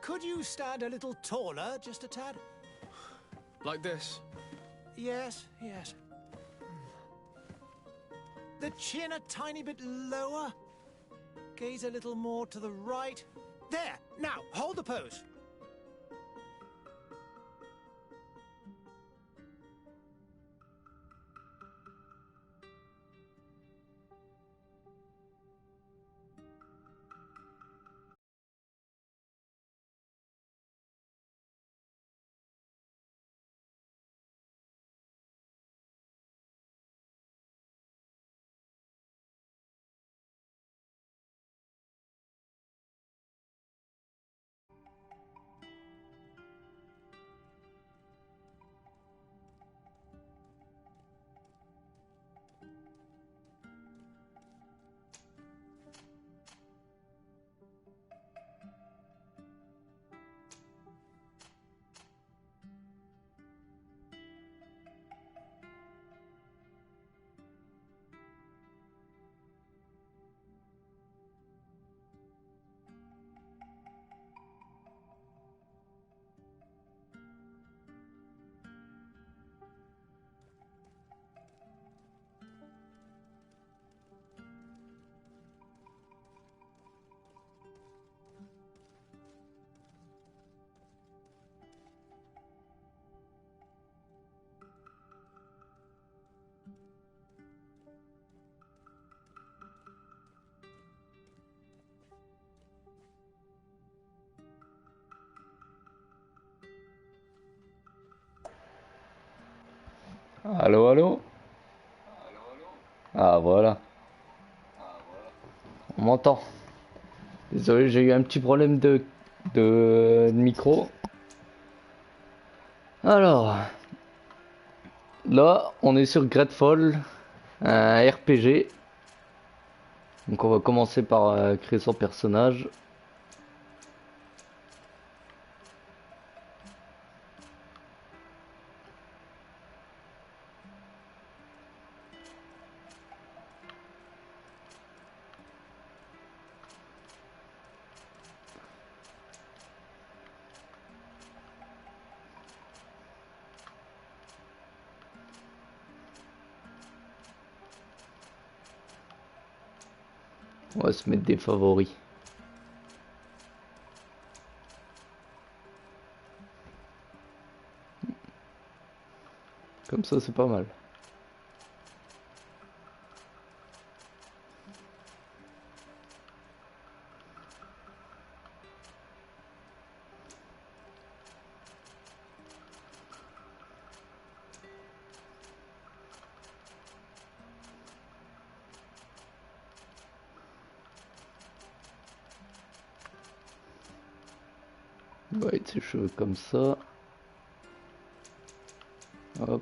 Could you stand a little taller, just a tad? Like this? Yes, yes. The chin a tiny bit lower. Gaze a little more to the right. There! Now, hold the pose. Allô, allô? Ah, voilà. On m'entend. Désolé, j'ai eu un petit problème de micro. Alors, là, on est sur Greedfall, un RPG. Donc on va commencer par créer son personnage. On va se mettre des favoris. Comme ça, c'est pas mal. On va être ses cheveux comme ça. Hop.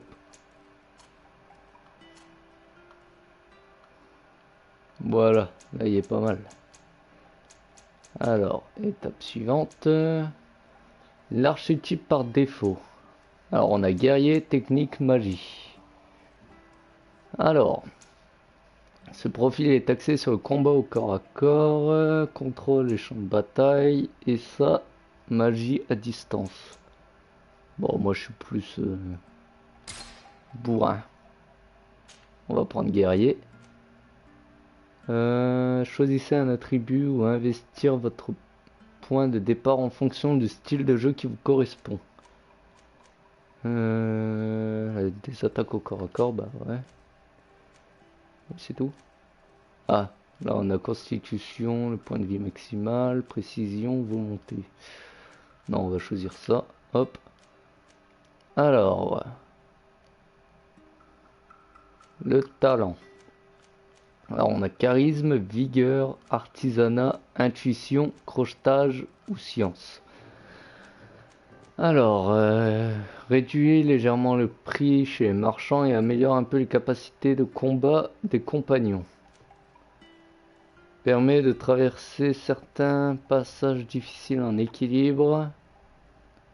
Voilà, là il est pas mal. Alors, étape suivante. L'archétype par défaut. Alors on a guerrier, technique, magie. Alors, ce profil est axé sur le combat au corps à corps, contrôle les champs de bataille, et ça, magie à distance. Bon, moi je suis plus bourrin. On va prendre guerrier. Choisissez un attribut ou investir votre point de départ en fonction du style de jeu qui vous correspond. Des attaques au corps à corps, bah ouais. C'est tout. Ah, là on a constitution, le point de vie maximal, précision, volonté. Non, on va choisir ça. Hop. Alors, le talent. Alors on a charisme, vigueur, artisanat, intuition, crochetage ou science. Alors, réduit légèrement le prix chez les marchands et améliore un peu les capacités de combat des compagnons. Permet de traverser certains passages difficiles en équilibre.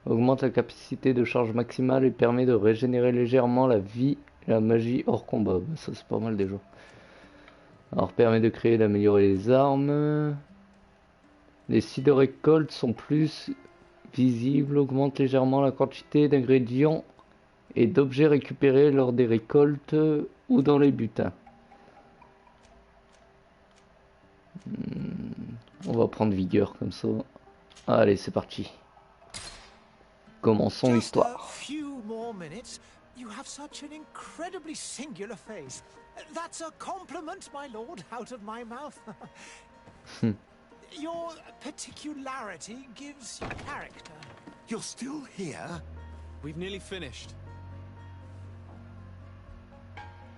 Augmente la capacité de charge maximale et permet de régénérer légèrement la vie et la magie hors combat. Ben, ça c'est pas mal déjà. Alors permet de créer et d'améliorer les armes. Les scies de récolte sont plus visible augmente légèrement la quantité d'ingrédients et d'objets récupérés lors des récoltes ou dans les butins. On va prendre vigueur comme ça. Allez, c'est parti. Commençons l'histoire. You have such an incredibly singular face. That's a compliment, my lord, out of my mouth. Your particularity gives you character. You're still here? We've nearly finished.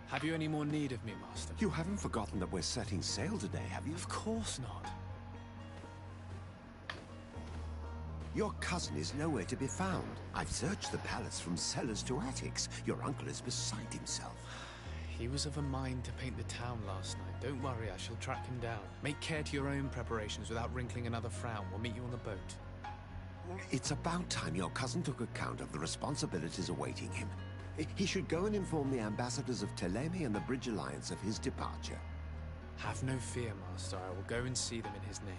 Have you any more need of me, Master? You haven't forgotten that we're setting sail today, have you? Of course not. Your cousin is nowhere to be found. I've searched the palace from cellars to attics. Your uncle is beside himself. He was of a mind to paint the town last night. Don't worry, I shall track him down. Make care to your own preparations without wrinkling another frown. We'll meet you on the boat. It's about time your cousin took account of the responsibilities awaiting him. He should go and inform the ambassadors of Telemi and the Bridge Alliance of his departure. Have no fear, Master. I will go and see them in his name.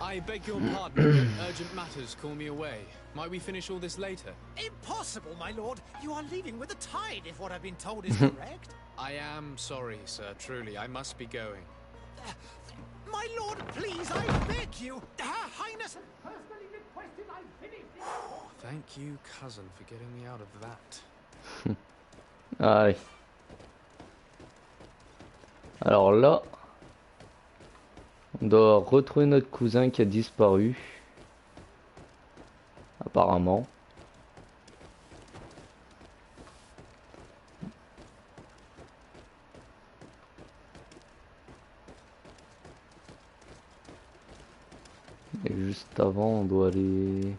I beg your pardon, urgent matters call me away. Might we finish all this later? Impossible, my lord. You are leaving with the tide, if what I've been told is correct. I am sorry, sir. Truly, I must be going. My lord, please, I beg you. Her Highness personally requested I finish this. Thank you, cousin, for getting me out of that. Allez. Alors là, on doit retrouver notre cousin qui a disparu. Apparemment. Et juste avant, on doit aller...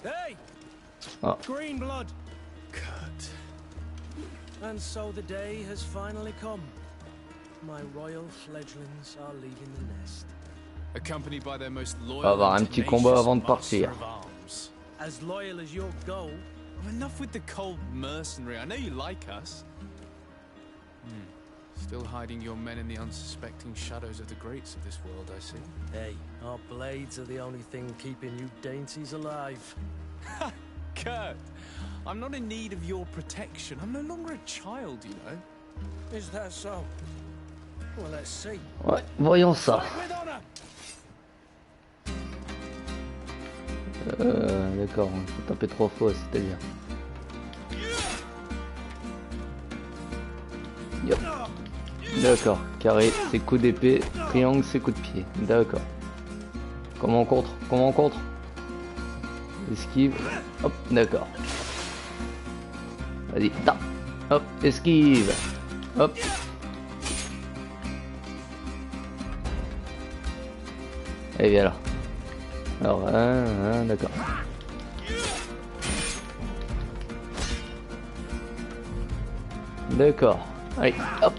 Hey! Ah. Green blood! Kurt. And so the day has finally come. My royal fledglings are leaving the nest. Accompanied by their most On va loyal avoir un and petit combat avant de tenacious partir. master of arms. As loyal as your goal. Enough with the cold mercenary. I know you like us. Still hiding your men in the unsuspecting shadows of the greats of this world, I see. Hey, our blades are the only thing keeping you dainties alive. Kurt, I'm not in need of your protection. I'm no longer a child, you know. Is that so? Well, let's see. Ouais, voyons ça. With honor! D'accord, il faut taper 3 fois, c'est-à-dire. Yop. D'accord, carré, c'est coup d'épée, triangle, c'est coup de pied. D'accord. Comment on contre? Comment on contre? Esquive. Hop, d'accord. Vas-y, tape. Hop, esquive. Hop. Et viens là. Alors, d'accord. D'accord. Allez, hop.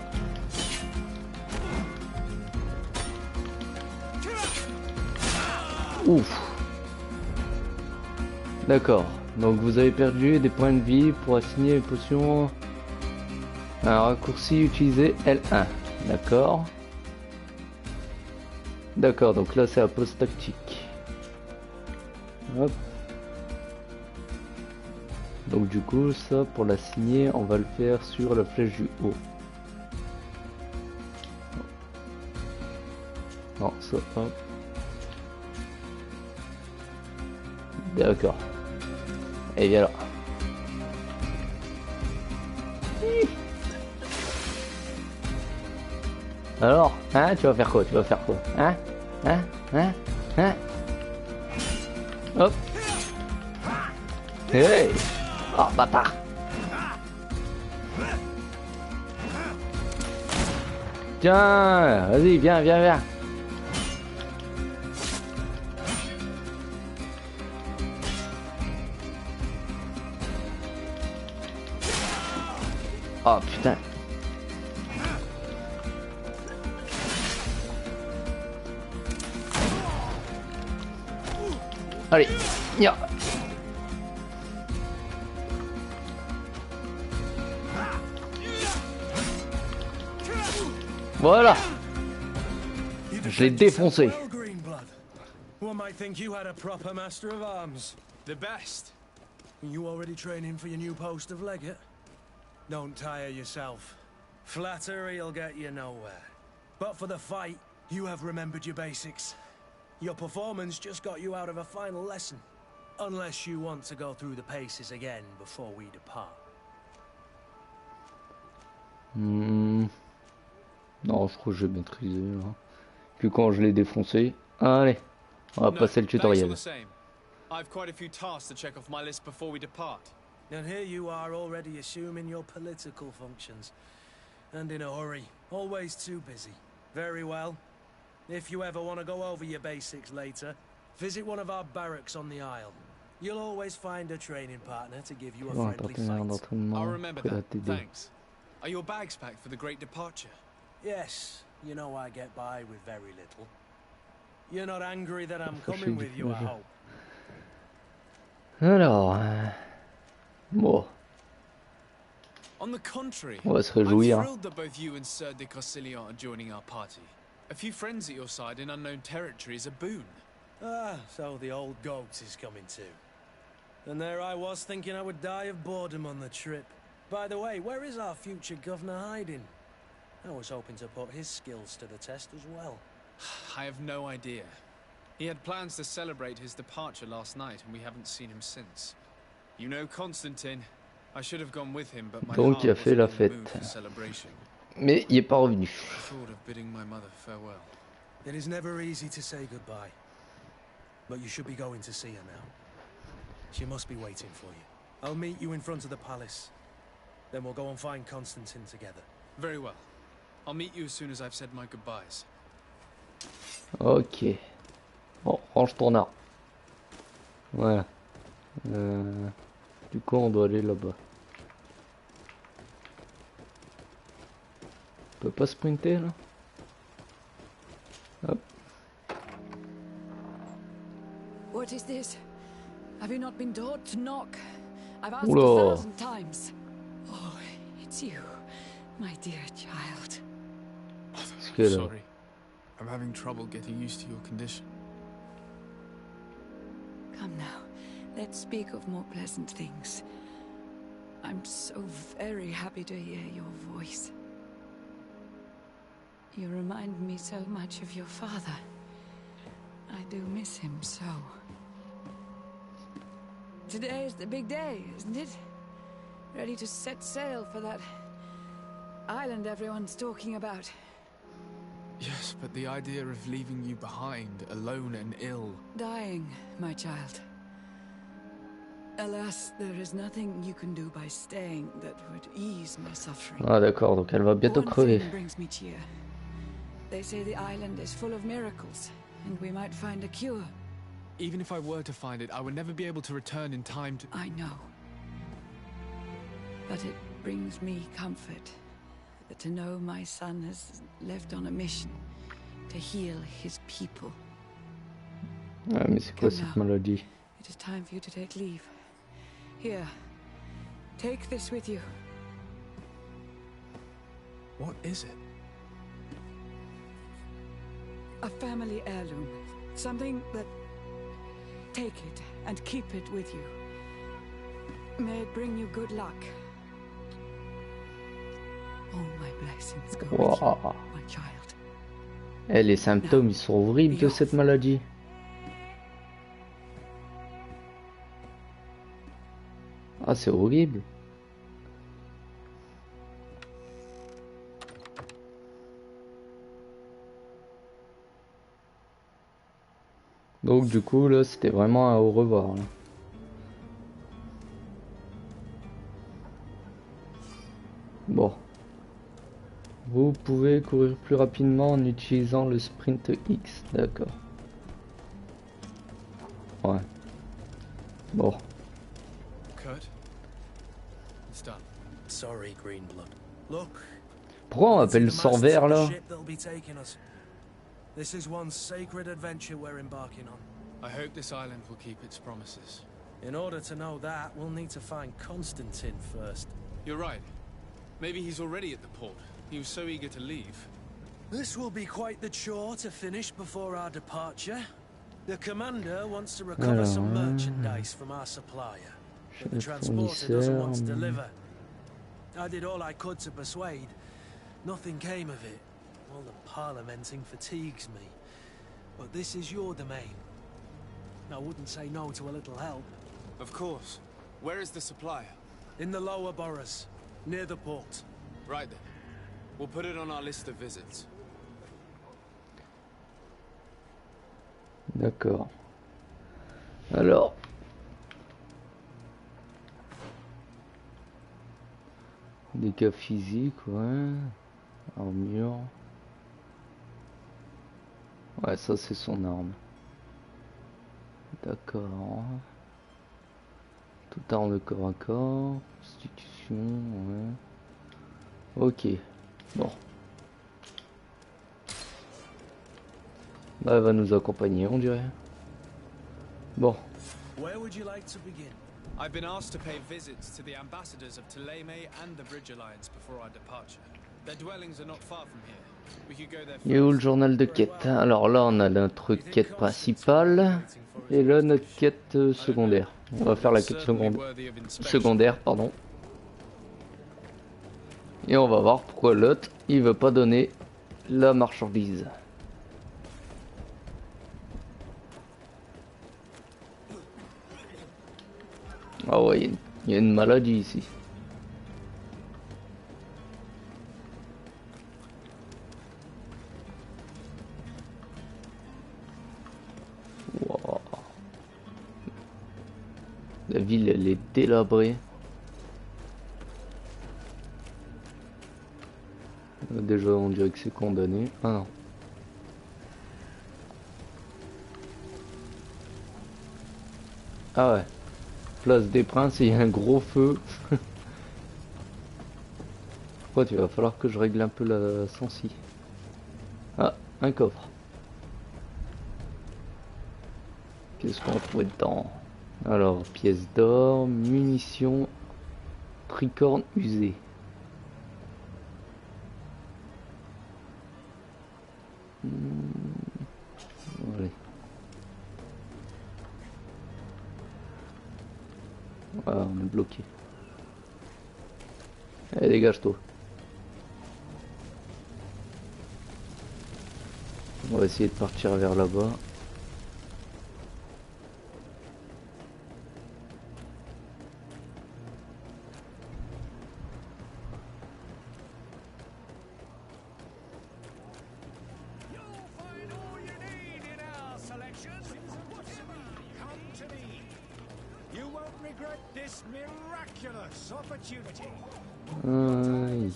Ouf. D'accord. Donc vous avez perdu des points de vie pour assigner les potions. Un raccourci utilisé L1. D'accord. D'accord, donc là c'est la pause tactique. Hop. Donc du coup ça pour l'assigner on va le faire sur la flèche du haut. Non ça hop. D'accord. Et viens là. Alors, hein, tu vas faire quoi? Tu vas faire quoi? Hein? Hop. Hey! Oh, bâtard! Tiens! Vas-y, viens. Oh, putain! Allez, ya. Voilà. Je l'ai défoncé. One might think you had a proper master of arms. The best. You already training for your new post of legate? Don't tire yourself. Flattery'll get you nowhere. But for the fight, you have remembered your basics. Your performance just got you out of a final lesson. Unless you want to go through the paces again before we depart. Non, je crois que je vais maîtriser là. Puis quand je l'ai défoncé, allez, on va passer le tutoriel. I've quite a few tasks to check off my list before we depart. And here you are already assuming your political functions. And in a hurry, always too busy. Very well. If you ever want to go over your basics later, visit one of our barracks on the Isle. You'll always find a training partner to give you a friendly fight. I'll remember that. Thanks. Are your bags packed for the great departure? Yes. You know I get by with very little. You're not angry that I'm coming with you, I hope. Alors, bon. On the contrary, On va se réjouir. I'm thrilled that both you and Sir de Corsilion are joining our party. A few friends at your side in unknown territory is a boon. Ah, so the old goat is coming too. And there I was thinking I would die of boredom on the trip. By the way, where is our future governor hiding? I was hoping to put his skills to the test as well. I have no idea. He had plans to celebrate his departure last night, and we haven't seen him since. You know Constantine. I should have gone with him, but my Donc il a fait la fête. Mais il est pas revenu. Thought of bidding my mother farewell. It is never easy to say goodbye. But you should be going to see her now. She must be waiting for you. I'll meet you in front of the palace. Then we'll go and find Constantine together. Very well. I'll meet you as soon as I've said my goodbyes. Ok. Bon, range ton arme. Voilà. Du coup, on doit aller là-bas. On peut pas sprinter là? Hop. What is this? Have you not been taught to knock? I've asked Oula. 1,000 times. Oh, it's you, my dear child. Sorry. I'm having trouble getting used to your condition. Come now, let's speak of more pleasant things. I'm so very happy to hear your voice. You remind me so much of your father. I do miss him so. Today is the big day, isn't it? Ready to set sail for that island everyone's talking about. Yes, but the idea of leaving you behind, alone and ill... Dying, my child. Alas, there is nothing you can do by staying that would ease my suffering. Ah d'accord, donc elle va bientôt crever. One thing brings me cheer. They say the island is full of miracles, and we might find a cure. Even if I were to find it, I would never be able to return in time to... I know. But it brings me comfort to know my son has left on a mission to heal his people. Ah mais c'est quoi cette maladie? It is time for you to take leave. Here, take this with you. What is it? A family heirloom. Something that... Take it and keep it with you. May it bring you good luck. All my blessings go with you, my child. Eh, les symptômes, ils sont horribles de cette maladie. Ah, c'est horrible. Donc du coup là c'était vraiment un au revoir là. Bon. Vous pouvez courir plus rapidement en utilisant le sprint X, d'accord. Ouais. Bon. Kurt, it's done. Sorry, Greenblood. Look. Pourquoi on appelle le sang vert là? This is one sacred adventure we're embarking on. I hope this island will keep its promises. In order to know that, we'll need to find Constantine first. You're right. Maybe he's already at the port. He was so eager to leave. This will be quite the chore to finish before our departure. The commander wants to recover some merchandise from our supplier, but the transporter doesn't want to deliver. I did all I could to persuade. Nothing came of it. All the parliamenting fatigues me. But this is your domain. I wouldn't say no to a little help. Of course. Where is the supplier? In the lower boroughs, near the port. Right then. We'll put it on our list of visits. D'accord. Alors. Des cas physiques, ouais. Armure. Ouais, ça c'est son arme. D'accord. Toute arme de corps à corps. Constitution, ouais. Ok. Bon. Bah, elle va nous accompagner, on dirait. Bon. Where would you like to begin? I've been asked to pay visits to the ambassadors of Aimez and the Bridge Alliance before our departure. Their dwellings are not far from here. We could go there first. Et où le journal de quête? Alors là, on a notre quête principale et là notre quête secondaire. On va faire la quête secondaire, pardon. Et on va voir pourquoi l'autre il veut pas donner la marchandise. Ah ouais, il y a une maladie ici. Wow. La ville elle est délabrée. Déjà on dirait que c'est condamné. Ah non. Ah ouais. Place des Princes et il y a un gros feu. Quoi, il va falloir que je règle un peu la sensi. Ah, un coffre. Qu'est-ce qu'on va trouver dedans? Alors, pièces d'or, munitions, tricorne usé. Allez. Ah, on est bloqué. Allez, dégage-toi. On va essayer de partir vers là-bas.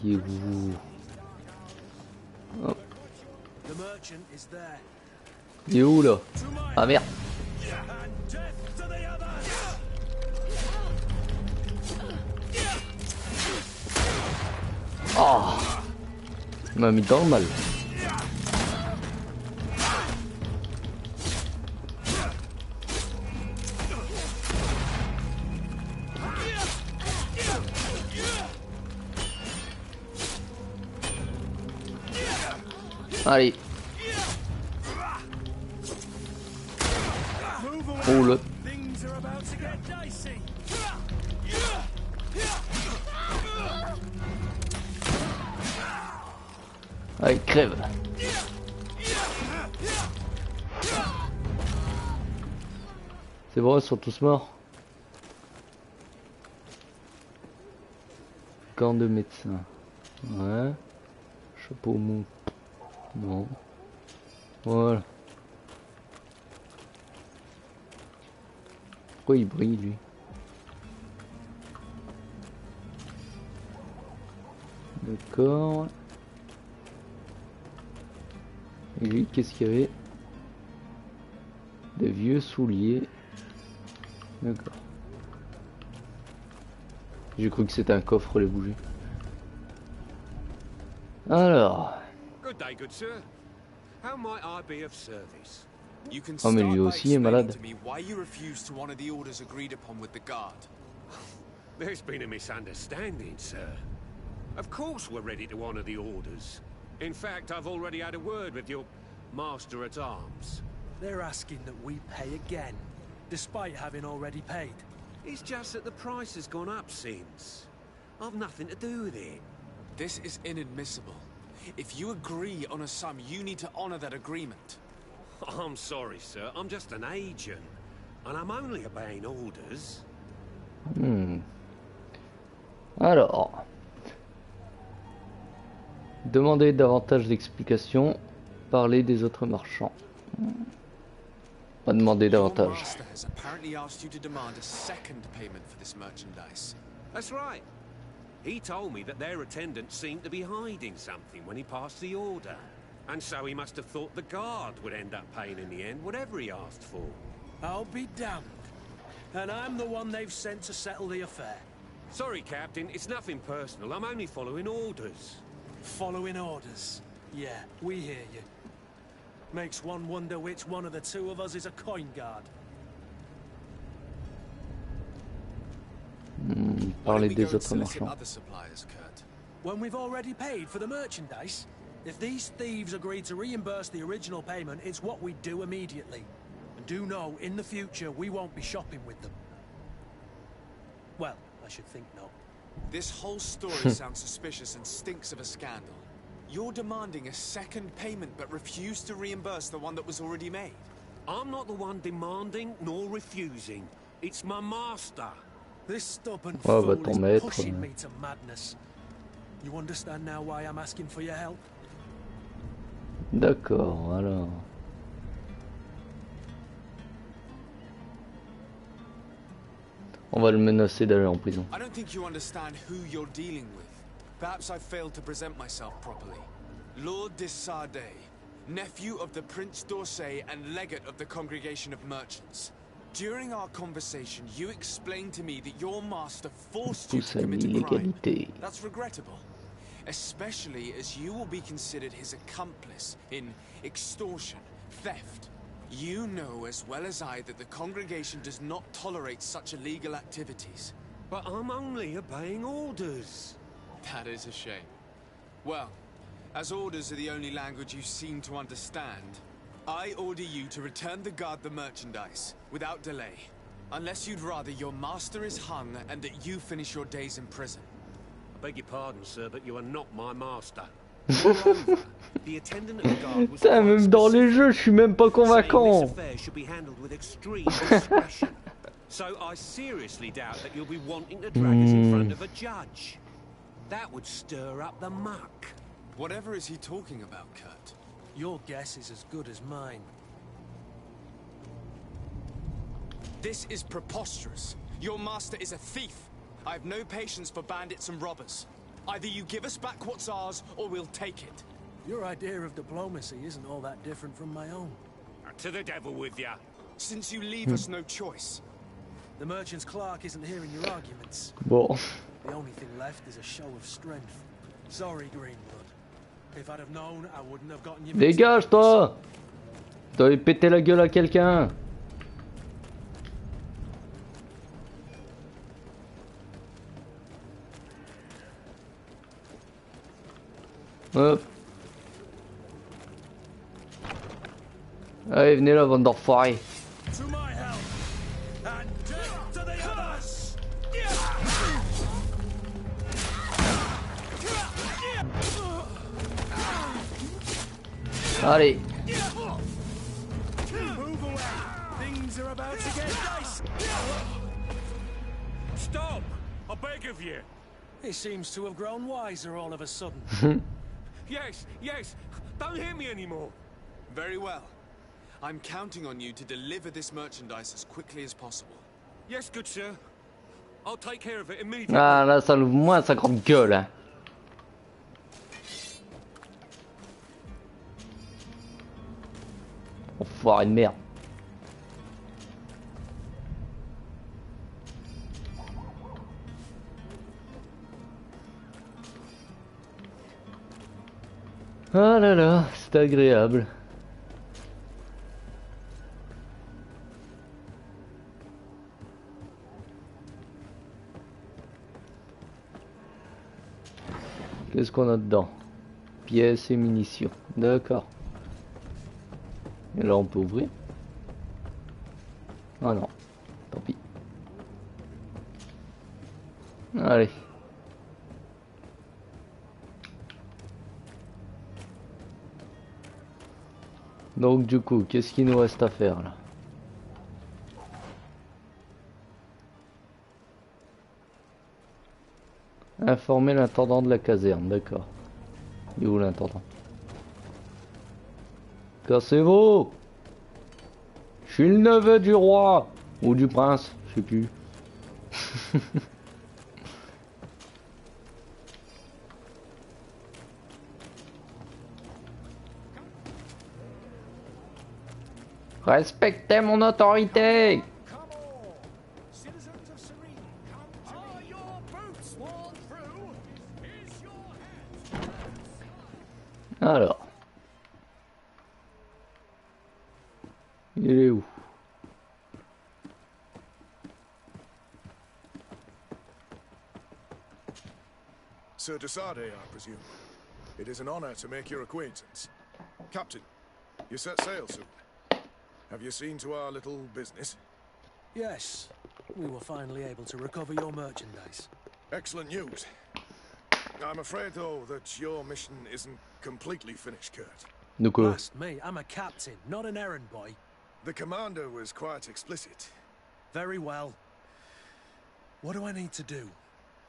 Il est où? Oh. Il est où là? Ah merde! Oh! Il m'a mis dans le mal. Allez. Oh là. Allez, crève. C'est bon, ils sont tous morts. Camp de médecin. Ouais. Chapeau mou. Non. Voilà. Pourquoi il brille lui? D'accord. Et lui, qu'est-ce qu'il y avait? Des vieux souliers. D'accord. J'ai cru que c'était un coffre les bougies. Alors. Oh mais lui aussi est malade. There's been a misunderstanding, sir. Of course we're ready to honor the orders. In fact, I've already had a word with your master-at-arms. They're asking that we pay again, despite having already paid. It's just that the price has gone up since. I've nothing to do with it. This is inadmissible. If you agree on a sum, you need to honor that agreement. I'm sorry, sir. I'm just an agent. And I'm only obeying orders. Alors, demandez davantage d'explications, parlez des autres marchands. On va demander Your davantage. master has apparently asked you to demand a second payment for this merchandise. That's right. He told me that their attendant seemed to be hiding something when he passed the order. And so he must have thought the guard would end up paying in the end, whatever he asked for. I'll be damned. And I'm the one they've sent to settle the affair. Sorry, Captain, it's nothing personal. I'm only following orders. Following orders. Yeah, we hear you. Makes one wonder which one of the two of us is a coin guard. Parler Why don't we des go and autres solicit marchands. other suppliers, Kurt? When we've already paid for the merchandise, if these thieves agree to reimburse the original payment, it's what we do immediately. And do know, in the future, we won't be shopping with them. Well, I should think not. This whole story sounds suspicious and stinks of a scandal. You're demanding a second payment but refuse to reimburse the one that was already made. I'm not the one demanding nor refusing. It's my master. This stubborn Oh, bah, fool ton is maître, pushing me to madness. You understand now why I'm asking for your help? D'accord, alors. On va le menacer d'aller en prison. I don't think you understand who you're dealing with. Perhaps I failed to present myself properly. Lord de Sardet, nephew of the Prince d'Orsay and legate of the Congregation of Merchants. During our conversation, you explained to me that your master forced you Pousse to à commit a crime. l'illégalité. That's regrettable, especially as you will be considered his accomplice in extortion, theft. You know as well as I that the congregation does not tolerate such illegal activities. But I'm only obeying orders. That is a shame. Well, as orders are the only language you seem to understand, I order you to return the guard the merchandise, without delay. Unless you'd rather your master is hung and that you finish your days in prison. I beg your pardon, sir, but you are not my master. Moreover, the attendant of the guard was Putain, même dans les jeux, je suis même pas saying convaincant. this affair should be handled with extreme discretion. So I seriously doubt that you'll be wanting to drag us in front of a judge. That would stir up the muck. Whatever is he talking about, Kurt? Your guess is as good as mine. This is preposterous. Your master is a thief. I have no patience for bandits and robbers. Either you give us back what's ours, or we'll take it. Your idea of diplomacy isn't all that different from my own. To the devil with ya. Since you leave us no choice. The merchant's clerk isn't hearing your arguments. Bon. The only thing left is a show of strength. Sorry, Greenblood. If I'd have known, I wouldn't have gotten you. Dégage, toi! T'avais pété la gueule à quelqu'un. Hop. Allez, venez là, bande d'enfoirés. To my help, and death to the others! Allez. Move away! Things are about to get dicey! Stop! I beg of you. He seems to have grown wiser all of a sudden. Yes, yes. Don't hit me anymore. Very well. I'm counting on you to deliver this merchandise as quickly as possible. Yes, good sir. I'll take care of it immediately. Ah, là, ça l'ouvre moins sa grande gueule. Hein. Enfoiré de merde. Ah là là, c'est agréable. Qu'est-ce qu'on a dedans? pièces et munitions. D'accord. Et là on peut ouvrir. Ah non, tant pis. Allez. Donc du coup, qu'est-ce qu'il nous reste à faire là? Informer l'intendant de la caserne, d'accord. Il est où l'intendant? Cassez-vous! Je suis le neveu du roi! Ou du prince, je sais plus. Respectez mon autorité! Alors. Il est où? Sir Desade, I presume. It is an honor to make your acquaintance. Captain, you set sail soon. Have you seen to our little business? Yes, we were finally able to recover your merchandise. Excellent news. I'm afraid, though, that your mission isn't completely finished, Kurt. Blast me, I'm a captain, not an errand boy. The commander was quite explicit. Very well. What do I need to do?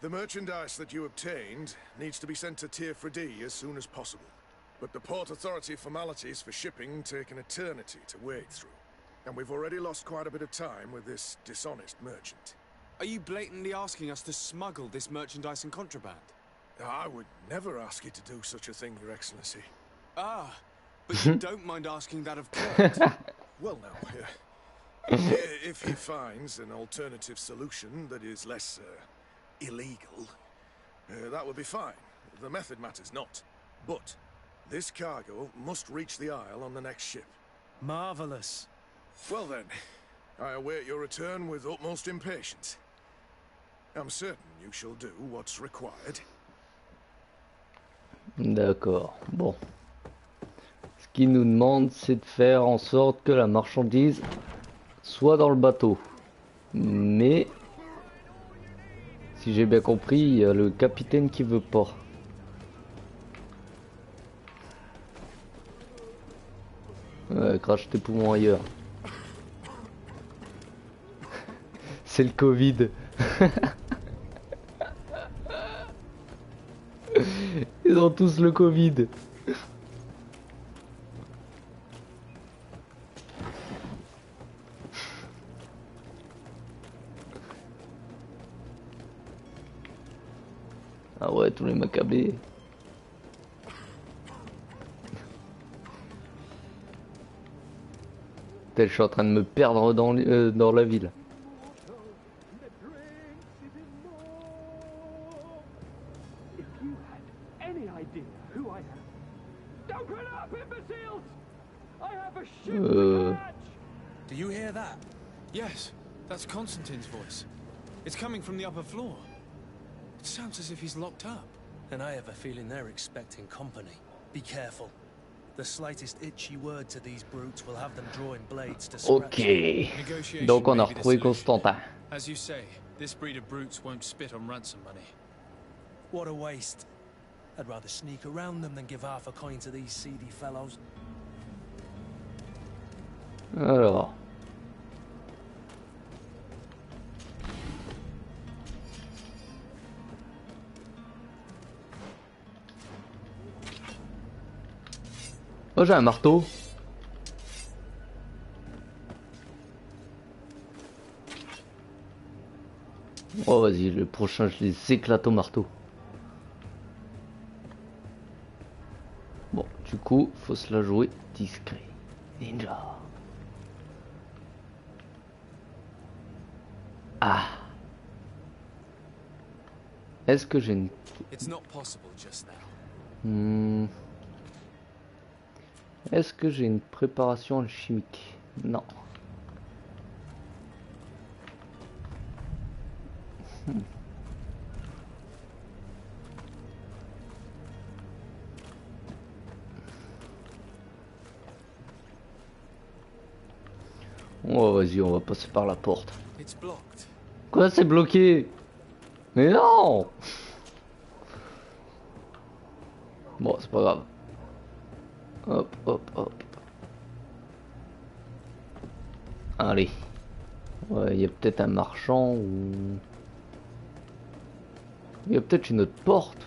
The merchandise that you obtained needs to be sent to Tier 3D as soon as possible. But the Port Authority formalities for shipping take an eternity to wade through. And we've already lost quite a bit of time with this dishonest merchant. Are you blatantly asking us to smuggle this merchandise and contraband? I would never ask you to do such a thing, Your Excellency. Ah, but you don't mind asking that of Kurt? Well, now, if he finds an alternative solution that is less illegal, that would be fine. The method matters not. But this cargo must reach the Isle on the next ship. Marvelous. Well then, I await your return with utmost impatience. I'm certain you shall do what's required. D'accord, bon. Ce qu'il nous demande, c'est de faire en sorte que la marchandise soit dans le bateau. Mais, si j'ai bien compris, il y a le capitaine qui veut pas. Ouais, crache tes poumons ailleurs. C'est le Covid. Ils ont tous le Covid. Ah ouais, tous les macabées. Je suis en train de me perdre dans la ville. Do you hear that? Yes, that's Constantine's voice. It's coming from the upper floor. It sounds as if he's locked up. And I have a feeling they're expecting company. Be careful. The slightest itchy word to these brutes will have them drawing blades to scratch. Ok. Donc on a retrouvé Constantin. As you say, this breed of brutes won't spit on ransom money. What a waste. I'd rather sneak around them than give half a coin to these seedy fellows. Alors. Oh, j'ai un marteau. Oh, vas-y, le prochain, je les éclate au marteau. Bon, du coup, faut se la jouer discret. Ninja. Ah. Est-ce que j'ai une... Est-ce que j'ai une préparation alchimique? Non. Oh vas-y, on va passer par la porte. It's blocked. Quoi, c'est bloqué? Mais non! Bon, c'est pas grave. Hop, hop, hop. Allez. Ouais, il y a peut-être un marchand ou... Il y a peut-être une autre porte.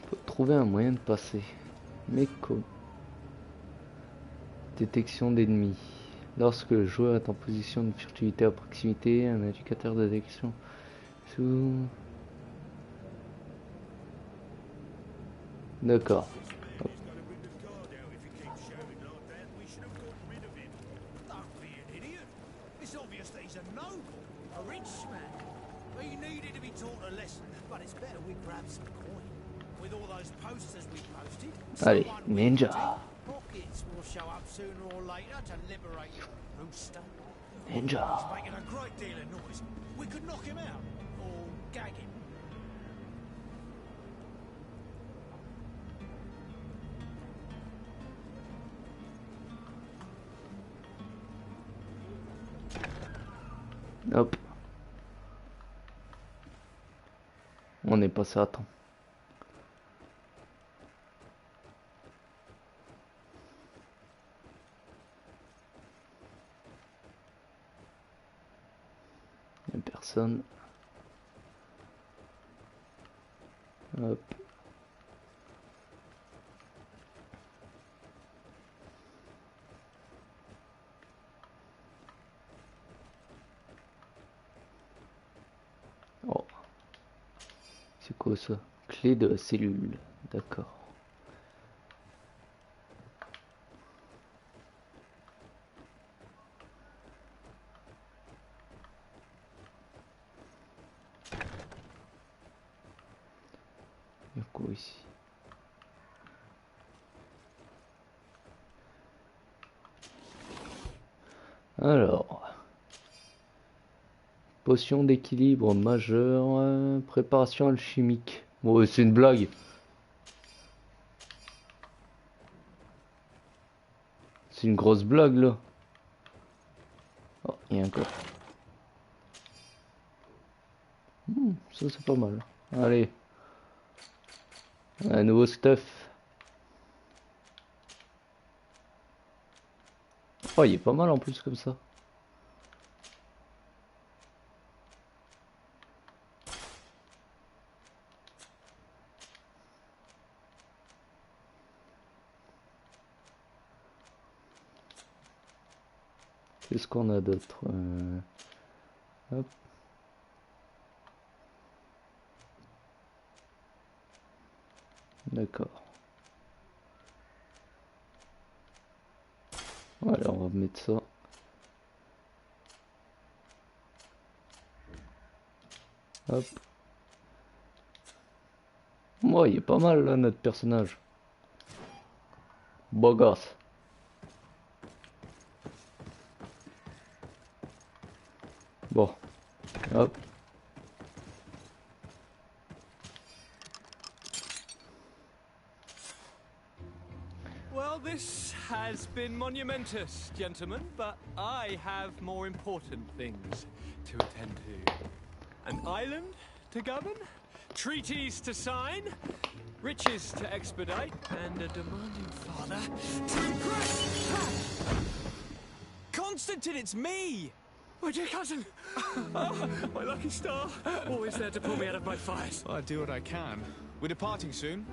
On peut trouver un moyen de passer. Mais comment? Détection d'ennemis. Lorsque le joueur est en position de furtivité à proximité, un indicateur de détection sous... D'accord. Allez, ninja. Ninja. Hop. On est passé à temps. Il n'y a personne. Hop. Oh. C'est quoi ça? Clé de la cellule. D'accord. Il y a quoi ici? Alors, potion d'équilibre majeure, préparation alchimique. Bon, c'est une blague. C'est une grosse blague là. Oh, il y a un coffre. Ça c'est pas mal. Allez. Un nouveau stuff. Oh, il est pas mal en plus comme ça. Qu'est-ce qu'on a d'autre? Hop. D'accord. Voilà, on va mettre ça. Hop. Moi, il est pas mal là, notre personnage. Beau gosse. Bon. Hop. Well, this has been monumentous, gentlemen, but I have more important things to attend to. An island to govern, treaties to sign, riches to expedite, and a demanding father to impress. Constantine, it's me! My dear cousin! Oh, my lucky star! Always there to pull me out of my fires. Well, I do what I can. We're departing soon.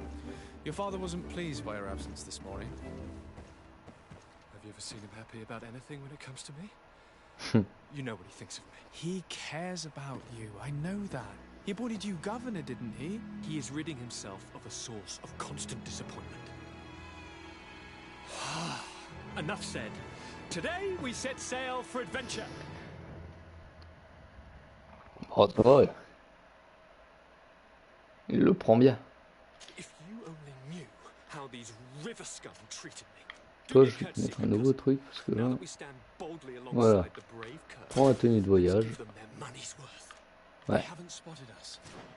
Your father wasn't pleased by your absence this morning. Have you ever seen him happy about anything when it comes to me? You know what he thinks of me. He cares about you, I know that. He appointed you governor, didn't he? He is ridding himself of a source of constant disappointment. Enough said. Today we set sail for adventure. Oh, c'est vrai. Il le prend bien. If you only knew how these river scum treated me. Toi, je vais te mettre un nouveau truc parce que là, voilà. Prends la tenue de voyage. Ouais.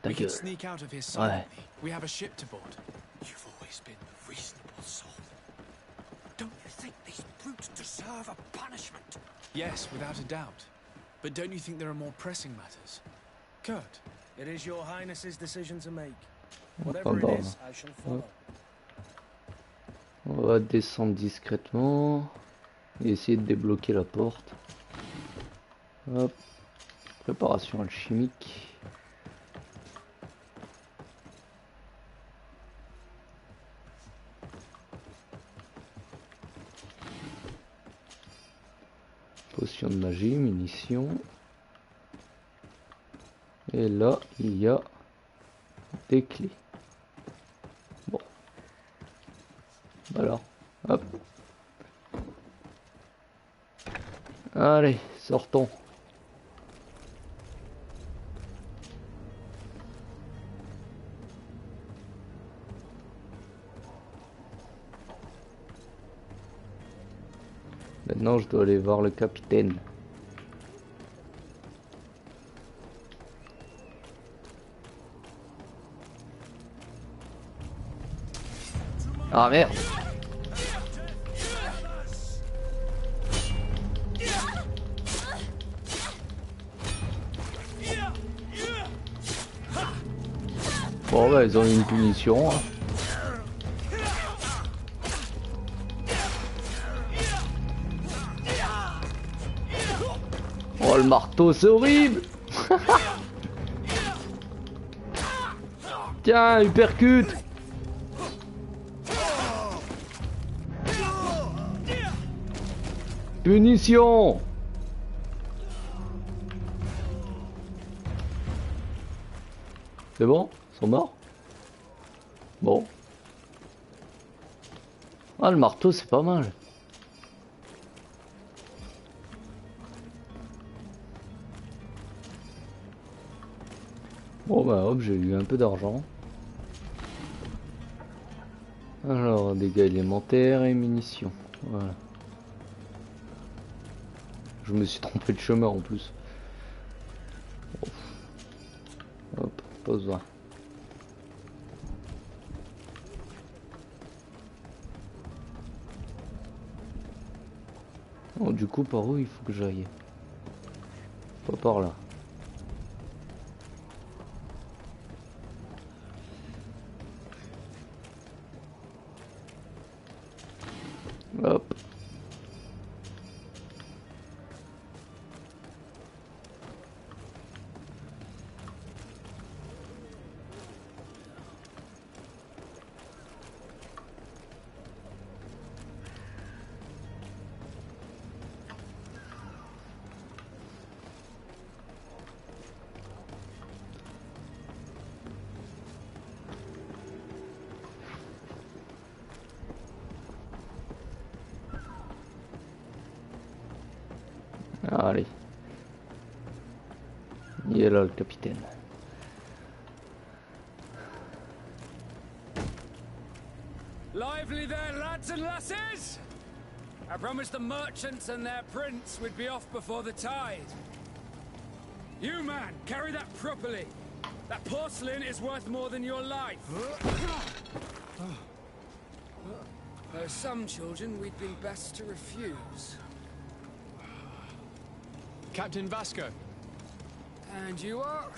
Ta gueule. Ouais. We have a ship to board. You've always been the reasonable sort. Don't you think these brutes deserve a punishment? Yes, without a doubt. But don't you think there are more pressing matters? Kurt. It is your highness's decision to make. Enfin, Whatever bon. it is, I shall follow. On va descendre discrètement et essayer de débloquer la porte. Hop. Préparation alchimique. Potion de magie, munitions. Et là, il y a des clés. Bon. Alors, hop. Allez, sortons. Maintenant, je dois aller voir le capitaine. Ah merde! Bon bah ils ont eu une punition. Hein. Oh le marteau c'est horrible. Tiens, uppercut. Punition. C'est bon? Ils sont morts? Bon. Ah le marteau c'est pas mal. Bon bah hop, j'ai eu un peu d'argent. Alors, dégâts élémentaires et munitions. Voilà. Je me suis trompé de chemin en plus. Hop, pas besoin. Oh, du coup, par où il faut que j'aille? Pas par là. Hop. Allez. Il est là le capitaine. Lively there, lads and lasses! I promised the merchants and their prince we'd be off before the tide. You, man, carry that properly. That porcelain is worth more than your life. There are some children we'd be best to refuse. Captain Vasco. And you are?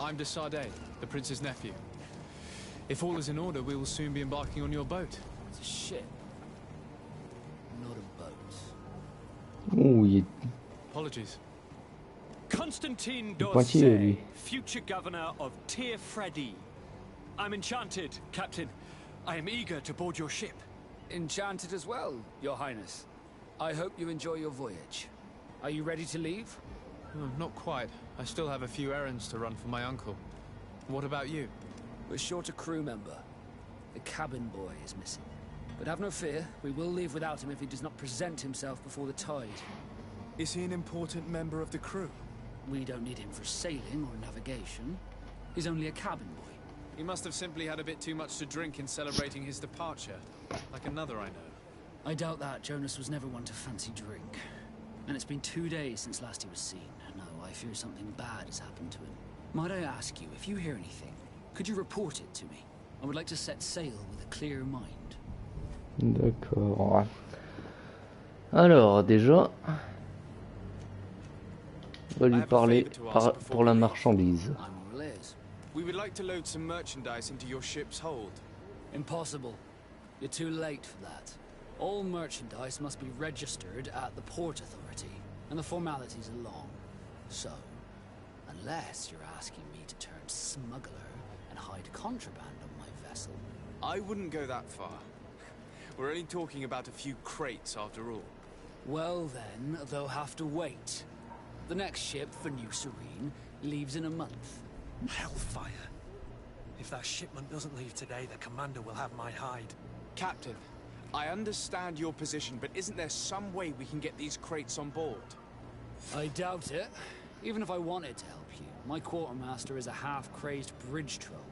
I'm de Sardet, the prince's nephew. If all is in order, we will soon be embarking on your boat. It's a ship, not a boat. Oh, il est... Apologies. Constantine pointilleux, d'Orsay, lui. future governor of Tir Freddy. I'm enchanted, Captain. I am eager to board your ship. Enchanted as well, Your Highness. I hope you enjoy your voyage. Are you ready to leave? Oh, not quite. I still have a few errands to run for my uncle. What about you? We're short a crew member. The cabin boy is missing. But have no fear, we will leave without him if he does not present himself before the tide. Is he an important member of the crew? We don't need him for sailing or navigation. He's only a cabin boy. He must have simply had a bit too much to drink in celebrating his departure. Like another I know. I doubt that. Jonas was never one to fancy drink. And it's been 2 days since last he was seen. No, I I fear something bad has happened to him. Might I ask you, if you hear anything, could you report it to me? I would like to set sail with a clear mind. D'accord. Alors, déjà, on va lui parler pour la marchandise. I'm all ears. We would like to load some merchandise into your ship's hold. Impossible. You're too late for that. All merchandise must be registered at the Port Authority, and the formalities are long. So, unless you're asking me to turn smuggler and hide contraband on my vessel. I wouldn't go that far. We're only talking about a few crates after all. Well then, they'll have to wait. The next ship for New Serene leaves in a month. Hellfire. If that shipment doesn't leave today, the commander will have my hide. Captain, I understand your position, but isn't there some way we can get these crates on board? I doubt it. Even if I wanted to help you, my quartermaster is a half-crazed bridge troll.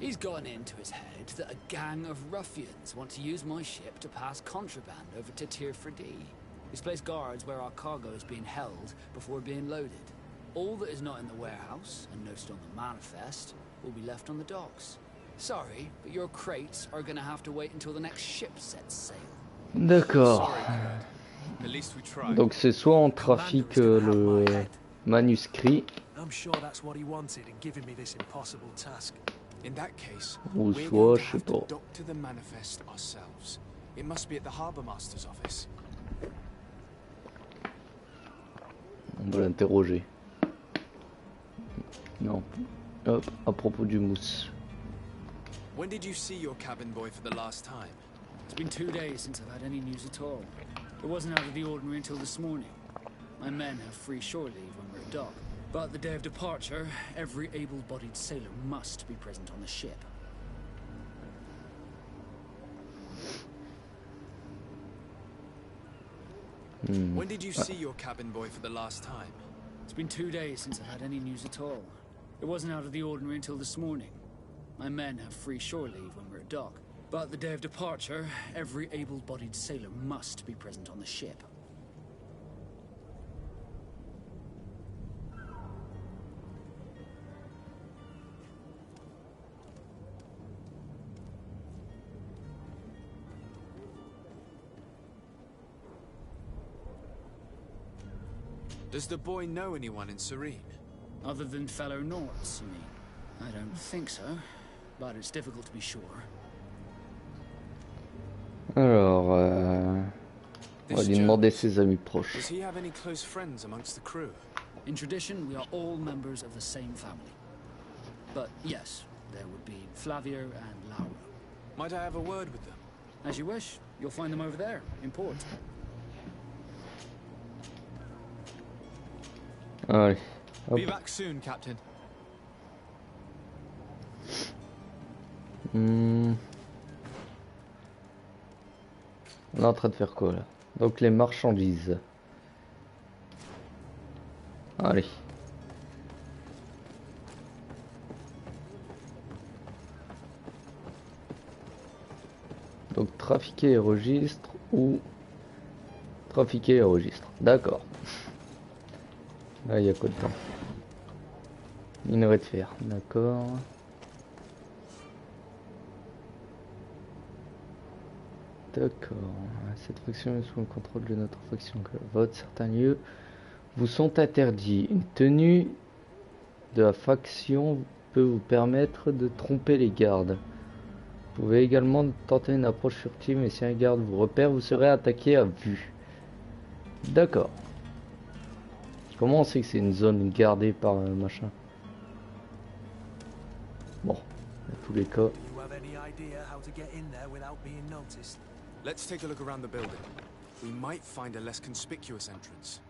He's gotten into his head that a gang of ruffians want to use my ship to pass contraband over to Tier 4D. He's placed guards where our cargo is being held before being loaded. All that is not in the warehouse and noted on the manifest will be left on the docks. Sorry, but your crates are gonna have to wait until the next ship sets sail. D'accord. Donc c'est soit on trafique le manuscrit, ou soit je sais pas. On va l'interroger. Non. Hop, à propos du mousse. When did you see your cabin boy for the last time? It's been 2 days since I've had any news at all. It wasn't out of the ordinary until this morning. My men have free shore leave when we're at dock. But the day of departure, every able-bodied sailor must be present on the ship. When did you see your cabin boy for the last time? It's been 2 days since I've had any news at all. It wasn't out of the ordinary until this morning. My men have free shore leave when we're at dock. But the day of departure, every able-bodied sailor must be present on the ship. Does the boy know anyone in Serene? Other than fellow Norts, you mean? I don't think so, but it's difficult to be sure. Alors, on va lui demander ses amis proches. Does he have any close friends amongst the crew? In tradition, we are all members of the same family. But yes, there would be Flavio and Laura. Might I have a word with them? As you wish. You'll find them over there, in port. Allez, hop. Be back soon, Captain. On est en train de faire quoi là? Donc les marchandises. Allez. Donc trafiquer et registre ou trafiquer et registre. D'accord. Là il y a quoi dedans? Minerai de fer. D'accord. D'accord. Cette faction est sous le contrôle de notre faction que vote. Certains lieux vous sont interdits. Une tenue de la faction peut vous permettre de tromper les gardes. Vous pouvez également tenter une approche furtive, mais si un garde vous repère, vous serez attaqué à vue. D'accord. Comment on sait que c'est une zone gardée par machin? Bon, dans tous les cas. Let's take a look around the building. We might find a less conspicuous entrance.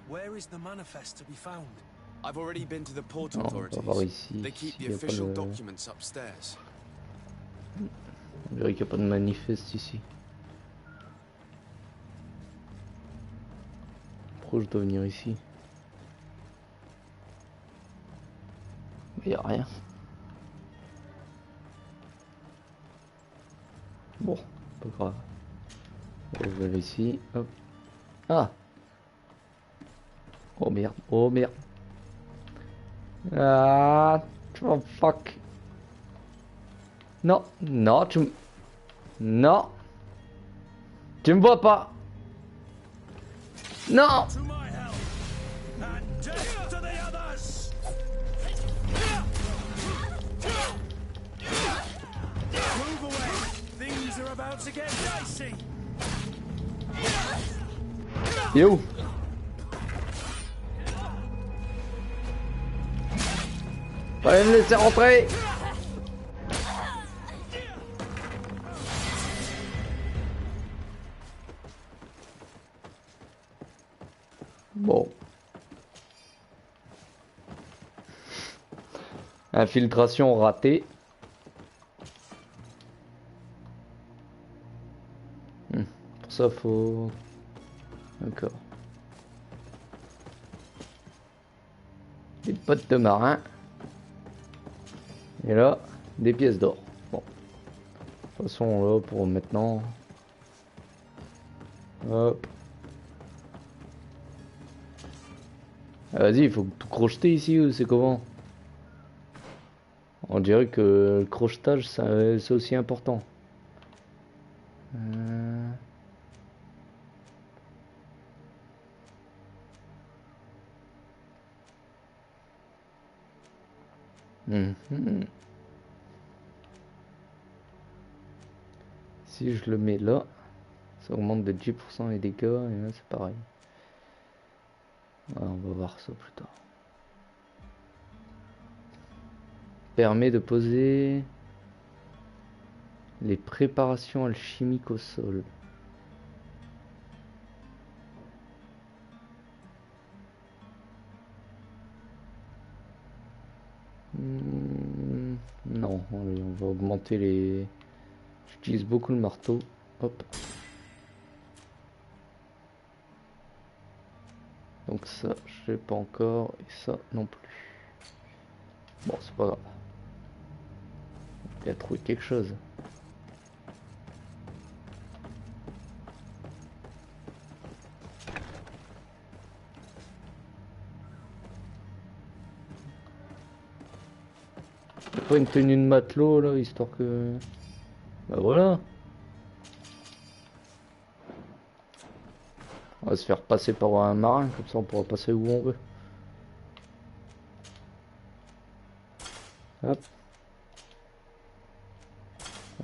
Where is the manifest to be found? I've already been to the port authorities. They keep the official documents upstairs. On dirait qu'il n'y a pas de manifeste ici. Pourquoi je dois venir ici? Il n'y a rien. Bon, pas grave. On va ici. Hop. Ah! Oh merde, oh merde. Ah, oh fuck. Non, non, tu me... Non. Tu me vois pas. Non. To my help, and death to the others! Move away! Things are about to get dicey! Il est où? Fallait me laisser rentrer. Bon. Infiltration ratée. Pour ça, faut... D'accord. Des potes de marin. Et là, des pièces d'or. Bon. De toute façon, là, pour maintenant... Hop. Ah, vas-y, il faut tout crocheter ici, ou c'est comment? On dirait que le crochetage, c'est aussi important. Si je le mets là, ça augmente de 10% les dégâts, et là c'est pareil. Ah, on va voir ça plus tard. Permet de poser les préparations alchimiques au sol. Non, allez, on va augmenter les... J'utilise beaucoup le marteau. Hop. Donc ça, je l'ai pas encore, et ça non plus. Bon, c'est pas grave. Il a trouvé quelque chose. Y'a pas une tenue de matelot là, histoire que... Bah voilà. On va se faire passer par un marin, comme ça on pourra passer où on veut. Hop.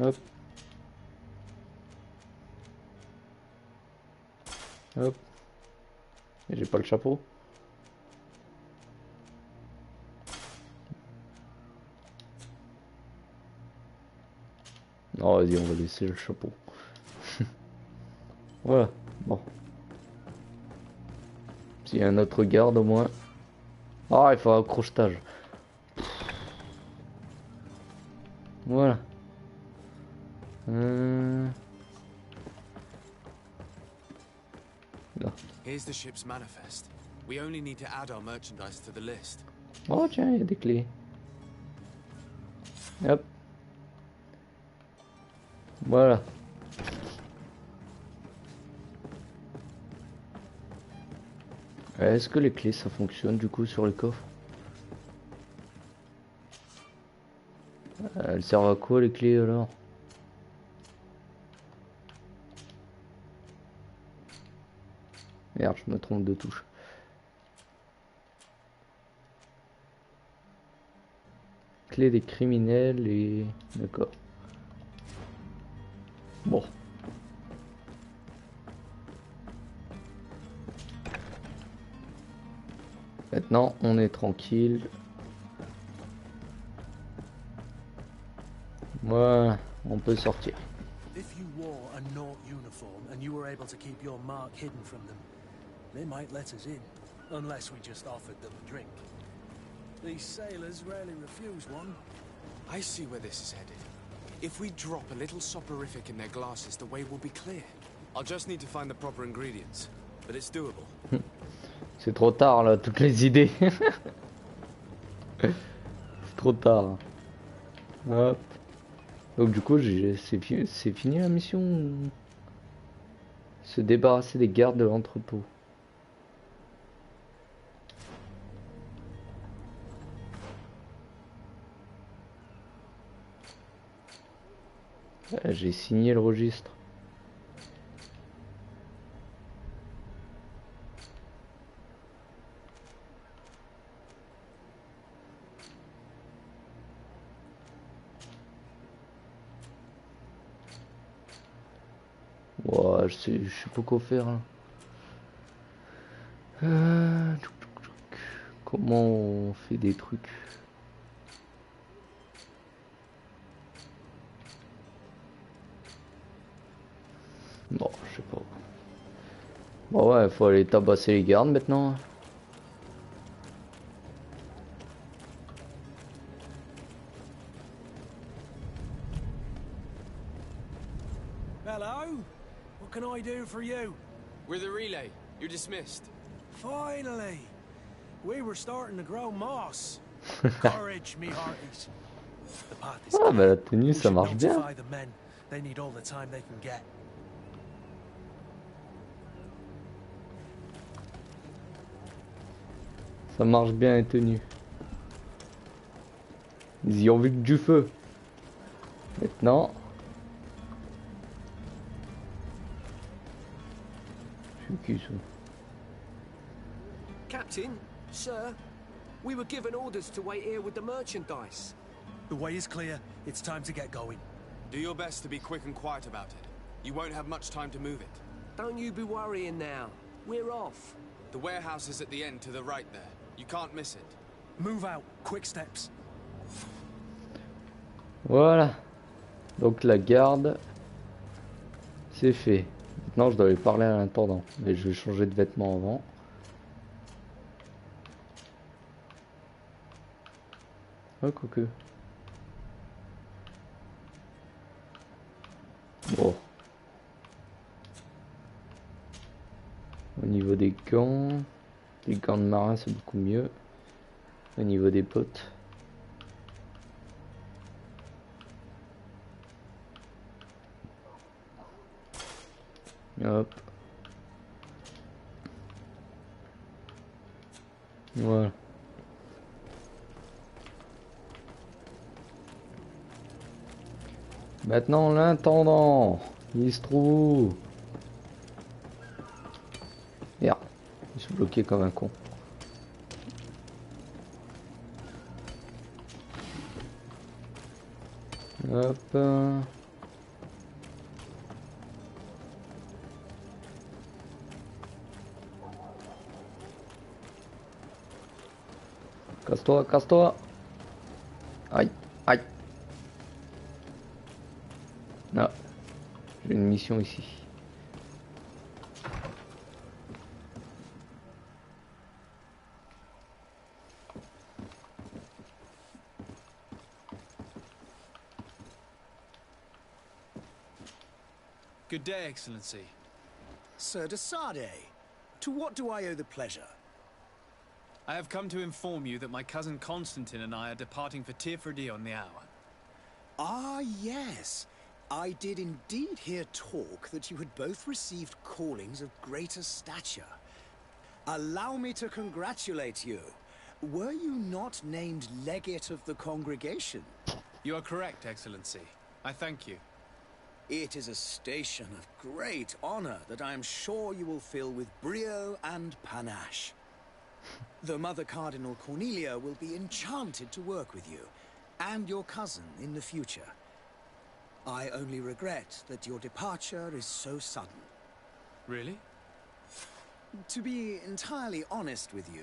Hop. Hop. Et j'ai pas le chapeau. Non, vas-y, on va laisser le chapeau. Voilà, bon. S'il y a un autre garde au moins. Ah, il faut un crochetage. Voilà. Là. Here's the ship's manifest. We only need to add our merchandise to the list. Oh tiens, il y a des clés. Hop. Voilà. Est-ce que les clés ça fonctionne du coup sur les coffres? Elles servent à quoi les clés alors? Merde, je me trompe de touche. Clé des criminels et... D'accord. Bon. Maintenant, on est tranquille. Voilà, on peut sortir. If you wore a Naut uniform and you were able to keep your mark hidden from them, they might let us in, unless we just offered them a drink. These sailors rarely refuse one. I see where this is headed. If we drop a little soporific in their glasses, the way will be clear. I'll just need to find the proper ingredients, but it's doable. C'est trop tard là, toutes les idées. C'est trop tard. Hop. Donc du coup, c'est fini la mission ou... Se débarrasser des gardes de l'entrepôt. J'ai signé le registre. Ouais, je sais pas quoi faire là. Comment on fait des trucs? Bon, je sais pas. Bon ouais, faut aller tabasser les gardes maintenant. Hello? What can I do for you? We're the relay. You're dismissed. Finally! We were starting to grow moss. Courage, me hearties. The path is Ah bah clear. la tenue We ça should marche bien. notify the men. They need all the time they can get. Ça marche bien les tenues. Ils y ont vu que du feu. Maintenant. Je suis qui ça? Captain, sir, we were given orders to wait here with the merchandise. The way is clear. It's time to get going. Do your best to be quick and quiet about it. You won't have much time to move it. Don't you be worrying now. We're off. The warehouse is at the end to the right there. You can't miss it. Move out. Quick steps. Voilà. Donc la garde, c'est fait. Maintenant je dois aller parler à l'intendant. Mais je vais changer de vêtements avant. Oh quoique. Bon. Au niveau des gants de marin c'est beaucoup mieux. Au niveau des potes. Hop. Voilà. Maintenant l'intendant. Il se trouve où? Merde. Je suis bloqué comme un con. Hop. Casse-toi, casse-toi. Aïe, aïe. Ah, j'ai une mission ici. Good day, Excellency. Sir de Sardet, to what do I owe the pleasure? I have come to inform you that my cousin Constantine and I are departing for Tirfredi on the hour. Ah, yes. I did indeed hear talk that you had both received callings of greater stature. Allow me to congratulate you. Were you not named legate of the congregation? You are correct, Excellency. I thank you. It is a station of great honor that I am sure you will fill with brio and panache. The Mother Cardinal Cornelia will be enchanted to work with you, and your cousin in the future. I only regret that your departure is so sudden. Really? To be entirely honest with you,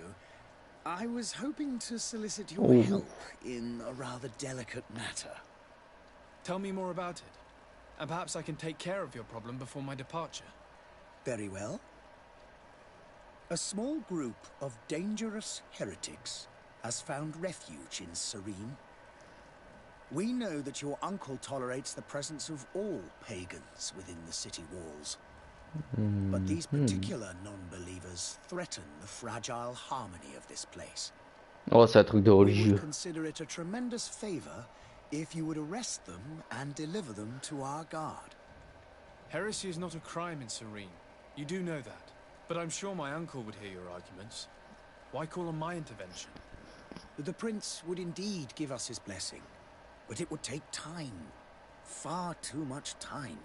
I was hoping to solicit your help in a rather delicate matter. Tell me more about it, and perhaps I can take care of your problem before my departure. Very well. A small group of dangerous heretics has found refuge in Serene. We know that your uncle tolerates the presence of all pagans within the city walls. But these particular non-believers threaten the fragile harmony of this place. Oh, c'est un truc de We religieux. would consider it a tremendous favor if you would arrest them and deliver them to our guard. Heresy is not a crime in Serene. You do know that. But I'm sure my uncle would hear your arguments. Why call on my intervention? The prince would indeed give us his blessing, but it would take time. far too much time.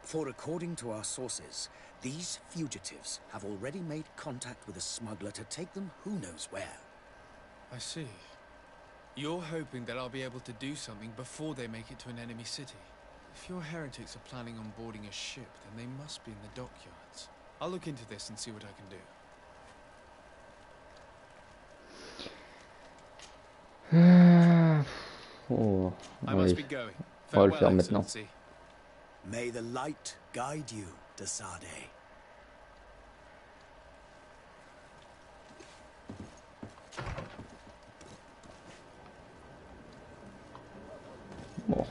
For according to our sources, these fugitives have already made contact with a smuggler to take them who knows where. I see. You're hoping that I'll be able to do something before they make it to an enemy city. If your heretics are planning on boarding a ship, then they must be in the dockyards. I'll look into this and see what I can do. Oh, I must be going. On va le faire maintenant. May the light guide you, de Sade. Bon.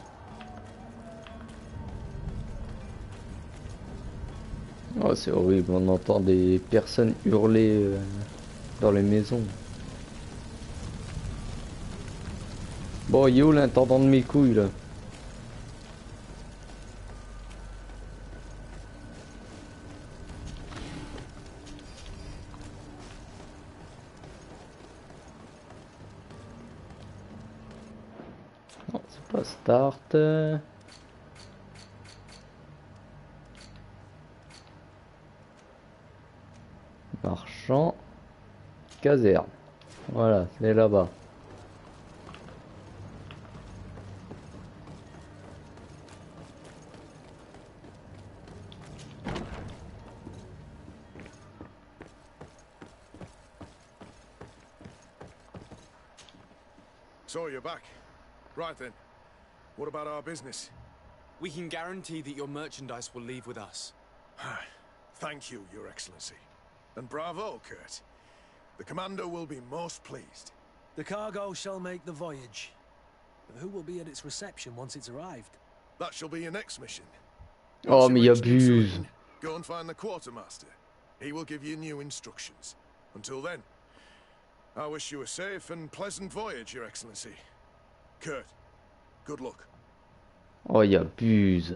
Oh, c'est horrible, on entend des personnes hurler dans les maisons. Bon, il est où l'intendant de mes couilles là? Non, c'est pas start. Marchand. Caserne. Voilà, c'est là-bas. So you're back. Right then. What about our business? We can guarantee that your merchandise will leave with us. Thank you, Your Excellency. And bravo, Kurt. The Commander will be most pleased. The cargo shall make the voyage. But who will be at its reception once it's arrived? That shall be your next mission. Oh, Once mais you il reach New abuse. Serene, go and find the quartermaster. He will give you new instructions. Until then, I wish you a safe and pleasant voyage, Your Excellency. Kurt, good luck. Oh, il abuse.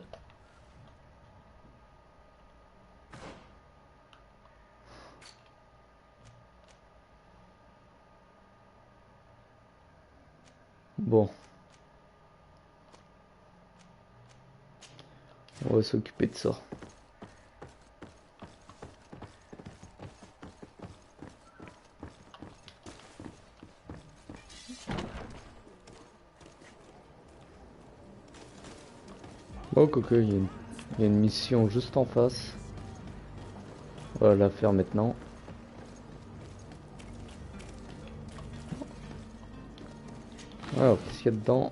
Bon. On va s'occuper de ça. Oh, coco, il y a une mission juste en face. On va la faire maintenant. Alors, qu'est-ce qu'il y a dedans?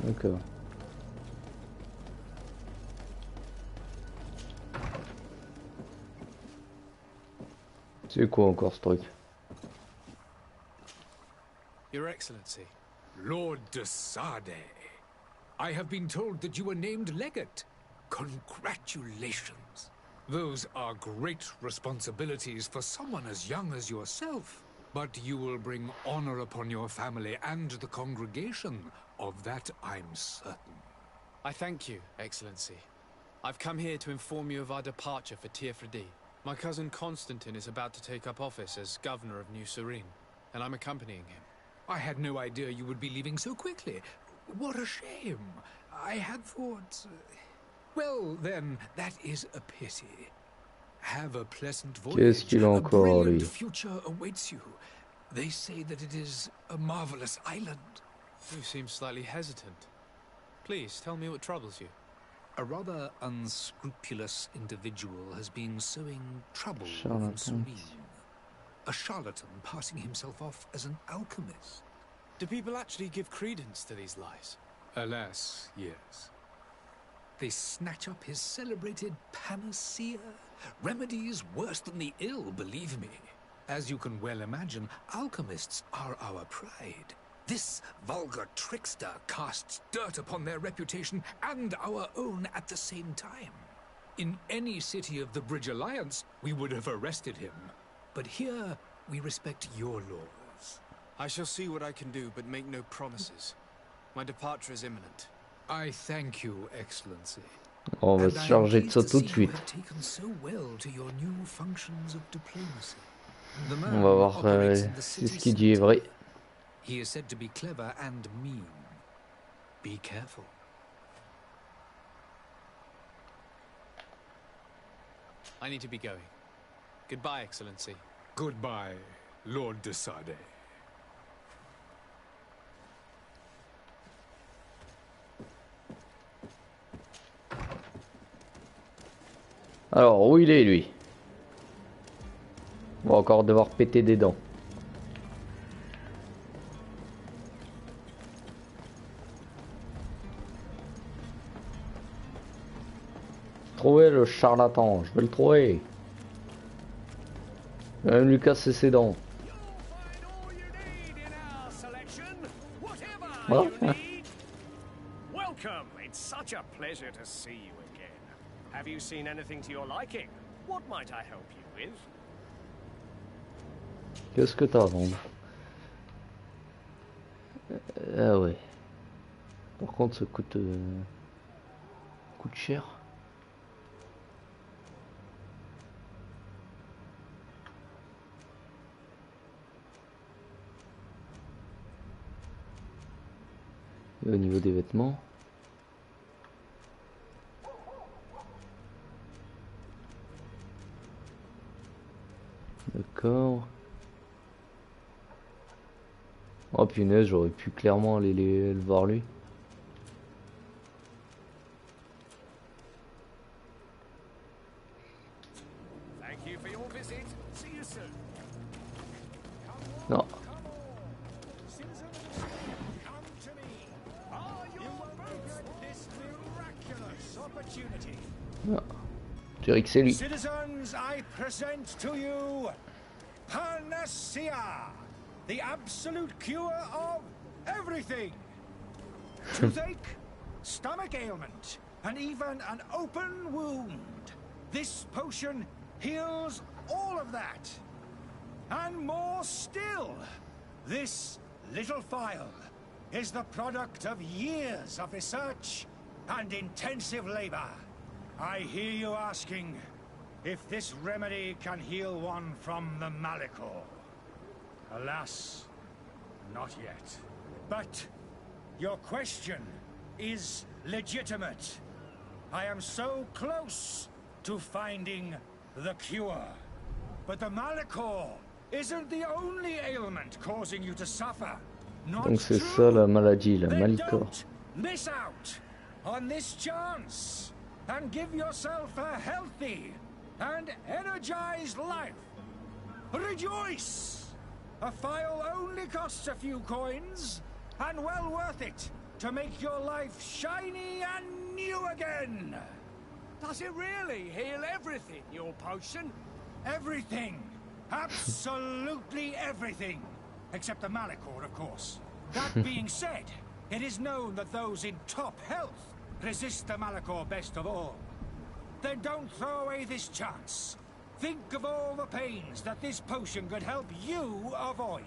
D'accord. C'est quoi encore ce truc? Your Excellency. Lord de Sade, I have been told that you were named legate. Congratulations. Those are great responsibilities for someone as young as yourself. But you will bring honor upon your family and the congregation. Of that I'm certain. I thank you, Excellency. I've come here to inform you of our departure for Tiefredi. My cousin Constantine is about to take up office as governor of New Serene, and I'm accompanying him. I had no idea you would be leaving so quickly. What a shame. I had thought... Well, then, that is a pity. Have a pleasant voyage. A brilliant future awaits you. They say that it is a marvelous island. You seem slightly hesitant. Please, tell me what troubles you. A rather unscrupulous individual has been sowing trouble in Serene. A charlatan passing himself off as an alchemist. Do people actually give credence to these lies? Alas, yes. They snatch up his celebrated panacea. Remedies worse than the ill, believe me. As you can well imagine, alchemists are our pride. This vulgar trickster casts dirt upon their reputation and our own at the same time. In any city of the Bridge Alliance, we would have arrested him. But here, we respect your laws. I shall see what I can do, but make no promises. My departure is imminent. I thank you, Excellency. On va se charger de ça tout de suite. On va voir si ce qu'il dit est vrai. He is said to be clever and mean. Be careful. I need to be going. Goodbye, Excellency. Goodbye, Lord de Sardet. Alors, où il est, lui? On va encore devoir péter des dents. Trouver le charlatan, je vais le trouver. Même lui casser ses dents. Voilà. Welcome. It's such a pleasure to see you again. Have you seen anything to your liking? What might I help you with? Qu'est-ce que t'as à vendre? Ah ouais. Par contre, ça coûte cher. Et au niveau des vêtements. D'accord. Oh punaise, j'aurais pu clairement aller le voir lui. Non. Non. Je dirais que c'est lui. Citizens, I present to you Panacea, the absolute cure of everything. Toothache, stomach ailment, and even an open wound. This potion heals all of that. And more still, this little phial is the product of years of research and intensive labor. I hear you asking if this remedy can heal one from the Malachor. Alas, not yet. But your question is legitimate. I am so close to finding the cure. But the Malachor isn't the only ailment causing you to suffer. Not Donc c'est ça la maladie, la Malachor. Don't miss out on this chance and give yourself a healthy and energized life. Rejoice! A phial only costs a few coins, and well worth it to make your life shiny and new again. Does it really heal everything, your potion? Everything. Absolutely everything. Except the Malachor, of course. That being said, it is known that those in top health resist the Malachor best of all. Then don't throw away this chance. Think of all the pains that this potion could help you avoid.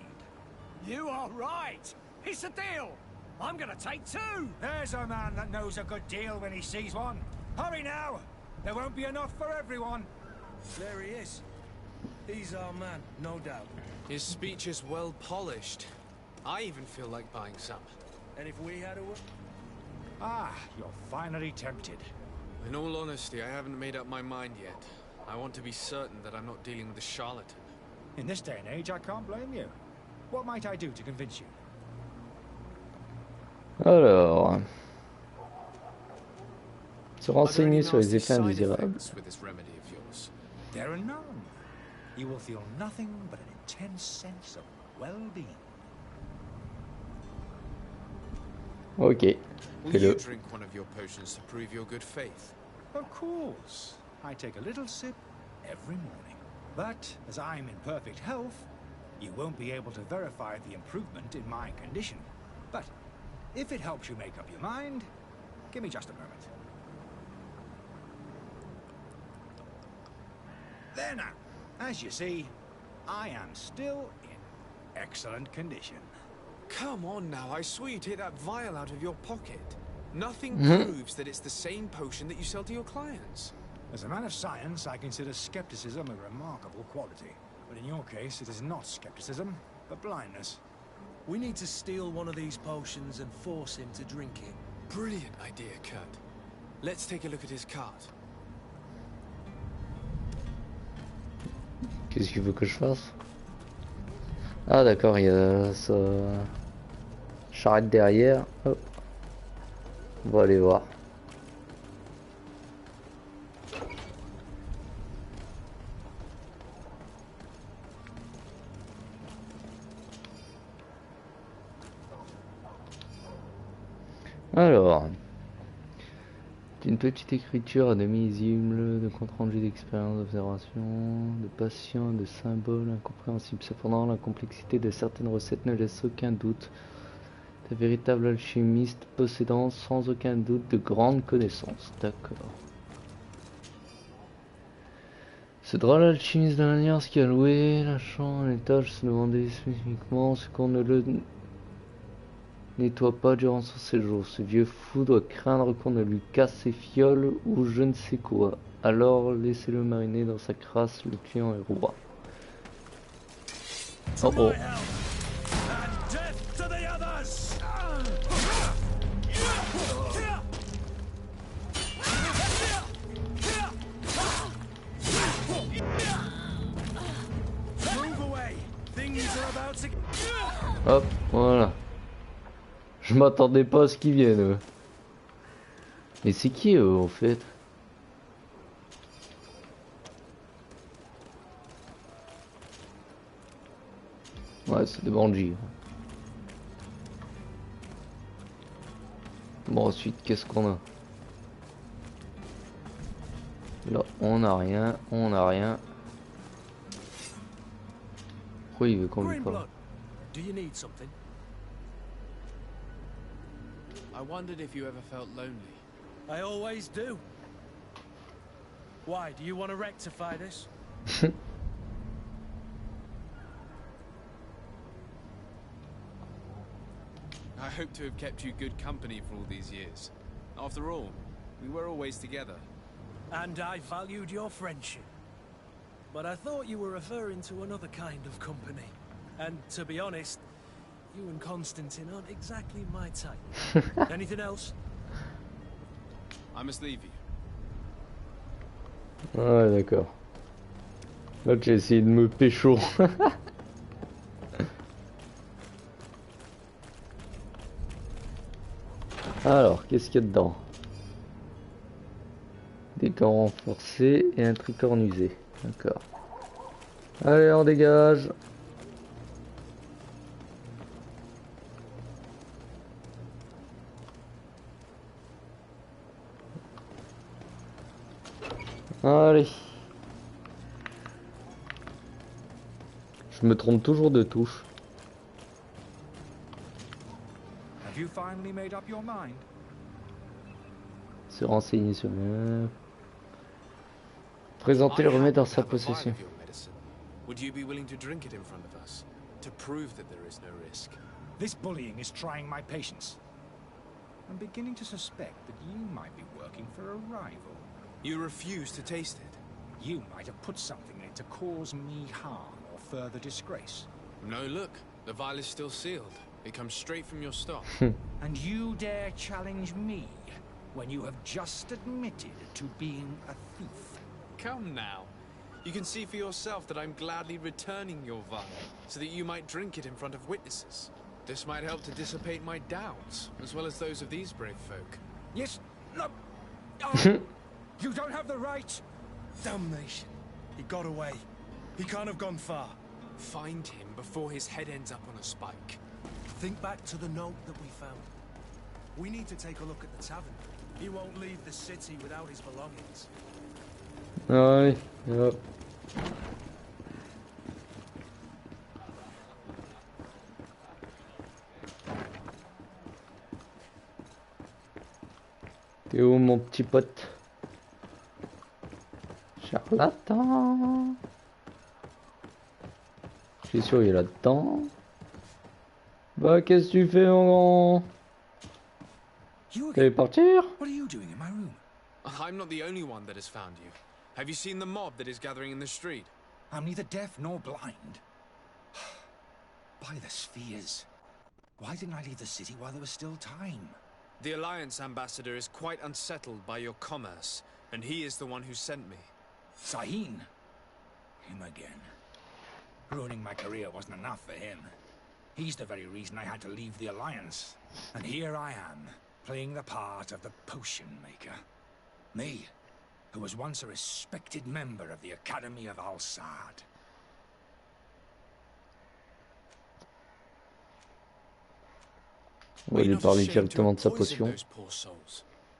You are right. It's a deal. I'm gonna take two. There's a man that knows a good deal when he sees one. Hurry now. There won't be enough for everyone. There he is. He's our man, no doubt. His speech is well polished. I even feel like buying some. And if we had a... Ah, you're finally tempted. In all honesty, I haven't made up my mind yet. I want to be certain that I'm not dealing with a charlatan. In this day and age, I can't blame you. What might I do to convince you? Alors, se renseigner sur les effets indésirables. There are none. You will feel nothing but an intense sense of well-being. Ok. Will you drink one of your potions to prove your good faith? Of course. I take a little sip every morning. But as I'm in perfect health, you won't be able to verify the improvement in my condition. But if it helps you make up your mind, give me just a moment. There now. As you see, I am still in excellent condition. Come on now, I swear you take that vial out of your pocket. Nothing proves that it's the same potion that you sell to your clients. As a man of science, I consider skepticism a remarkable quality. But in your case, it is not skepticism, but blindness. We need to steal one of these potions and force him to drink it. Brilliant idea, Kurt. Let's take a look at his cart. Qu'est-ce qu'il veut que je fasse? Ah d'accord, il y a sa charrette derrière. Hop. On va aller voir. Alors, une petite écriture à demi lisible, de compte rendu d'expérience, d'observation, de patients, de symboles incompréhensibles. Cependant, la complexité de certaines recettes ne laisse aucun doute. De véritables alchimistes possédant sans aucun doute de grandes connaissances. D'accord. Ce drôle alchimiste de l'Alliance qui a loué la chambre à l'étage se demandait spécifiquement ce qu'on ne le nettoie pas durant son séjour. Ce vieux fou doit craindre qu'on ne lui casse ses fioles ou je ne sais quoi. Alors laissez-le mariner dans sa crasse, le client est roi. Oh oh. Hop, voilà. Je m'attendais pas à ce qu'ils viennent. Eux. Mais c'est qui eux en fait? Ouais, c'est des bandits. Bon, ensuite, qu'est-ce qu'on a? Là, on n'a rien, on n'a rien. Pourquoi il veut qu'on lui parle? Do you need something? I wondered if you ever felt lonely. I always do. Why, do you want to rectify this? I hope to have kept you good company for all these years. After all, we were always together. And I valued your friendship. But I thought you were referring to another kind of company. And to be honest, you and Constantine aren't exactly my type. Anything else? I must leave you. Ouais, d'accord. Là, j'ai essayé de me pécho. Alors, qu'est-ce qu'il y a dedans? Des gants renforcés et un tricorne usé. D'accord. Allez, on dégage. Allez. Je me trompe toujours de touche. Have you finally made up your mind? Se renseigner sur le... Présenter le remède dans sa possession. Would you be willing to drink it in front of us to prove that there is no risk? This bullying is trying my patience. I'm beginning to suspect that you might be working for a rival. You refuse to taste it. You might have put something in it to cause me harm or further disgrace. No, look. The vial is still sealed. It comes straight from your stock. And you dare challenge me when you have just admitted to being a thief? Come now. You can see for yourself that I'm gladly returning your vial, so that you might drink it in front of witnesses. This might help to dissipate my doubts, as well as those of these brave folk. Yes, no. Oh, you don't have the right. Damnation. He got away. He can't have gone far. Find him before his head ends up on a spike. Think back to the note that we found. We need to take a look at the tavern. He won't leave the city without his belongings. Allez, hop. T'es où mon petit pote? Charlatan. Je suis sûr il est là-dedans. Bah qu'est-ce que tu fais mon grand? T'allais partir? What are you doing in my room? I'm not the only one that has found you. Have you seen the mob that is gathering in the street? I'm neither deaf nor blind. By the spheres. Why didn't I leave the city while there was still time? The Alliance ambassador is quite unsettled by your commerce, and he is the one who sent me. Sahin? Him again. Ruining my career wasn't enough for him. He's the very reason I had to leave the Alliance. And here I am, playing the part of the potion maker. Me, who was once a respected member of the Academy of Al-Sad. On va lui parler directement de sa potion.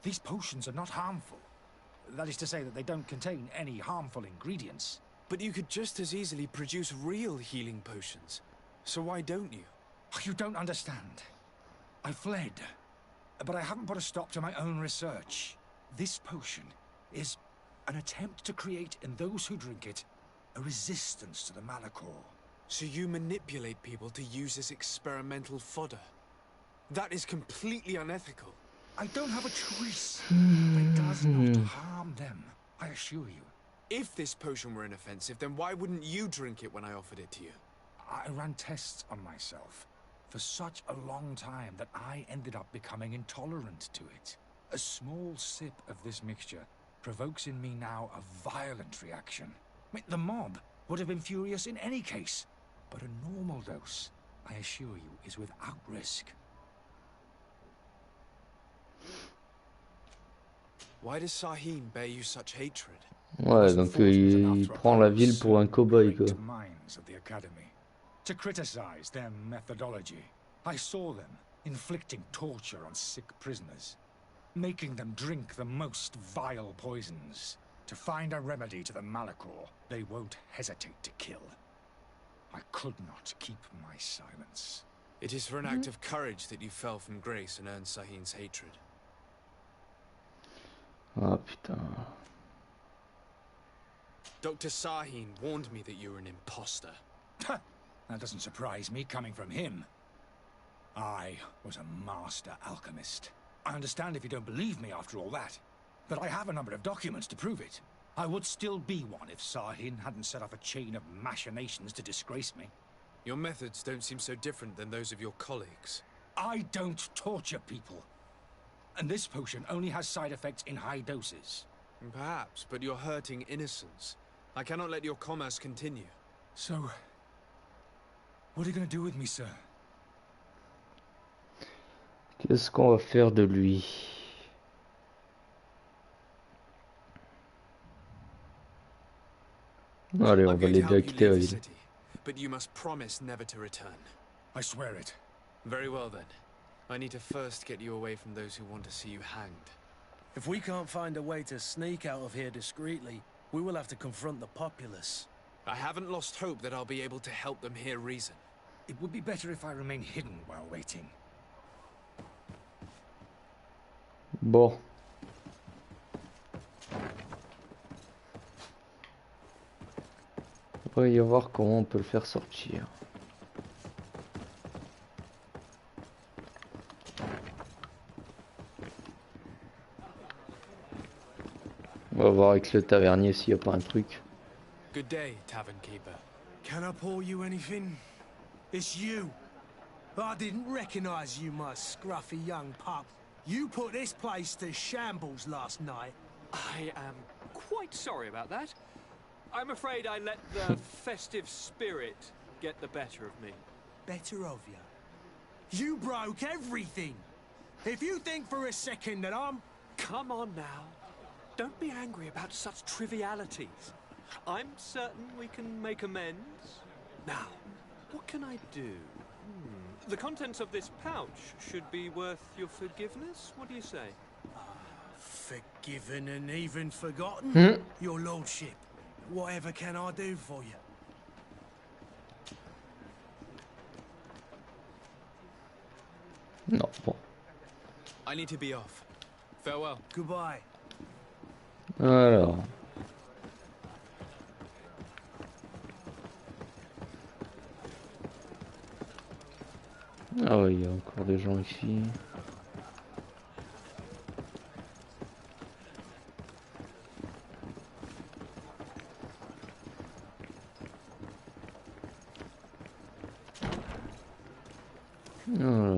These potions are not harmful. That is to say that they don't contain any harmful ingredients. But you could just as easily produce real healing potions. So why don't you? You don't understand. I fled, but I haven't put a stop to my own research. This potion is an attempt to create in those who drink it a resistance to the Malachor. So you manipulate people to use as experimental fodder? That is completely unethical. I don't have a choice. It does not harm them, I assure you. If this potion were inoffensive, then why wouldn't you drink it when I offered it to you? I ran tests on myself for such a long time that I ended up becoming intolerant to it. A small sip of this mixture provokes in me now a violent reaction. I mean, the mob would have been furious in any case, but a normal dose, I assure you, is without risk. Why does Sahin bear you such hatred? Ouais, donc il prend la ville pour un cow-boy, quoi. Minds of the Academy. To criticize their methodology. I saw them inflicting torture on sick prisoners, making them drink the most vile poisons. To find a remedy to the Malachor, they won't hesitate to kill. I could not keep my silence. It is for an act of courage that you fell from grace and earned Sahin's hatred. Ah putain. Dr. Sahin warned me that you were an imposter. That doesn't surprise me coming from him. I was a master alchemist. I understand if you don't believe me after all that, but I have a number of documents to prove it. I would still be one if Sahin hadn't set off a chain of machinations to disgrace me. Your methods don't seem so different than those of your colleagues. I don't torture people. And this potion only has side effects in high doses. Perhaps, but you're hurting innocents. I cannot let your commerce continue. So, what are you going to do with me, sir? Qu'est-ce qu'on va faire de lui? Allez, on va l'aider à quitter la ville. But you must promise never to return. I swear it. Very well then. I need to first get you away from those who want to see you hanged. If we can't find a way to sneak out of here discreetly, we will have to confront the populace. I haven't lost hope that I'll be able to help them hear reason. It would be better if I remain hidden while waiting. Bon. On va y voir comment on peut le faire sortir. On va voir avec le tavernier s'il n'y a pas un truc. Good day, tavern keeper. Can I pour you anything? It's you. I didn't recognize you, my scruffy young pup. You put this place to shambles last night. I am quite sorry about that. I'm afraid I let the festive spirit get the better of me. Better of you? You broke everything. If you think for a second that I'm... Come on now. Don't be angry about such trivialities. I'm certain we can make amends. Now, what can I do? The contents of this pouch should be worth your forgiveness. What do you say? Forgiven and even forgotten? Your lordship, whatever can I do for you? Non, bon. I need to be off. Farewell. Goodbye. Alors. Ah oui, il y a encore des gens ici. Voilà.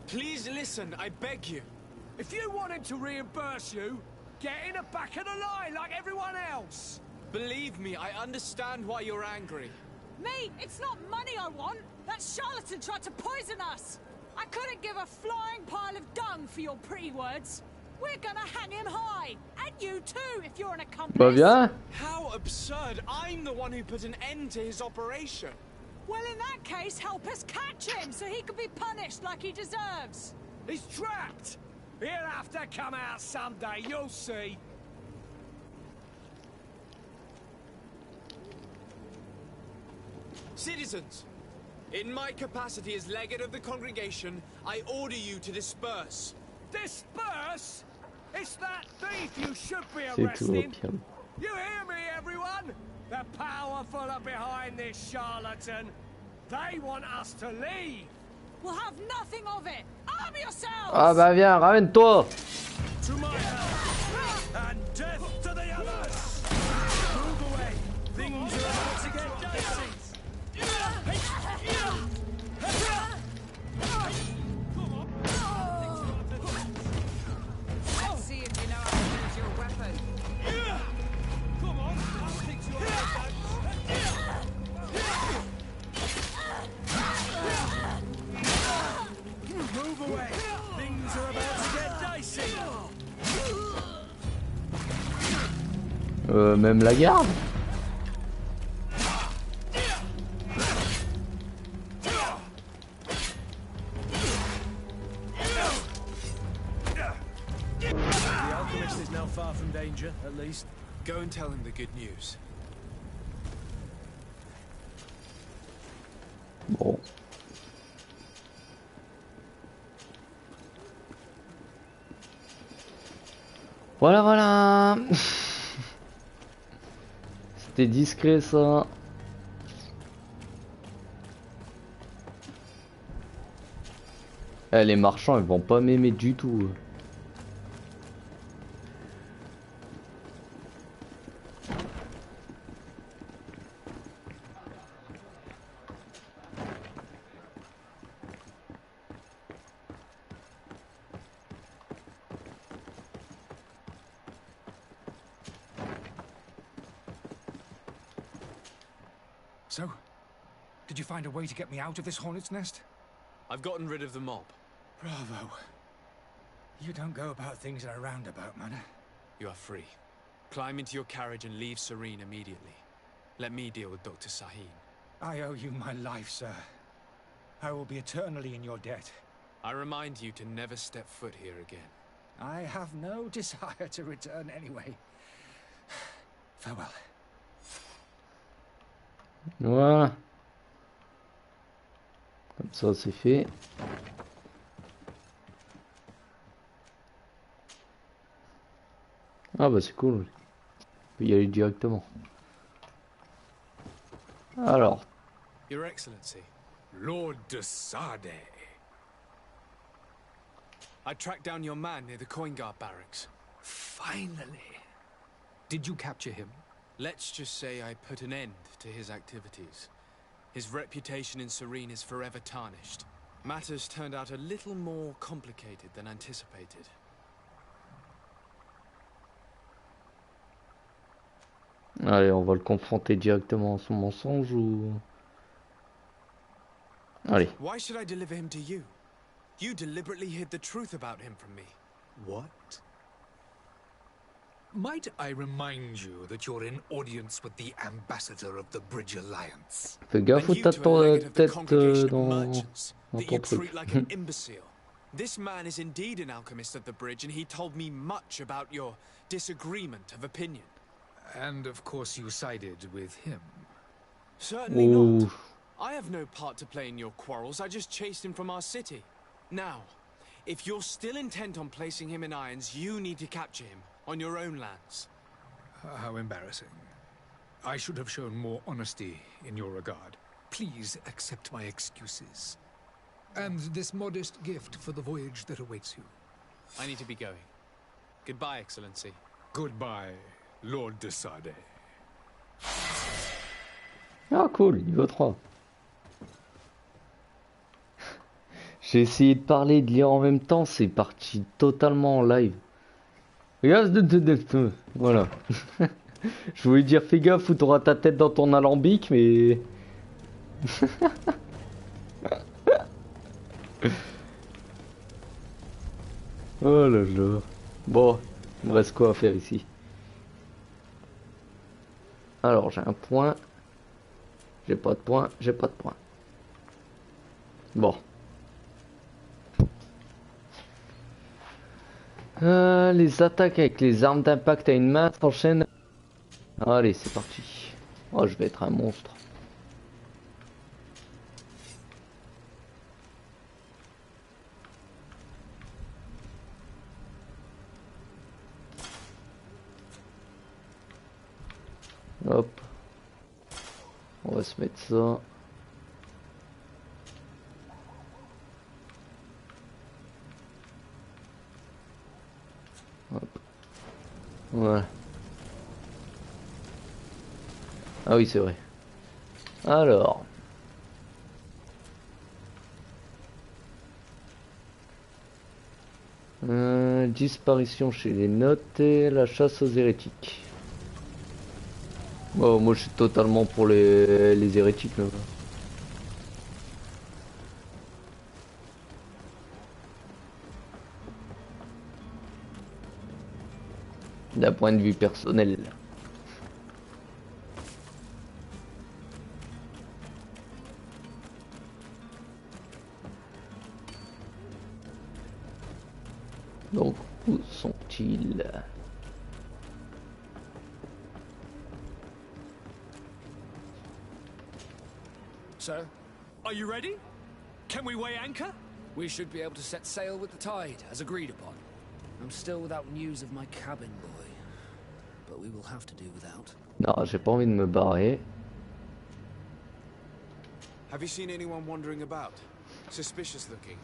Please listen, I beg you. If you want him to reimburse you, get in the back of the line like everyone else. Believe me, I understand why you're angry. Me? It's not money I want. That charlatan tried to poison us. I couldn't give a flying pile of dung for your pretty words. We're gonna hang him high. And you too, if you're an accomplice. Bah viens. How absurd. I'm the one who put an end to his operation. Well, in that case, help us catch him so he can be punished like he deserves. He's trapped. He'll have to come out someday, you'll see. Citizens, in my capacity as legate of the congregation, I order you to disperse. Disperse? It's that thief you should be C'est tout, arresting. opium. You hear me, everyone? The powerful are behind this charlatan. They want us to leave. We'll have nothing of it. Arm yourselves! Ah bah viens, ramène-toi. To my help, and death to the others. Move away. Things are about to get dicey. Let's see if you know how to use your weapon. Come on, I'll fix your head. Move away. Things are about to get dicey. Même la garde. The alchemist is now far from danger, at least. Go and tell him the good news. Bon. Voilà, voilà. C'était discret ça. Eh, les marchands ils vont pas m'aimer du tout. So, did you find a way to get me out of this hornet's nest? I've gotten rid of the mob. Bravo. You don't go about things in a roundabout manner. You are free. Climb into your carriage and leave Serene immediately. Let me deal with Dr. Sahin. I owe you my life, sir. I will be eternally in your debt. I remind you to never step foot here again. I have no desire to return anyway. Farewell. Voilà. Comme ça c'est fait. Ah bah c'est cool. On peut y aller directement. Alors. Your Excellency. Lord de Sade. I tracked down your man near the coin guard barracks. Finally. Did you capture him? Let's just say I put an end to his activities. His reputation in Serene is forever tarnished. Matters turned out a little more complicated than anticipated. Allez, on va le confronter directement à son mensonge ou... Allez. Why should I deliver him to you? You deliberately hid the truth about him from me. What? Might I remind you that you're in audience with the ambassador of the Bridge Alliance? Fais gaffe où t'as ton tête dans ton truc. Like an imbecile. This man is indeed an alchemist of the bridge, and he told me much about your disagreement of opinion. And of course you sided with him. Certainly not. I have no part to play in your quarrels. I just chased him from our city. Now, if you're still intent on placing him in irons, you need to capture him on your own lands. How embarrassing. I should have shown more honesty in your regard. Please accept my excuses. And this modest gift for the voyage that awaits you. I need to be going. Goodbye, Excellency. Goodbye, Lord de Sade. Ah cool, niveau 3. Je J'ai essayé de parler et de lire en même temps, c'est parti totalement en live. Voilà. Je voulais dire fais gaffe ou t'auras ta tête dans ton alambic, mais... Oh là là. Bon, il me reste quoi à faire ici? Alors j'ai un point. J'ai pas de point, j'ai pas de point. Bon. Les attaques avec les armes d'impact à une main s'enchaînent. Allez, c'est parti. Oh, je vais être un monstre. Hop. On va se mettre ça. Hop. Voilà. Ah oui, c'est vrai. Alors. Disparition chez les notes et la chasse aux hérétiques. Bon, moi je suis totalement pour les hérétiques là. D'un point de vue personnel. Donc, où sont-ils? So, Are you ready? Can we weigh anchor? we should be able to set sail with the tide, as agreed upon. I'm still without news of my cabin boy, but we will have to do without. Non, j'ai pas envie de me barrer. Have you seen anyone wandering about? Suspicious looking.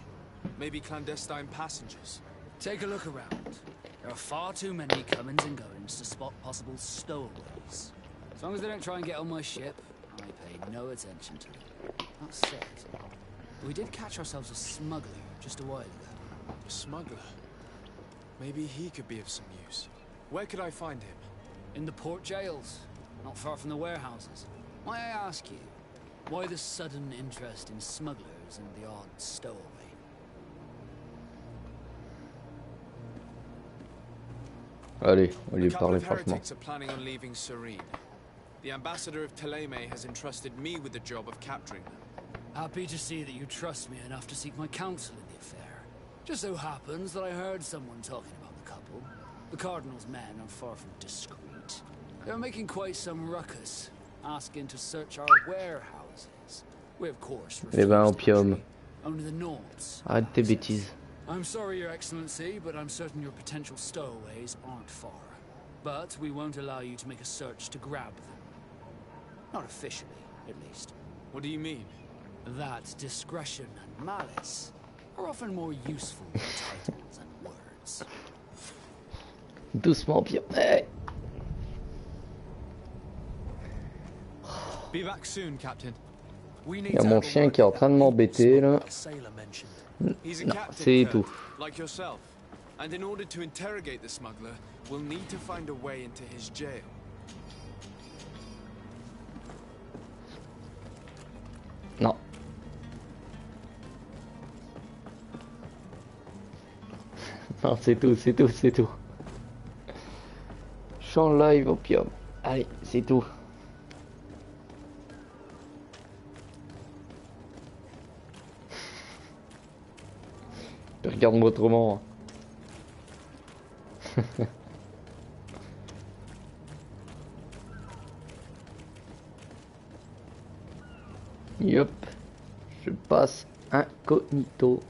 Maybe clandestine passengers. Take a look around. There are far too many comings and goings to spot possible stowaways. As long as they don't try and get on my ship, I pay no attention to them. That said, we did catch ourselves a smuggler just a while ago. A smuggler? Maybe he could be of some use. Where could I find him? In the port jails, not far from the warehouses. May I ask you, why the sudden interest in smugglers and the odd stowaway? Allez, on lui A couple parler of franchement. heretics are planning on leaving Serene. The ambassador of Ptolemy has entrusted me with the job of capturing them. Happy to see that you trust me enough to seek my counsel in the affair. Just so happens that I heard someone talking about the couple. The Cardinal's men are far from discreet. They're making quite some ruckus, asking to search our warehouses. We of course Eh ben, refused opium. entry. Only the Nords. Arrête tes bêtises. I'm sorry, Your Excellency, but I'm certain your potential stowaways aren't far. But we won't allow you to make a search to grab them. Not officially, at least. What do you mean? That discretion and malice are often more useful than titles and words. Doucement, bien. Hey. Be back soon, Captain. Il y a mon chien qui est en train de m'embêter là. He's a Non, captain, c'est Kurt, tout. like yourself. And in order to interrogate the smuggler, we'll need to find a way into his jail. Non. Non, c'est tout, c'est tout, c'est tout. Je suis en live, opium. Allez, c'est tout. Regarde-moi autrement. Yup. Je passe incognito.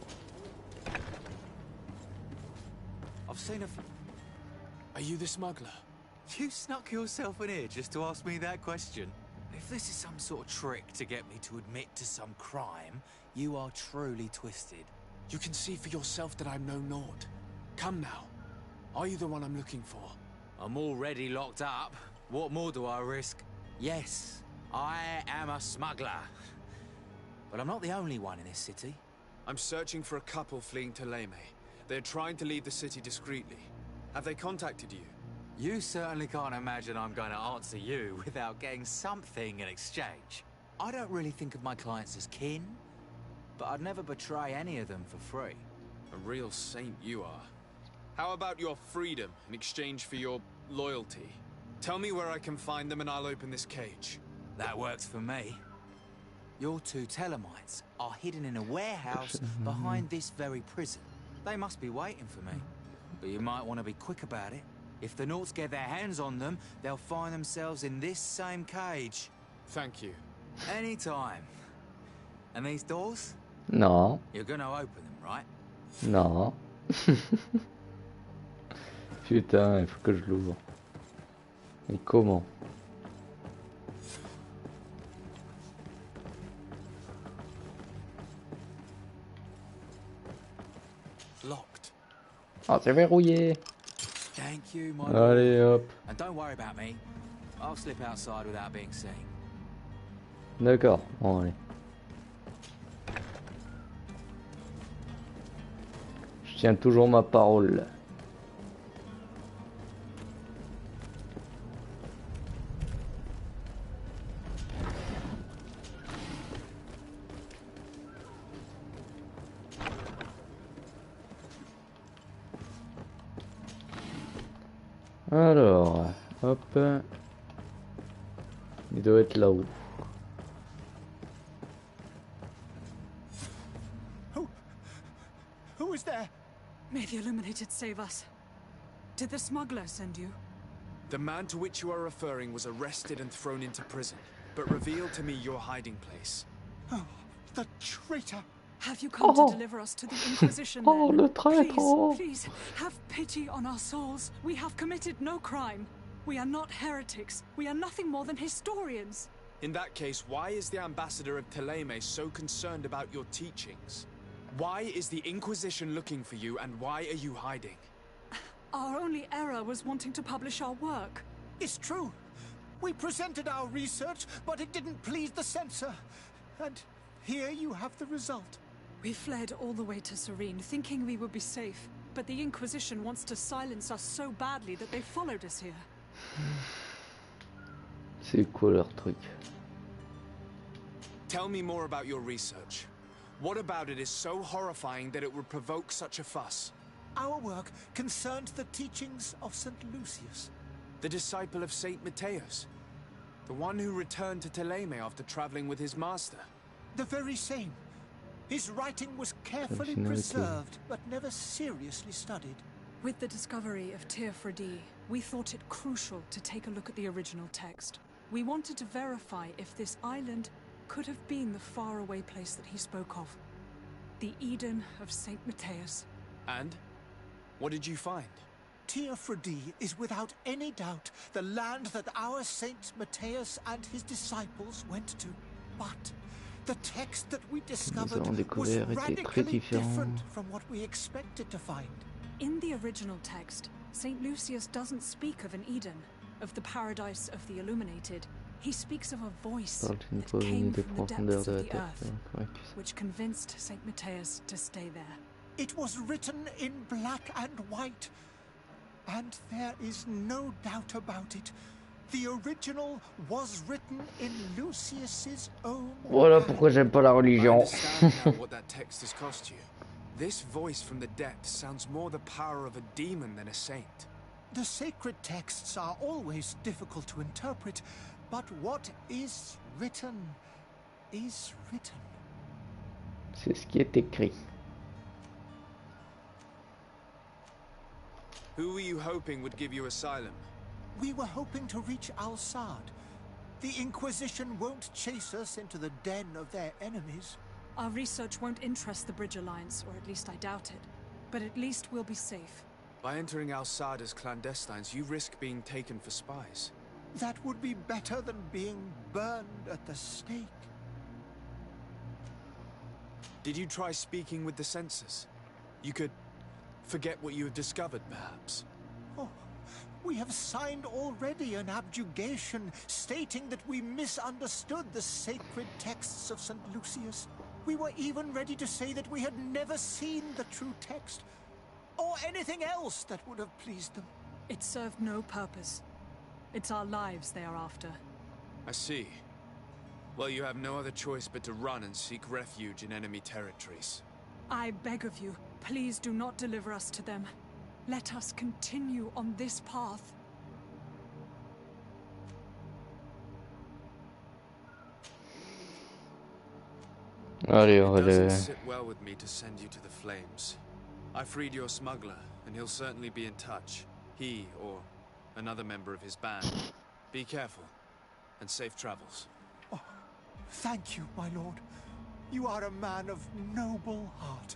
I've seen a... Are you the smuggler? You snuck yourself in here just to ask me that question? If this is some sort of trick to get me to admit to some crime, you are truly twisted. You can see for yourself that I'm no Nord. Come now. Are you the one I'm looking for? I'm already locked up. What more do I risk? Yes, I am a smuggler. But I'm not the only one in this city. I'm searching for a couple fleeing to Leme. They're trying to leave the city discreetly. Have they contacted you? You certainly can't imagine I'm going to answer you without getting something in exchange. I don't really think of my clients as kin, but I'd never betray any of them for free. A real saint you are. How about your freedom in exchange for your loyalty? Tell me where I can find them and I'll open this cage. That works for me. Your two Telemites are hidden in a warehouse behind this very prison. They must be waiting for me. But you might want to be quick about it. If the Nauts get their hands on them, they'll find themselves in this same cage. Thank you. Anytime. And these doors? Non. You're gonna open them, right? Non. Putain, il faut que je l'ouvre. Et comment? Locked. Ah, c'est verrouillé. Thank you, my Allez, hop. And don't worry about me. I'll slip outside without being seen. D'accord, bon allez. Je tiens toujours ma parole. Alors, hop. Il doit être là-haut. Who is there? May the Illuminated save us. Did the smuggler send you? The man to which you are referring was arrested and thrown into prison, but revealed to me your hiding place. Oh, the traitor! Have you come to deliver us to the Inquisition then? le traître! Please, please, have pity on our souls. We have committed no crime. We are not heretics. We are nothing more than historians. In that case, why is the ambassador of Teleme so concerned about your teachings? Why is the Inquisition looking for you, and why are you hiding? Our only error was wanting to publish our work. It's true. We presented our research, but it didn't please the censor. And here you have the result. We fled all the way to Serene, thinking we would be safe. But the Inquisition wants to silence us so badly that they followed us here. C'est quoi leur truc? Tell me more about your research. What about it is so horrifying that it would provoke such a fuss? Our work concerned the teachings of St. Lucius. The disciple of Saint Matthias? The one who returned to Teleme after traveling with his master? The very same. His writing was carefully preserved, but never seriously studied. With the discovery of Tir Fredi, we thought it crucial to take a look at the original text. We wanted to verify if this island could have been the faraway place that he spoke of. The Eden of Saint Matthias. And? What did you find? Tir Fredi is without any doubt the land that our Saint Matthias and his disciples went to. But the text that we discovered was radically different from what we expected to find. In the original text, St. Lucius doesn't speak of an Eden, of the paradise of the illuminated. He speaks of a voice that came from the depths of the earth, which convinced St. Matthias to stay there. It was written in black and white, and there is no doubt about it. The original was written in Lucius's own Voilà pourquoi j'aime pas la religion. I understand now what that text has cost you. This voice from the depths sounds more the power of a demon than a saint. The sacred texts are always difficult to interpret, but what is written is written. C'est ce qui est écrit. Who were you hoping would give you asylum? We were hoping to reach Al-Sad. The Inquisition won't chase us into the den of their enemies. Our research won't interest the Bridge Alliance, or at least I doubt it. But at least we'll be safe. By entering Al-Sad as clandestines, you risk being taken for spies. That would be better than being burned at the stake. Did you try speaking with the censors? You could forget what you have discovered, perhaps. Oh, we have signed already an abjugation stating that we misunderstood the sacred texts of St. Lucius. We were even ready to say that we had never seen the true text, or anything else that would have pleased them. It served no purpose. It's our lives they are after. I see. Well, you have no other choice but to run and seek refuge in enemy territories. I beg of you, please do not deliver us to them. Let us continue on this path. Allez, It on va doesn't le... sit well with me to send you to the flames. I freed your smuggler, and he'll certainly be in touch. He or another member of his band. Be careful, and safe travels. Oh, thank you, my lord. You are a man of noble heart.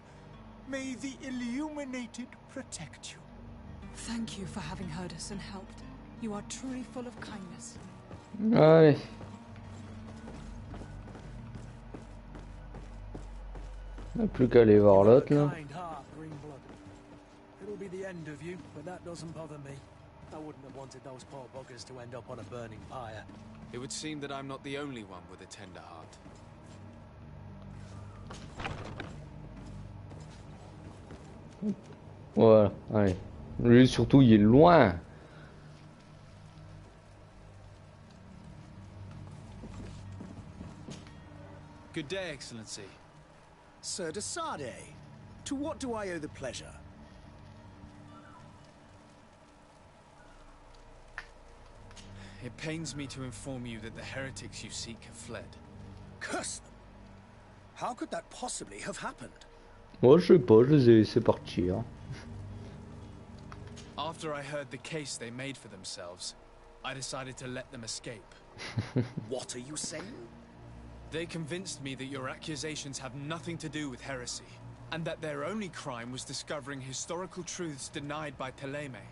May the illuminated protect you. Thank you for having heard us and helped. You are truly full of kindness. Allez. On n'a plus qu'à aller voir l'autre là. It'll be the end of you, but that doesn't bother me. I wouldn't have wanted those poor buggers to end up on a burning pyre. It would seem that I'm not the only one with a tender heart. Voilà, allez. Lui surtout il est loin. Good day, Excellency. Sir de Sardet, to what do I owe the pleasure? It pains me to inform you that the heretics you seek have fled. Curse them! How could that possibly have happened? Moi je sais pas, je les ai laissés partir. After I heard the case they made for themselves, I decided to let them escape. What are you saying? They convinced me that your accusations have nothing to do with heresy, and that their only crime was discovering historical truths denied by Ptolemy.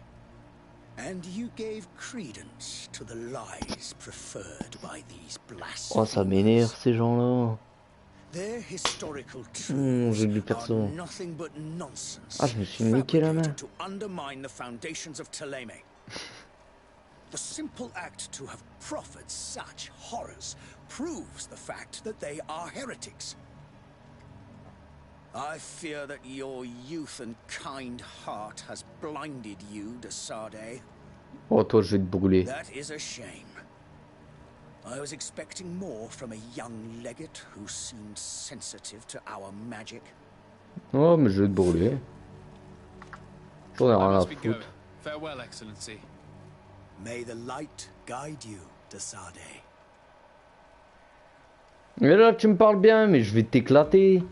And you gave credence to the lies preferred by these blasphemers. Oh, ça m'énerve ces gens-là. Their historical truths j'ai lu are perso. nothing but nonsense. Ah, je me suis niqué la main. To undermine the foundations of Ptolemy. The simple act to have proffered such horrors proves the fact that they are heretics. I fear that your youth and kind heart has blinded you, de Sardet. Oh, toi, je vais te brûler. That is a shame. I was expecting more from a young legate who seemed sensitive to our magic. Oh, mais je vais te brûler. J'en ai rien à foutre. Farewell, Excellency. May the light guide you, de Sardet. Mais là, tu me parles bien, mais je vais t'éclater.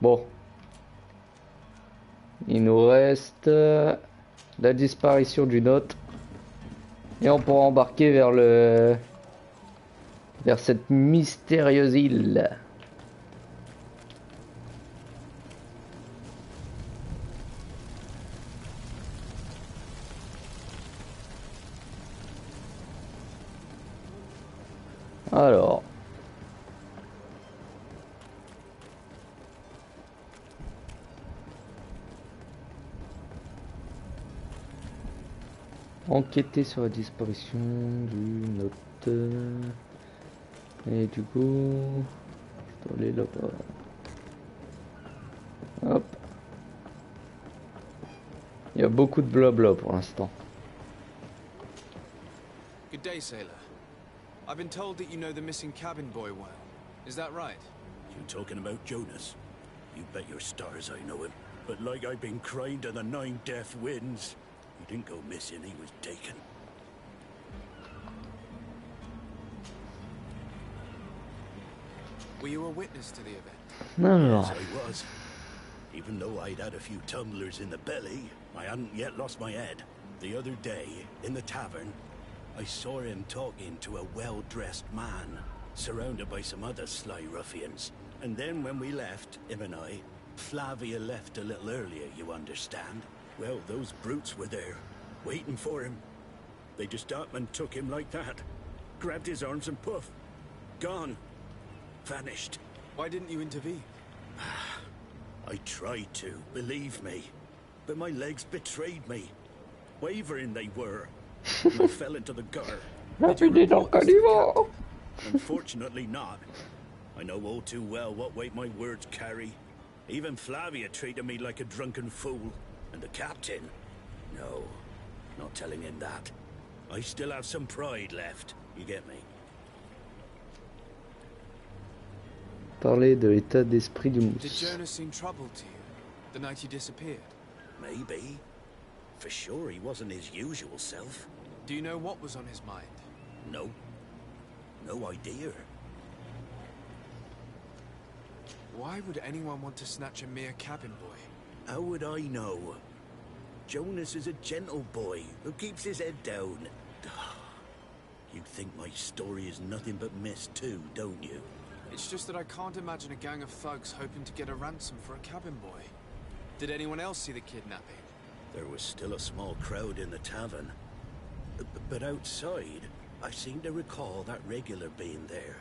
Bon. Il nous reste la disparition d'une autre. Et on pourra embarquer vers cette mystérieuse île. Alors. Enquêter sur la disparition d'une note. Et du coup, je dois aller là-bas. Hop. Il y a beaucoup de blabla pour l'instant. Good day, sailor. I've been told that you know the missing cabin boy well. Is that right? You talking about Jonas? You bet your stars I know him. But like I've been crying to the 9 death winds, he didn't go missing, he was taken. Were you a witness to the event? No. Yes, I was. Even though I'd had a few tumblers in the belly, I hadn't yet lost my head. The other day, in the tavern, I saw him talking to a well-dressed man, surrounded by some other sly ruffians. And then when we left, him and I, Flavia left a little earlier, you understand? Well, those brutes were there, waiting for him. They just up and took him like that. Grabbed his arms and poof. Gone. Vanished. Why didn't you intervene? I tried to, believe me. But my legs betrayed me. Wavering they were. I fell into the gutter. Unfortunately not. I know all too well what weight my words carry. Even Flavia treated me like a drunken fool. And the captain? No, not telling him that. I still have some pride left. You get me? Parler de l'état d'esprit du Did mousse. Jonas seem troubled to you the night he disappeared? Maybe. For sure he wasn't his usual self. Do you know what was on his mind? No. No idea. Why would anyone want to snatch a mere cabin boy? How would I know? Jonas is a gentle boy who keeps his head down. You think my story is nothing but mist too, don't you? It's just that I can't imagine a gang of thugs hoping to get a ransom for a cabin boy. Did anyone else see the kidnapping? There was still a small crowd in the tavern. But outside, I seem to recall that regular being there.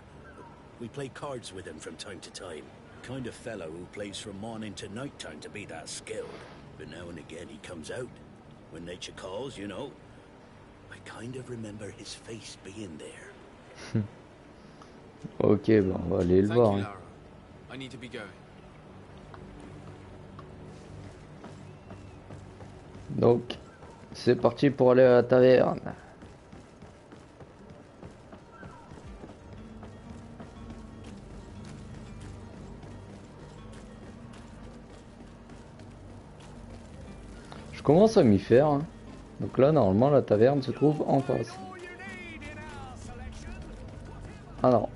We play cards with him from time to time. Kind of fellow who plays from morning to night time to be that skilled. But now and again he comes out. When nature calls, you know. I kind of remember his face being there. Ok, bon, on va aller le voir. Thank you, Lara. I need to be going. Donc, c'est parti pour aller à la taverne. Je commence à m'y faire. Hein. Donc là, normalement, la taverne se trouve en face. Ah non.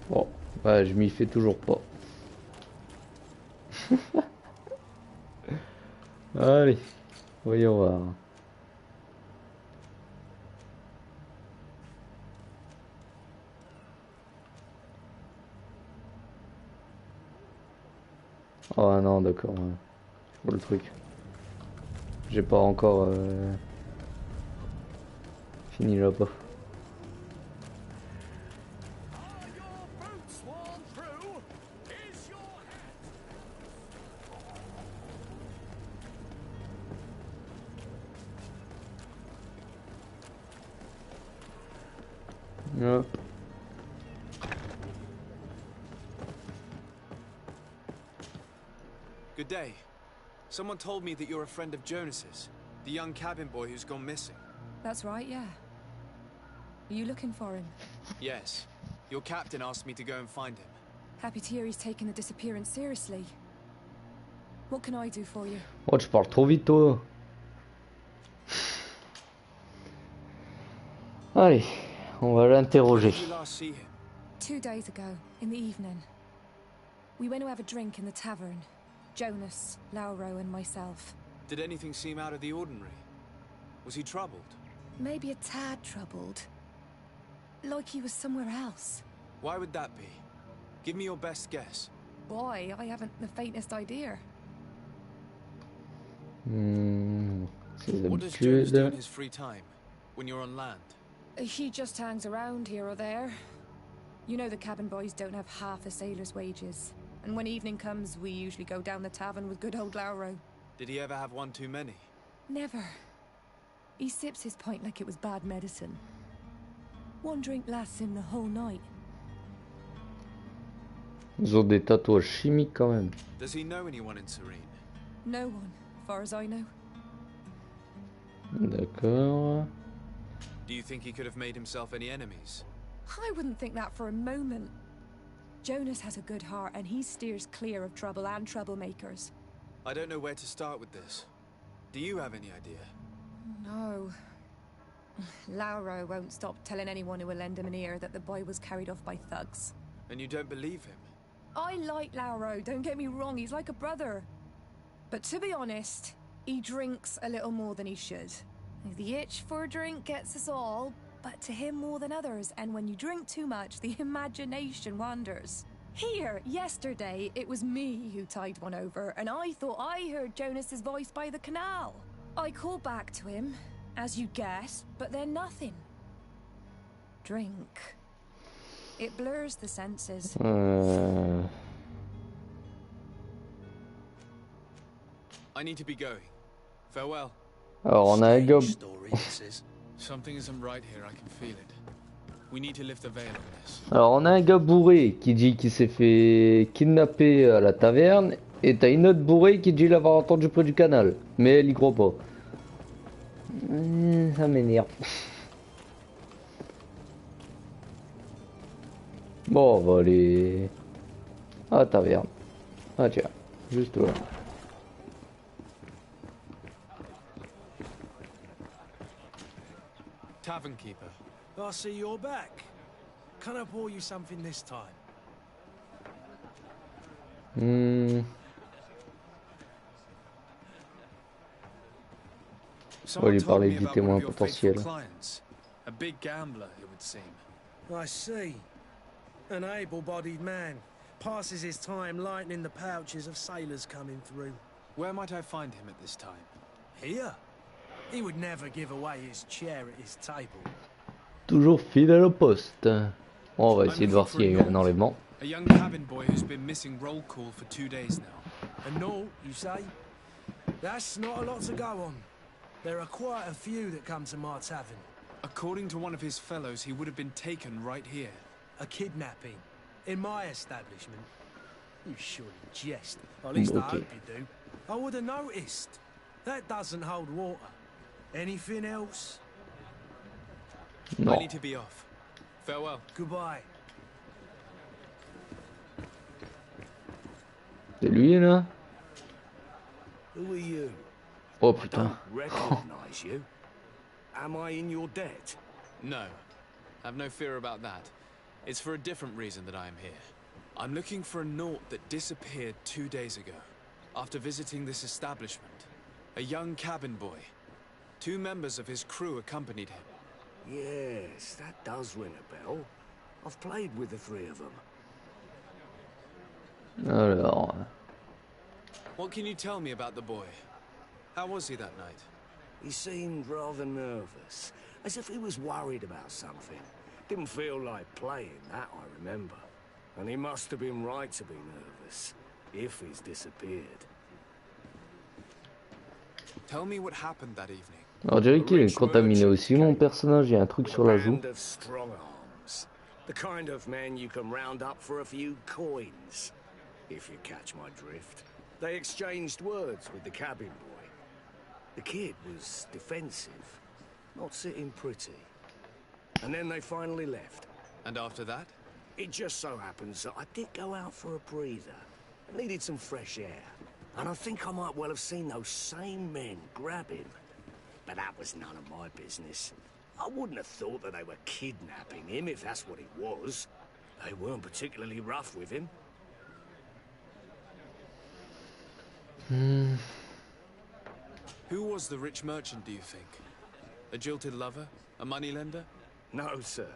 Bon, bah, je m'y fais toujours pas. Allez, voyons voir. Oh non, d'accord. Ouais. Bon, le truc. J'ai pas encore fini là-bas. Hop. Good day. Someone told me that you're a friend of Jonas's, the young cabin boy who's gone missing. That's right, yeah. Are you looking for him? Yes. Your captain asked me to go and find him. Happy to hear he's taken the disappearance seriously. What can I do for you? Oh, tu parles trop vite, toi. Allez, on va l'interroger. 2 days ago, in the evening. We went to have a drink in the tavern. Jonas, Lauro, and myself. Did anything seem out of the ordinary? Was he troubled? Maybe a tad troubled. Like he was somewhere else. Why would that be? Give me your best guess. Boy, I haven't the faintest idea. What does Jonas do in his free time, when you're on land? He just hangs around here or there. You know the cabin boys don't have half a sailor's wages. And when evening comes, we usually go down the tavern with good old Lauro. Did he ever have one too many? Never. He sips his pint like it was bad medicine. One drink lasts him the whole night. Ils ont des tatouages chimiques quand même. Does he know anyone in Serene? No one, as far as I know. D'accord. Do you think he could have made himself any enemies? I wouldn't think that for a moment. Jonas has a good heart and he steers clear of trouble and troublemakers. I don't know where to start with this. Do you have any idea? No. Lauro won't stop telling anyone who will lend him an ear that the boy was carried off by thugs. And you don't believe him? I like Lauro, don't get me wrong, he's like a brother. But to be honest, he drinks a little more than he should. The itch for a drink gets us all, but to him more than others, and when you drink too much, the imagination wanders. Here, yesterday, it was me who tied one over, and I thought I heard Jonas's voice by the canal. I called back to him, as you guessed, but then nothing. Drink. It blurs the senses. I need to be going. Farewell. Alors on a un gobe. Something isn't right here, I can feel it. We need to lift the veil on this. Alors on a un gars bourré qui dit qu'il s'est fait kidnapper à la taverne, et t'as une autre bourrée qui dit l'avoir entendu près du canal, mais elle y croit pas. Ça m'énerve. Bon, on va aller à la taverne. Ah tiens, juste là. Tavern keeper. I see you're back. Can I pour you something this time? On va lui parler du témoin potentiel. A big gambler, it would seem. I see. An able-bodied man. Passes his time lightening the pouches of sailors coming through. Where might I find him at this time? Here? He would never give away his chair at his table. Toujours fidèle au poste. Bon, on va essayer de voir s'il y a eu un enlèvement. A young cabin boy who's been missing roll call for 2 days now. A note, you say? That's not a lot to go on. There are quite a few that come to my tavern. According to one of his fellows, he would have been taken right here. A kidnapping? In my establishment? You surely jest. At least I hope you do. I would have noticed. That doesn't hold water. Anything else? No. I need to be off. Farewell. Goodbye. C'est lui là? Who are you? Oh putain. Recognize you? Am I in your debt? No. Have no fear about that. It's for a different reason that I am here. I'm looking for a naut that disappeared 2 days ago, after visiting this establishment. A young cabin boy. 2 members of his crew accompanied him. Yes, that does ring a bell. I've played with the 3 of them. Alors. What can you tell me about the boy? How was he that night? He seemed rather nervous, as if he was worried about something. Didn't feel like playing, that I remember. And he must have been right to be nervous, if he's disappeared. Tell me what happened that evening. Alors, je dirais qu'il est contaminé aussi, mon personnage, il y a un truc sur la joue. The kind of men you can round up for a few coins, if you catch my drift. They exchanged words with the cabin boy. The kid was defensive, not sitting pretty. And then they finally left. And after that? It just so happens that I did go out for a breather. I needed some fresh air. And I think I might well have seen those same men grab him. But that was none of my business. I wouldn't have thought that they were kidnapping him, if that's what it was. They weren't particularly rough with him. Who was the rich merchant, do you think? A jilted lover? A moneylender? No, sir.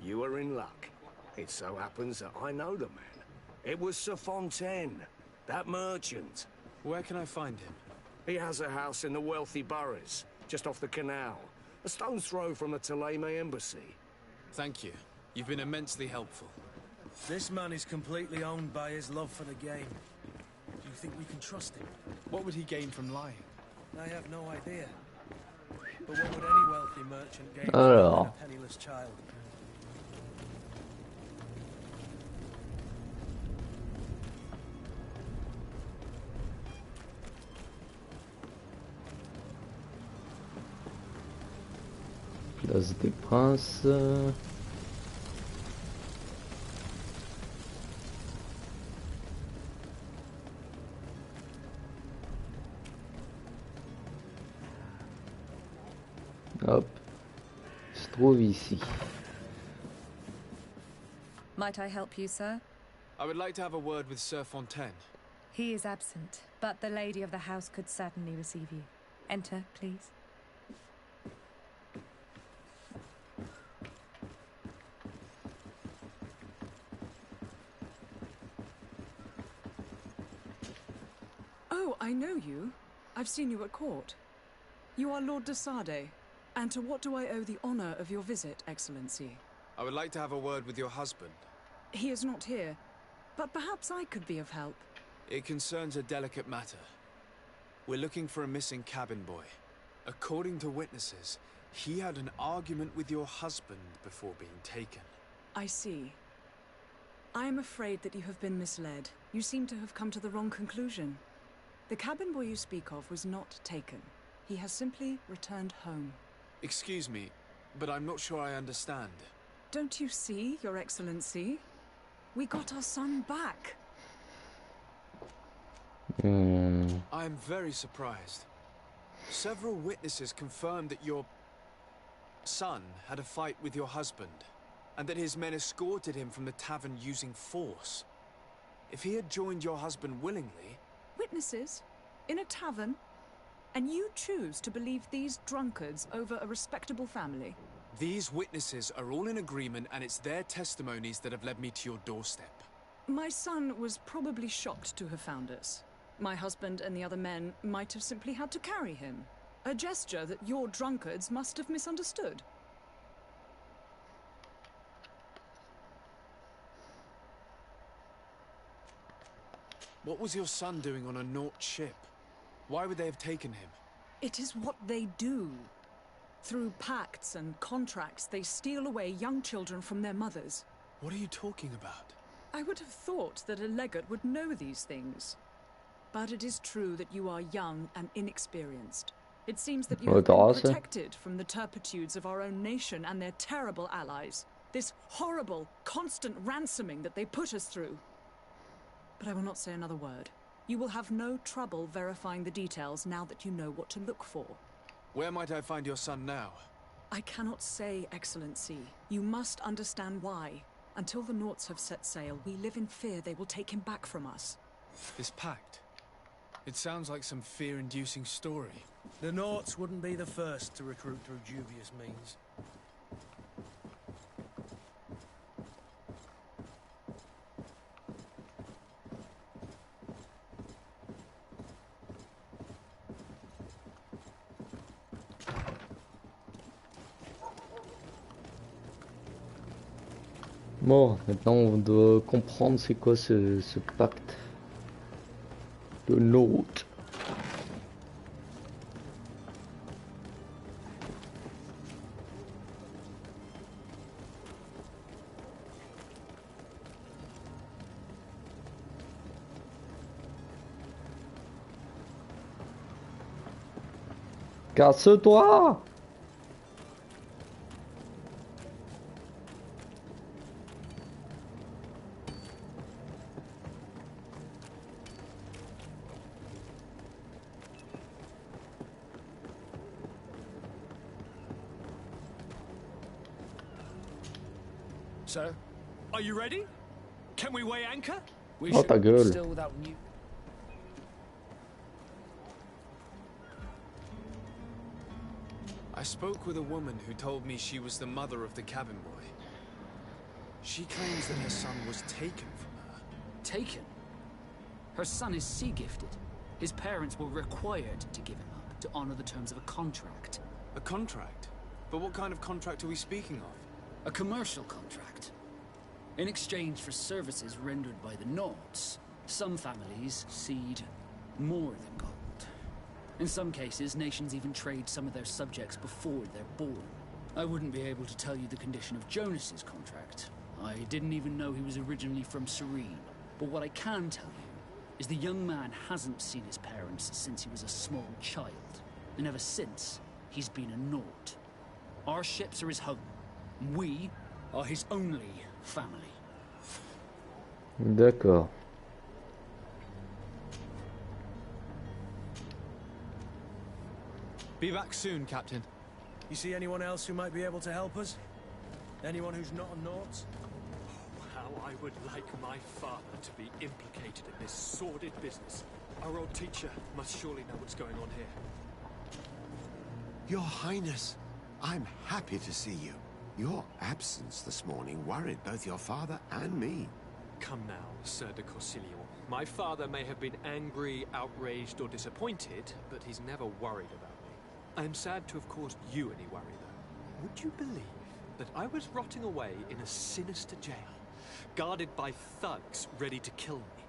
You are in luck. It so happens that I know the man. It was Sir Fontaine, that merchant. Where can I find him? He has a house in the wealthy boroughs, just off the canal. A stone's throw from the Theleme embassy. Thank you. You've been immensely helpful. This man is completely owned by his love for the game. Do you think we can trust him? What would he gain from lying? I have no idea. But what would any wealthy merchant gain from a penniless child? Place des Princes. Hop, il se trouve ici. Might I help you, sir? I would like to have a word with Sir Fontaine. He is absent, but the lady of the house could certainly receive you. Enter, please. Oh, I know you. I've seen you at court. You are Lord de Sade. And to what do I owe the honor of your visit, Excellency? I would like to have a word with your husband. He is not here, but perhaps I could be of help. It concerns a delicate matter. We're looking for a missing cabin boy. According to witnesses, He had an argument with your husband before being taken. I see. I am afraid that you have been misled. You seem to have come to the wrong conclusion. The cabin boy you speak of was not taken. He has simply returned home. Excuse me, but I'm not sure I understand. Don't you see, Your Excellency? We got our son back. I am very surprised. Several witnesses confirmed that your son had a fight with your husband, and that his men escorted him from the tavern using force. If he had joined your husband willingly... Witnesses? In a tavern? And you choose to believe these drunkards over a respectable family? These witnesses are all in agreement, and it's their testimonies that have led me to your doorstep. My son was probably shocked to have found us. My husband and the other men might have simply had to carry him. A gesture that your drunkards must have misunderstood. What was your son doing on a Naut ship? Why would they have taken him? It is what they do. Through pacts and contracts, they steal away young children from their mothers. What are you talking about? I would have thought that a legate would know these things. But it is true that you are young and inexperienced. It seems that you have been protected from the turpitudes of our own nation and their terrible allies. This horrible, constant ransoming that they put us through. But I will not say another word. You will have no trouble verifying the details now that you know what to look for. Where might I find your son now? I cannot say, Excellency. You must understand why. Until the Nauts have set sail, we live in fear they will take him back from us. This pact. It sounds like some fear-inducing story. The Nauts wouldn't be the first to recruit through dubious means. Bon, maintenant on doit comprendre c'est quoi ce pacte de Naut. Casse-toi! So, are you ready? Can we weigh anchor? We ta gueule. Still without new. I spoke with a woman who told me she was the mother of the cabin boy. She claims that her son was taken from her. Taken? Her son is sea-gifted. His parents were required to give him up to honor the terms of a contract. A contract? But what kind of contract are we speaking of? A commercial contract. In exchange for services rendered by the Nauts, some families cede more than gold. In some cases, nations even trade some of their subjects before they're born. I wouldn't be able to tell you the condition of Jonas's contract. I didn't even know he was originally from Serene. But what I can tell you is the young man hasn't seen his parents since he was a small child. And ever since, he's been a Naut. Our ships are his home. We are his only family. D'accord. Be back soon, Captain. You see anyone else who might be able to help us? Anyone who's not a Naut? Oh, how I would like my father to be implicated in this sordid business. Our old teacher must surely know what's going on here. Your Highness, I'm happy to see you. Your absence this morning worried both your father and me. Come now, Sir de Corsilion. My father may have been angry, outraged, or disappointed, but he's never worried about me. I am sad to have caused you any worry, though. Would you believe that I was rotting away in a sinister jail, guarded by thugs ready to kill me?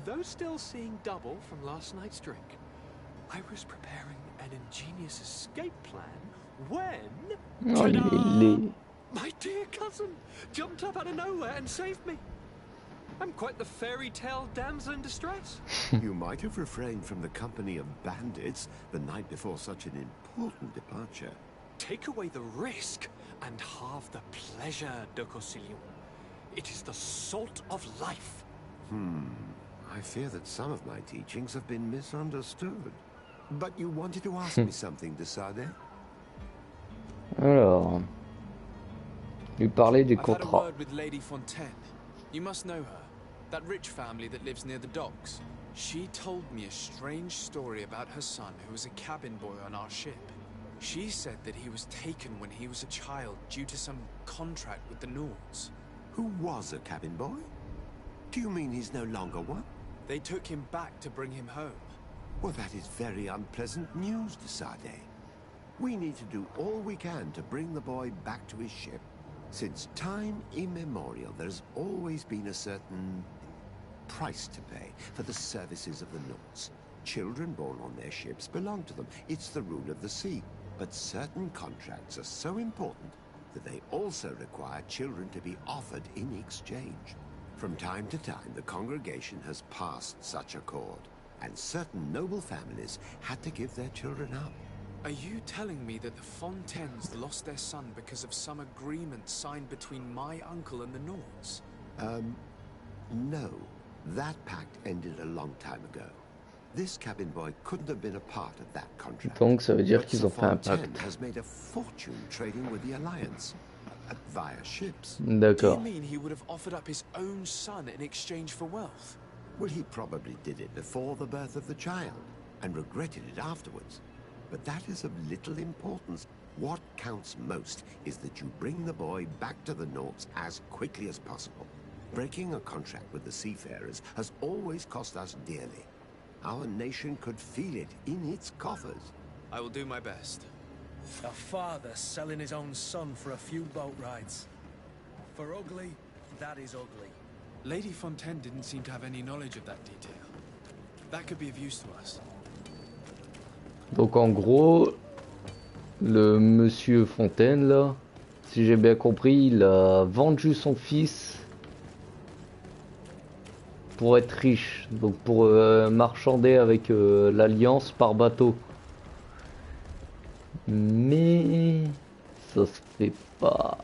Though still seeing double from last night's drink, I was preparing an ingenious escape plan When? Oh, il est... My dear cousin jumped up out of nowhere and saved me. I'm quite the fairy tale damsel in distress. You might have refrained from the company of bandits the night before such an important departure. Take away the risk and halve the pleasure, de Cosilion. It is the salt of life. I fear that some of my teachings have been misunderstood. But you wanted to ask me something, de Sade? Alors, lui parler des I've had a contrats. word with Lady Fontaine. You must know her. That rich family that lives near the docks. She told me a strange story about her son who was a cabin boy on our ship. She said that he was taken when he was a child due to some contract with the Nords. Who was a cabin boy? Do you mean he's no longer one? They took him back to bring him home. Well, that is very unpleasant news, de Sade. We need to do all we can to bring the boy back to his ship. Since time immemorial, there's always been a certain price to pay for the services of the Nords. Children born on their ships belong to them. It's the rule of the sea. But certain contracts are so important that they also require children to be offered in exchange. From time to time, the congregation has passed such accord, and certain noble families had to give their children up. Are you telling me that the Fontaines lost their son because of some agreement signed between my uncle and the Nords? No. That pact ended a long time ago. This cabin boy couldn't have been a part of that contract. Donc ça veut dire qu'ils ont fait un Fontaine pacte. has made a fortune trading with the Alliance via ships. D'accord. Do you mean he would have offered up his own son in exchange for wealth? Well, he probably did it before the birth of the child and regretted it afterwards. But that is of little importance. What counts most is that you bring the boy back to the Nords as quickly as possible. Breaking a contract with the seafarers has always cost us dearly. Our nation could feel it in its coffers. I will do my best. A father selling his own son for a few boat rides. For ugly, that is ugly. Lady Fontaine didn't seem to have any knowledge of that detail. That could be of use to us. Donc en gros, le monsieur Fontaine là, si j'ai bien compris, il a vendu son fils pour être riche, donc pour marchander avec l'Alliance par bateau. Mais ça se fait pas,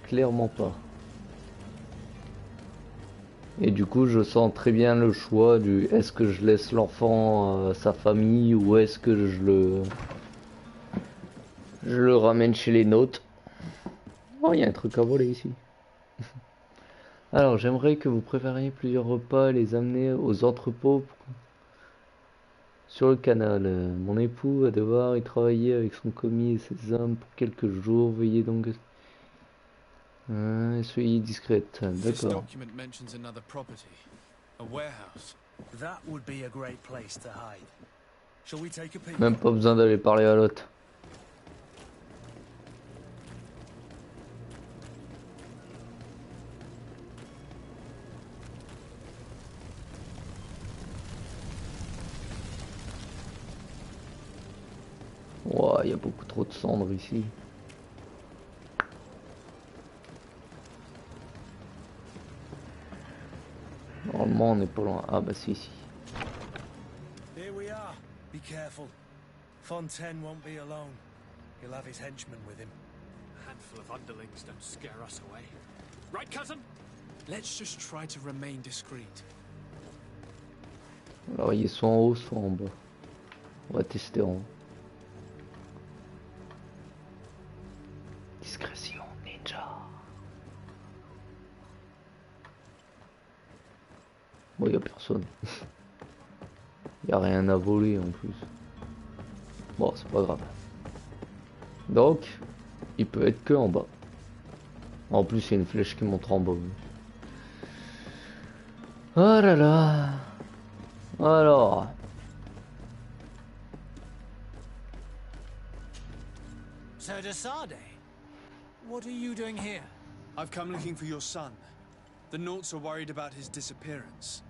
clairement pas. Et du coup je sens très bien le choix du est-ce que je laisse l'enfant à sa famille ou est-ce que je le ramène chez les nôtres. Oh, il y a un truc à voler ici. Alors j'aimerais que vous prépariez plusieurs repas et les amener aux entrepôts sur le canal. Mon époux va devoir y travailler avec son commis et ses hommes pour quelques jours. Veuillez donc soyez discrète. D'accord. Même pas besoin d'aller parler à l'autre. Wow, il y a beaucoup trop de cendres ici. Normalement on n'est pas loin. Ah bah si, ici. Here we are. Be careful. Fontaine won't be alone. He'll have his henchmen with him. A handful of underlings don't scare us away. Right, cousin? Let's just try to remain discreet. Alors il est soit en haut, soit en bas. On va tester en haut. Discrétion ninja. Bon, y a personne. Y a rien à voler en plus. Bon, c'est pas grave. Donc, il peut être que en bas. En plus, il y a une flèche qui montre en bas. Oh là là. Alors. Sir de Sade, what are you doing here? I've come looking for your son. The Nauts are worried about his disappearance.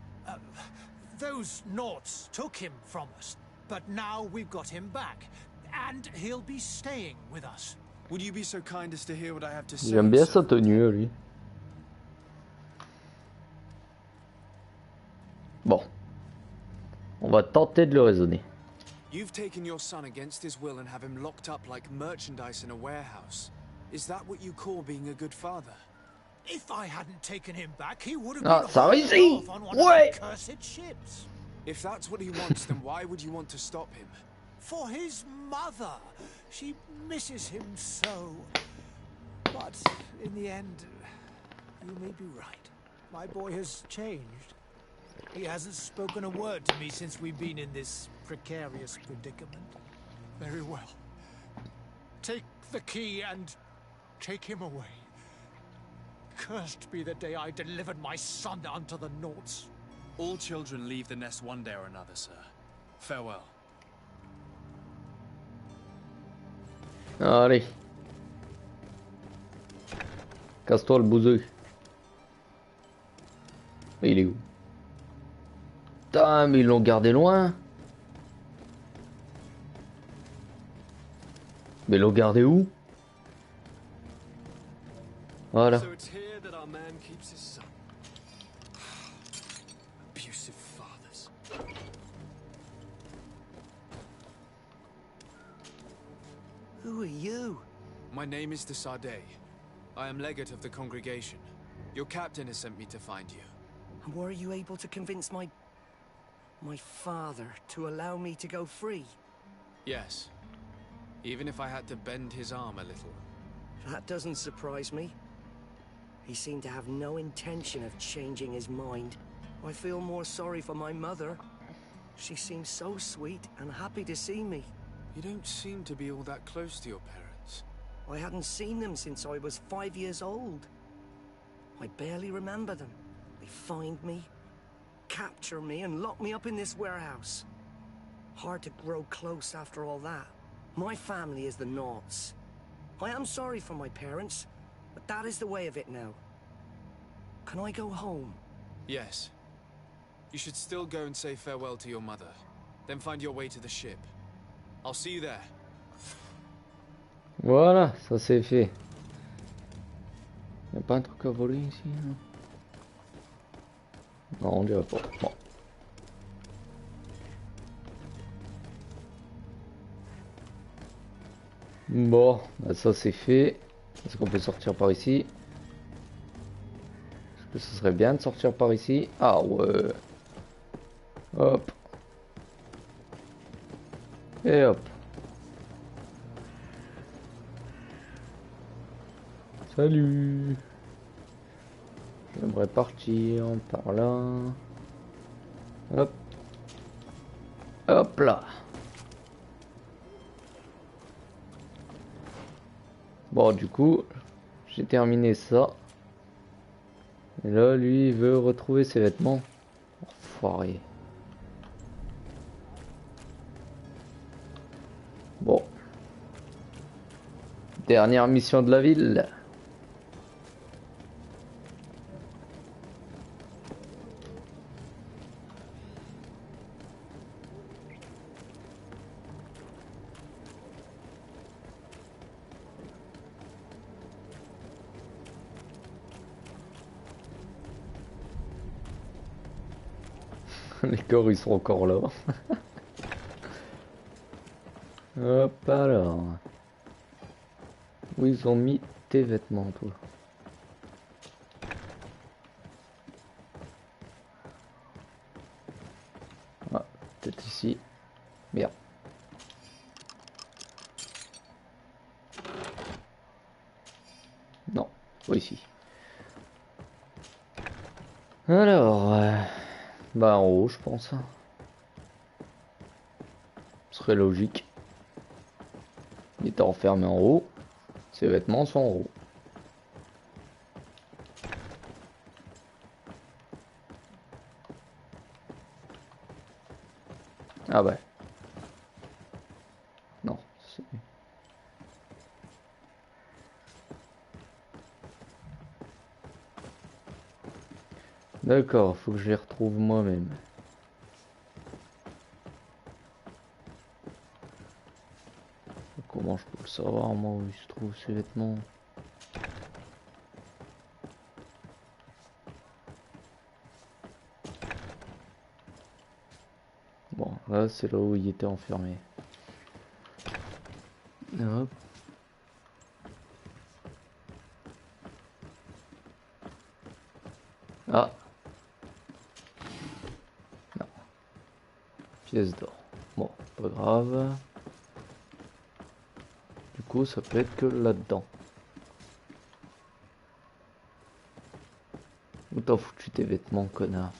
Those Nauts took him from us, but now we've got him back. And he'll be staying with us. Would you be so kind as to hear what I have to say? J'aime bien sa tenue, lui. Bon. On va tenter de le raisonner. You've taken your son against his will and have him locked up like merchandise in a warehouse. Is that what you call being a good father? If I hadn't taken him back, he would have Ah, been ça hauled réussit. off on one Ouais. of the cursed ships. If that's what he wants, then why would you want to stop him? For his mother. She misses him so. But in the end, you may be right. My boy has changed. He hasn't spoken a word to me since we've been in this precarious predicament. Very well. Take the key and take him away. Cursed be the day I delivered my son unto the Naughts. All children leave the nest one day or another, sir. Farewell. Allez. Casse-toi le bouseux. Il est où? Putain, mais ils l'ont gardé loin. Mais ils l'ont gardé où? Voilà. So it's here that our man keeps his son. Abusive fathers. Who are you? My name is de Sardet. I am legate of the congregation. Your captain has sent me to find you. And were you able to convince my father to allow me to go free? Yes. Even if I had to bend his arm a little. That doesn't surprise me. He seemed to have no intention of changing his mind. I feel more sorry for my mother. She seems so sweet and happy to see me. You don't seem to be all that close to your parents. I hadn't seen them since I was 5 years old. I barely remember them. They find me, capture me, and lock me up in this warehouse. Hard to grow close after all that. My family is the Naughts. I am sorry for my parents, but that is the way of it now. Can I go home? Yes. You should still go and say farewell to your mother. Then find your way to the ship. I'll see you there. Voilà, ça c'est fait. Y'a pas un truc à voler ici? Non, on dirait pas. Bon. Bon, bah ça c'est fait. Est-ce qu'on peut sortir par ici? Est-ce que ce serait bien de sortir par ici? Ah ouais. Hop. Et hop. Salut. J'aimerais partir par là. Hop. Hop là. Bon, du coup, j'ai terminé ça. Et là, lui, il veut retrouver ses vêtements. Enfoiré. Bon. Dernière mission de la ville. Les corps ils sont encore là. Hop alors. Où ils ont mis tes vêtements toi? Ah, peut-être ici. Merde. Non, pas ici. Alors... Bah en haut je pense. Ce serait logique. Il est enfermé en haut. Ses vêtements sont en haut. Ah bah. Non. D'accord, faut que je les retrouve moi-même. le savoir moi où il se trouve ces vêtements. Bon, là c'est là où il était enfermé. Hop. Ah. Non. Pièce d'or. Bon, pas grave. Du coup, ça peut être que là-dedans. Où t'as foutu tes vêtements, connard?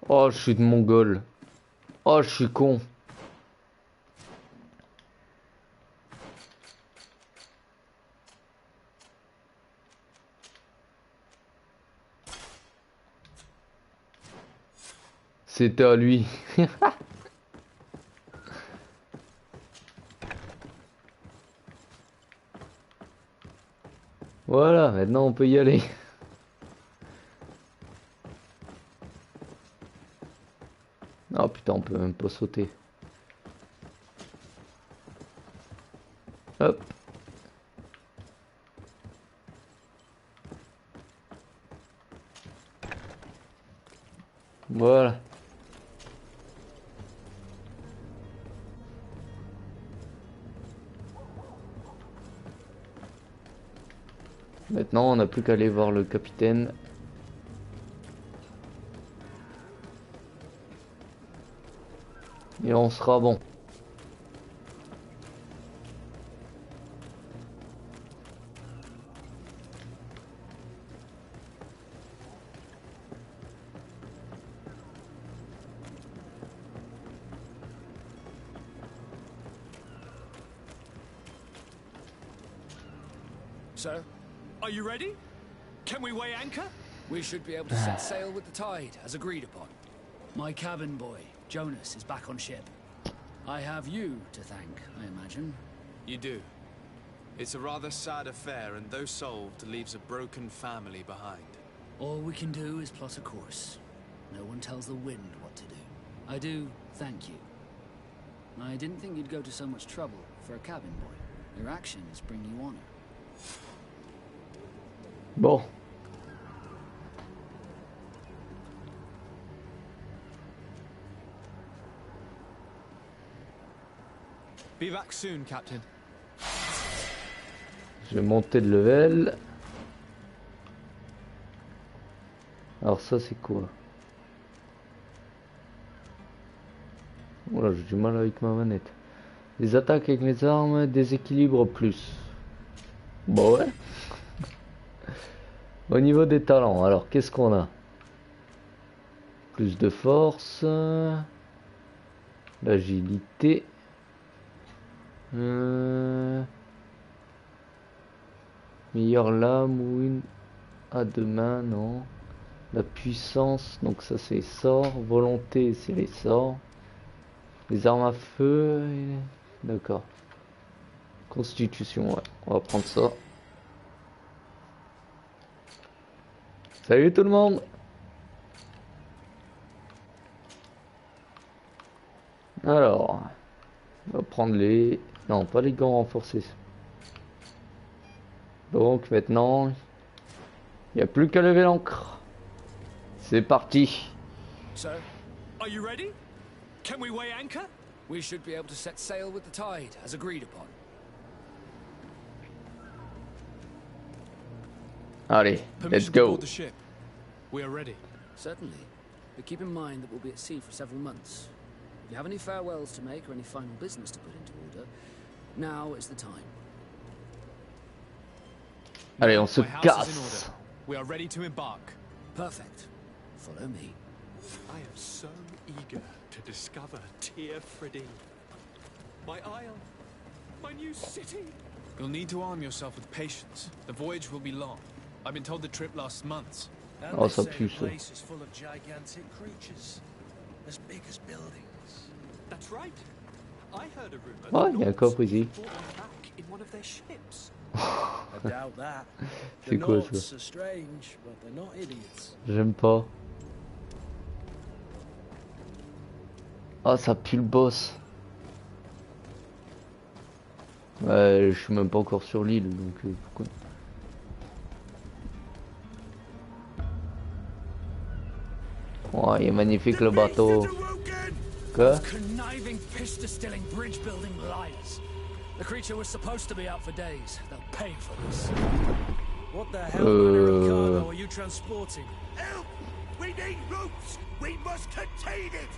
Oh, je suis de mongol. Oh, je suis con. C'était à lui. Voilà, maintenant on peut y aller. Oh putain, on peut même pas sauter. Hop. Voilà. Maintenant, on n'a plus qu'à aller voir le capitaine. Et on sera bon. So, are you ready? Can we weigh anchor? We should be able to set sail with the tide, as agreed upon. My cabin boy, Jonas, is back on ship. I have you to thank, I imagine. You do. It's a rather sad affair, and though solved, leaves a broken family behind. All we can do is plot a course. No one tells the wind what to do. I do thank you. I didn't think you'd go to so much trouble for a cabin boy. Your actions bring you honor. Bon. Be back soon, Captain. Je vais monter de level. Alors ça c'est quoi? Oula, j'ai du mal avec ma manette. Les attaques avec les armes, déséquilibre plus. Bon ouais. Au niveau des talents, alors qu'est-ce qu'on a? Plus de force, l'agilité, meilleure lame ou une à deux mains, non. La puissance, donc ça c'est les sorts, volonté c'est les sorts, les armes à feu, d'accord. Constitution, ouais, on va prendre ça. Salut tout le monde. Alors, on va prendre les... Non, pas les gants renforcés. Donc maintenant, il n'y a plus qu'à lever l'ancre. C'est parti. So, are you ready? Can we weigh anchor? We should be able to set sail with the tide, as agreed upon. Allez, let's go. The ship. We are ready. Certainly, but keep in mind that we'll be at sea for several months. If you have any farewells to make or any final business to put into order, now is the time. Allez, on se casse. We are ready to embark. Perfect. Follow me. I am so eager to discover Tyr Fridin. My isle, my new city. You'll need to arm yourself with patience. The voyage will be long. I've been told the trip lasts months. And Oh, they ça say pue the ça. place is full of gigantic creatures, as big as buildings. That's right. Ouais, il y a un coffre ici. C'est quoi ça? J'aime pas. Ah, ça pue le boss. Ouais, je suis même pas encore sur l'île, donc pourquoi? Oh, il est magnifique le bateau. Quoi? Conniving, pista-stilling, bridge-building liars. The creature was supposed to be out for days. They'll pay for this. What the hell manner of cargo are you transporting? Help! We need ropes! We must contain it!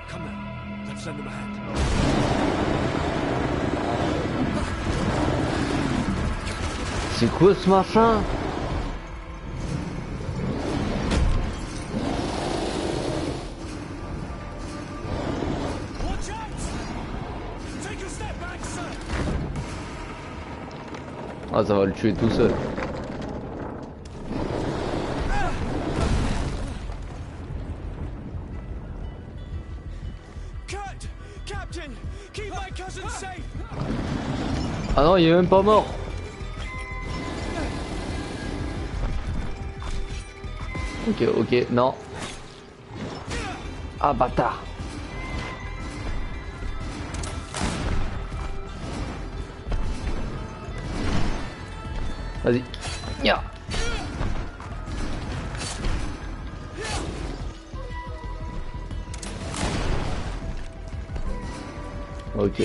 Come on, let's lend them a hand. C'est quoi ce machin? Ah, ça va le tuer tout seul. Ah non, il est même pas mort. Ok, ok, non. Ah, bâtard. Vas-y. Ya. Ok.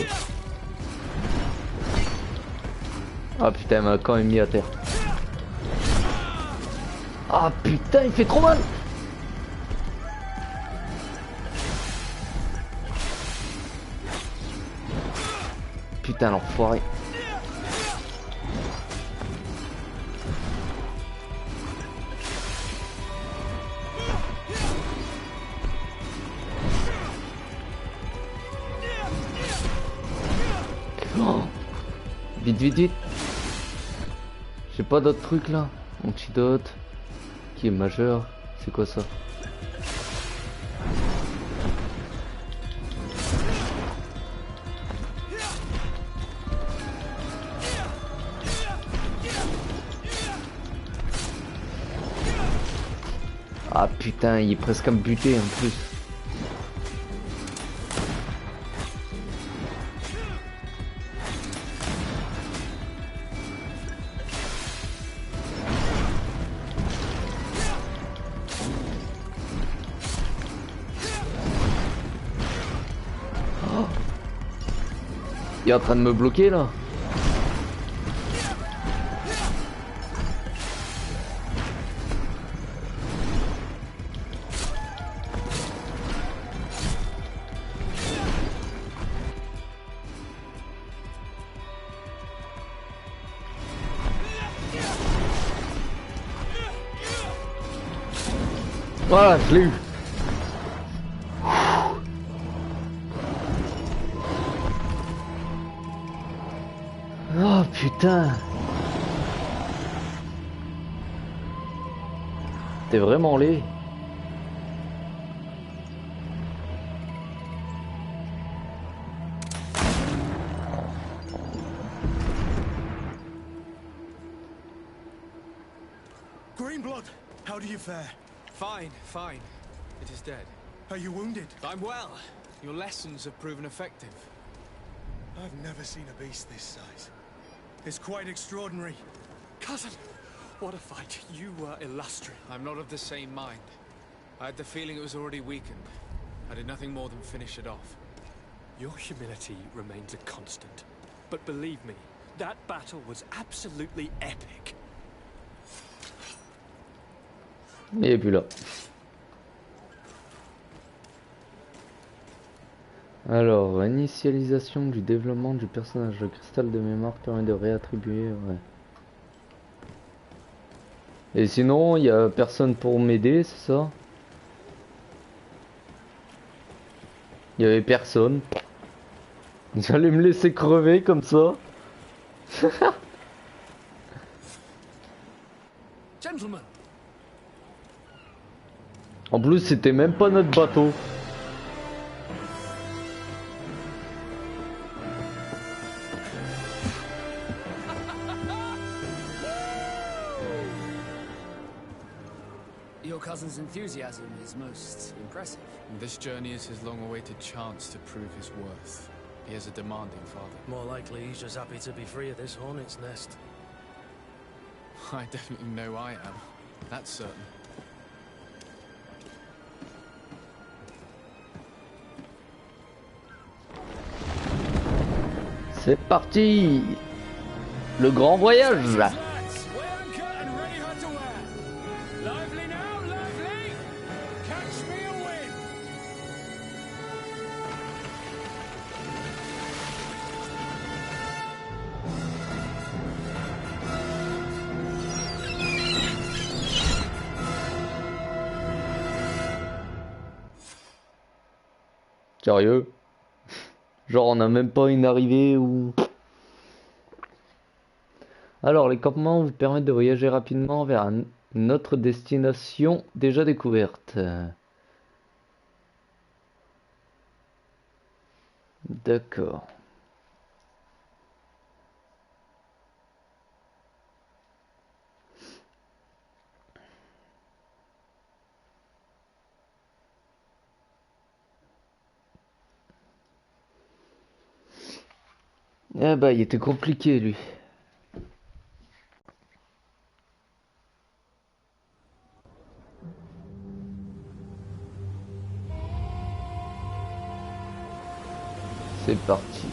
Ah putain, il m'a quand même mis à terre. Ah putain, il fait trop mal. Putain, l'enfoiré. Vite, vite, vite. J'ai pas d'autres trucs là. Antidote. Qui est majeur. C'est quoi ça? Ah putain, il est presque à me buter en plus. Il est en train de me bloquer là. Voilà, je l'ai eu. Oh putain. T'es vraiment laid. Greenblood, how do you fare? Fine, fine. It is dead. Are you wounded? I'm well. Your lessons have proven effective. I've never seen a beast this size. It's quite extraordinary. Cousin, what a fight. You were illustrious. I'm not of the same mind. I had the feeling it was already weakened. I did nothing more than finish it off. Your humility remains a constant. But believe me, that battle was absolutely epic. Il est plus là. Alors, initialisation du développement du personnage. Le cristal de mémoire permet de réattribuer. Ouais. Et sinon, il y a personne pour m'aider, c'est ça? Il y avait personne. Vous allez me laisser crever comme ça? Gentlemen. En plus, c'était même pas notre bateau. Your cousin's enthusiasm is most impressive. This journey is his long-awaited chance to prove his worth. He has a demanding father. More likely he's just happy to be free of this hornet's nest. I definitely know I am. That's certain. C'est parti! Le grand voyage! Sérieux? Genre on n'a même pas une arrivée ou... Alors les campements vous permettent de voyager rapidement vers une autre destination déjà découverte. D'accord. Ah bah il était compliqué lui. C'est parti.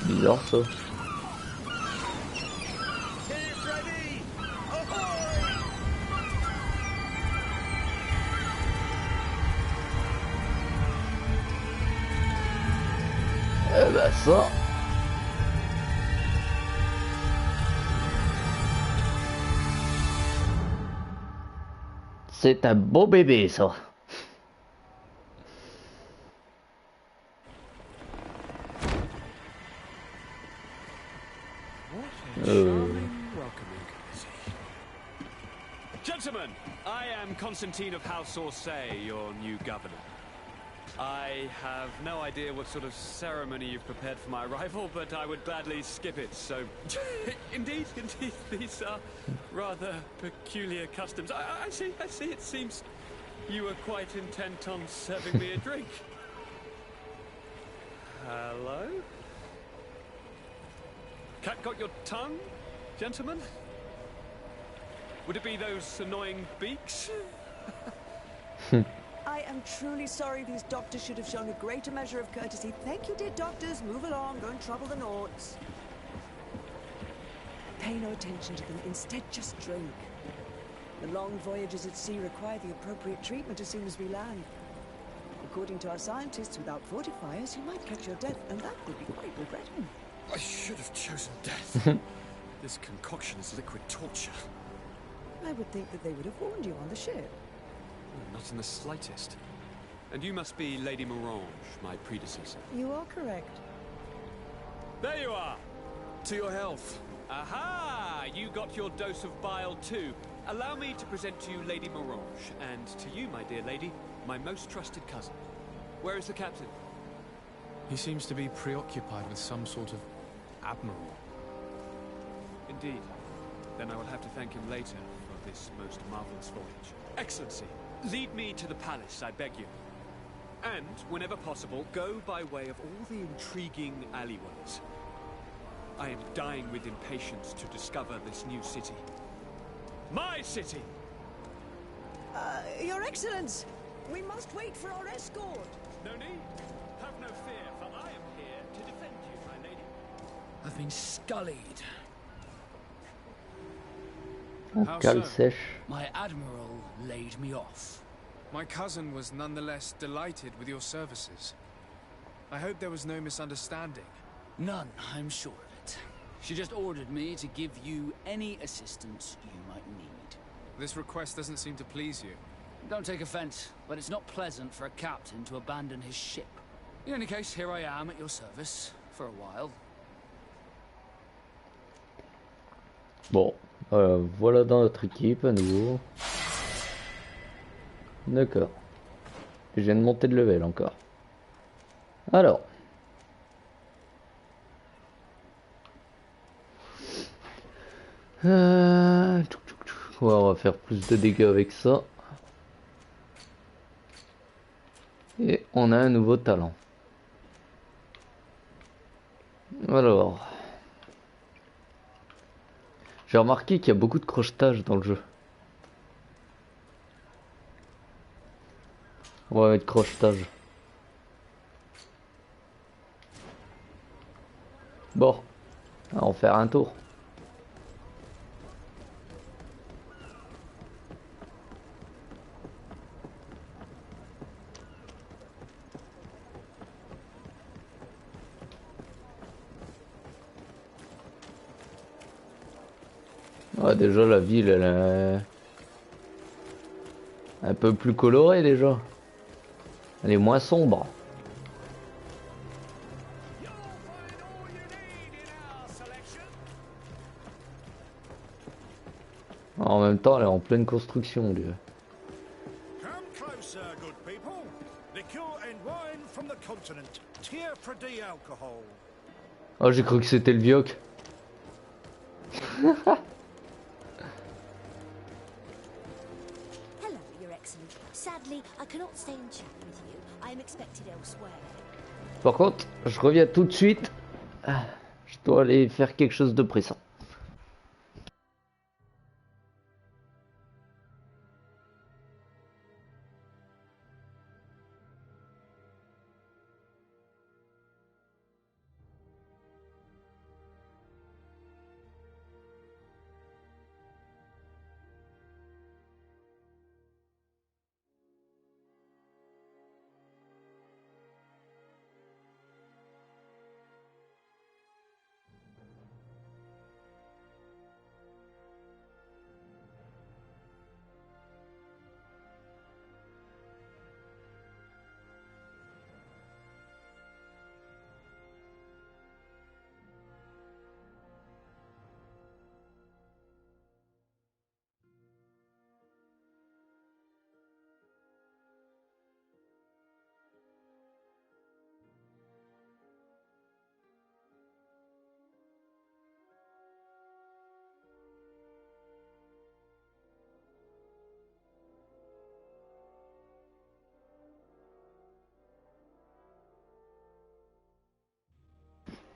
Bizarre ça. Eh ben ça. C'est un beau bébé ça. Gentlemen, I am Constantine of House Orsay, your new governor. I have no idea what sort of ceremony you've prepared for my arrival, but I would gladly skip it, so... indeed, these are rather peculiar customs. I see, it seems you were quite intent on serving me a drink. Hello? Cat got your tongue, gentlemen? Would it be those annoying beaks? I am truly sorry. These doctors should have shown a greater measure of courtesy. Thank you, dear doctors. Move along. Don't trouble the Nords. Pay no attention to them. Instead, just drink. The long voyages at sea require the appropriate treatment as soon as we land. According to our scientists, without fortifiers, you might catch your death, and that would be quite regrettable. I should have chosen death. This concoction is liquid torture. I would think that they would have warned you on the ship. Not in the slightest. And you must be Lady Morange, my predecessor. You are correct. There you are! To your health. Aha! You got your dose of bile too. Allow me to present to you Lady Morange, and to you, my dear lady, my most trusted cousin. Where is the captain? He seems to be preoccupied with some sort of admiral. Indeed. Then I will have to thank him later for this most marvelous voyage. Excellency, lead me to the palace, I beg you. And, whenever possible, go by way of all the intriguing alleyways. I am dying with impatience to discover this new city. My city! Your Excellence! We must wait for our escort! No need. Have no fear, for I am here to defend you, my lady. I've been scullied. Cale sèche. My admiral laid me off. My cousin was nonetheless delighted with your services. I hope there was no misunderstanding. None, I'm sure of it. She just ordered me to give you any assistance you might need. This request doesn't seem to please you. Don't take offense, but it's not pleasant for a captain to abandon his ship. In any case, here I am at your service, for a while. Bon, voilà dans notre équipe à nouveau. D'accord. Je viens de monter de level encore. Alors. Ouais, on va faire plus de dégâts avec ça. Et on a un nouveau talent. Alors. J'ai remarqué qu'il y a beaucoup de crochetage dans le jeu. On va mettre crochetage. Bon, on va en faire un tour. Ouais, déjà la ville elle est un peu plus colorée déjà. Elle est moins sombre. En même temps, elle est en pleine construction, lui. Oh, j'ai cru que c'était le Vioc. Par contre, je reviens tout de suite. Je dois aller faire quelque chose de pressant.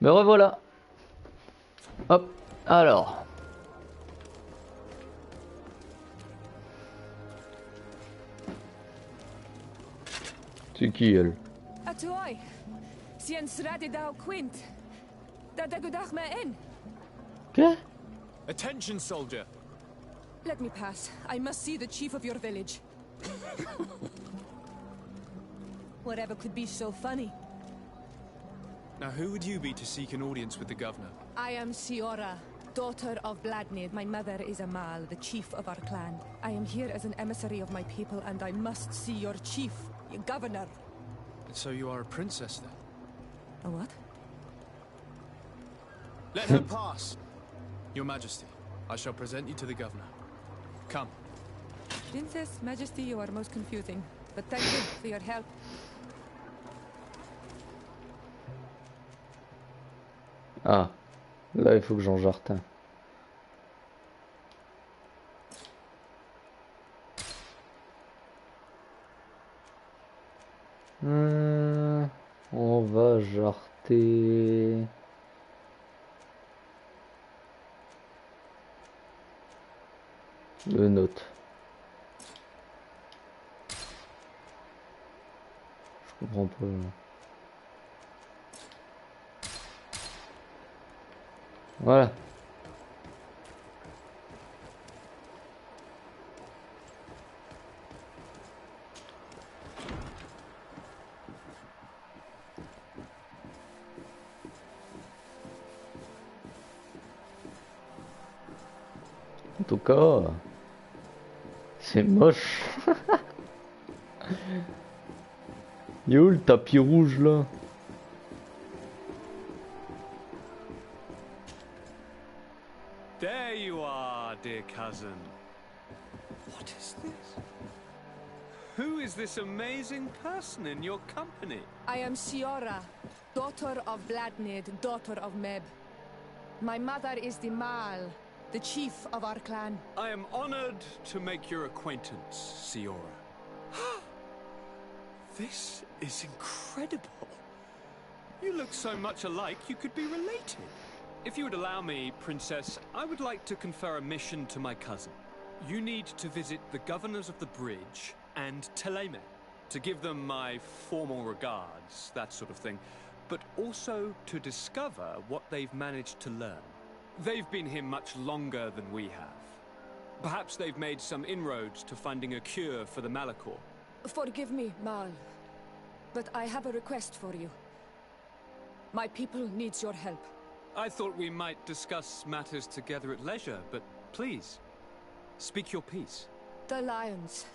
Me revoilà. Hop, alors. C'est qui elle? Atoy, sien srade dao quint. Da dagodach me in. Quoi? Attention, soldier. Let me pass. I must see the chief of your village. Whatever could be so funny. Now, who would you be to seek an audience with the governor? I am Siora, daughter of Bladnid. My mother is Amal, the chief of our clan. I am here as an emissary of my people, and I must see your chief, your governor. So you are a princess, then? A what? Let her pass. Your Majesty, I shall present you to the governor. Come. Princess, Majesty, you are most confusing. But thank you for your help. Ah, là il faut que j'en jarte un. On va jarter le note. Je comprends pas. Voilà. En tout cas, c'est moche. Il est où le tapis rouge là? There you are, dear cousin. What is this? Who is this amazing person in your company? I am Siora, daughter of Vladnid, daughter of Meb. My mother is the Mal, the chief of our clan. I am honored to make your acquaintance, Siora. This is incredible. You look so much alike you could be related. If you would allow me, Princess, I would like to confer a mission to my cousin. You need to visit the governors of the bridge and Teleme to give them my formal regards, that sort of thing, but also to discover what they've managed to learn. They've been here much longer than we have. Perhaps they've made some inroads to finding a cure for the Malachor. Forgive me, Mal, but I have a request for you. My people needs your help. I thought we might discuss matters together at leisure, but please, speak your piece. The Lions,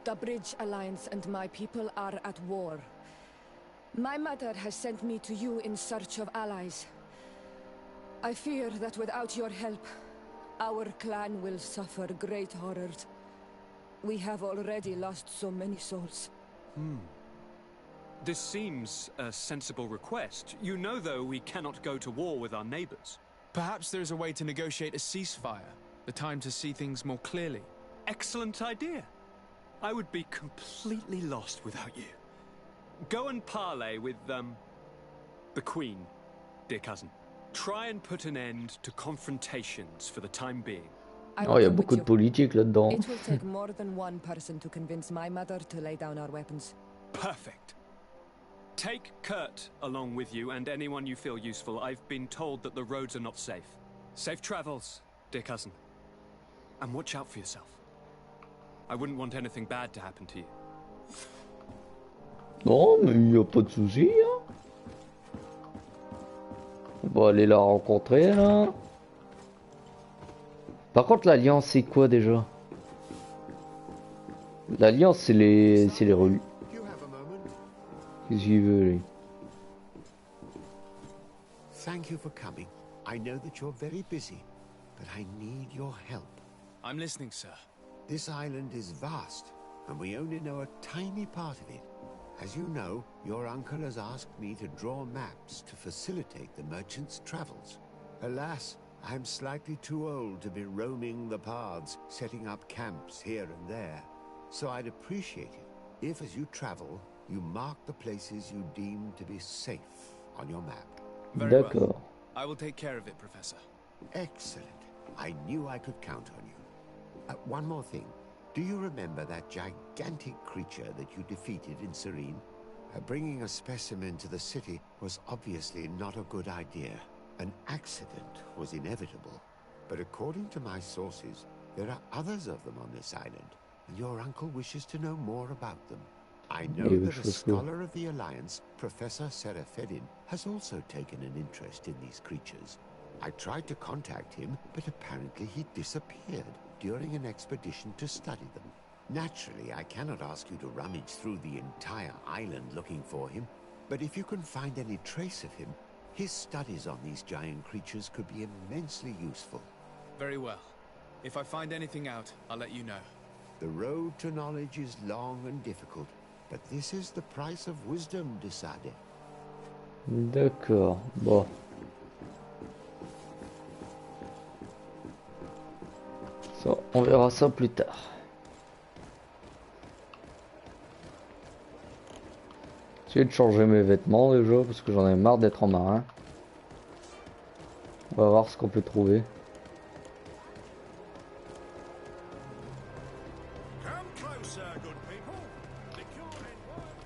the Bridge Alliance and my people are at war. My mother has sent me to you in search of allies. I fear that without your help, our clan will suffer great horrors. We have already lost so many souls. This seems a sensible request. You know, though, we cannot go to war with our neighbors. Perhaps there's a way to negotiate a ceasefire. The time to see things more clearly. Excellent idea. I would be completely lost without you. Go and parley with, the Queen, dear cousin. Try and put an end to confrontations for the time being. Oh, il y a beaucoup de politique là-dedans. It will take more than one person to convince my mother to lay down our weapons. Perfect. Take Kurt along with you and anyone you feel useful. I've been told that the roads are not safe. Safe travels, dear cousin. And watch out for yourself. I wouldn't want anything bad to happen to you. Non, mais il n'y a pas de souci, hein. On va aller la rencontrer, là. Par contre, l'Alliance, c'est quoi, déjà? L'Alliance, c'est les relus. Qu'est-ce qu'il veut, lui? Thank you for coming. I know that you're very busy, but I need your help. I'm listening, sir. This island is vast, and we only know a tiny part of it. As you know, your uncle has asked me to draw maps to facilitate the merchants' travels. Alas, I'm slightly too old to be roaming the paths, setting up camps here and there. So I'd appreciate it if, as you travel, you mark the places you deem to be safe on your map. Very well. I will take care of it, Professor. Excellent. I knew I could count on you. One more thing. Do you remember that gigantic creature that you defeated in Serene? Bringing a specimen to the city was obviously not a good idea. An accident was inevitable. But according to my sources, there are others of them on this island, and your uncle wishes to know more about them. I know that a scholar of the Alliance, Professor Serafedin, has also taken an interest in these creatures. I tried to contact him, but apparently he disappeared during an expedition to study them. Naturally, I cannot ask you to rummage through the entire island looking for him, but if you can find any trace of him, his studies on these giant creatures could be immensely useful. Very well. If I find anything out, I'll let you know. The road to knowledge is long and difficult, but this is the price of wisdom, Desade. D'accord, bon. Ça, on verra ça plus tard. J'essaie de changer mes vêtements déjà parce que j'en ai marre d'être en marin. On va voir ce qu'on peut trouver.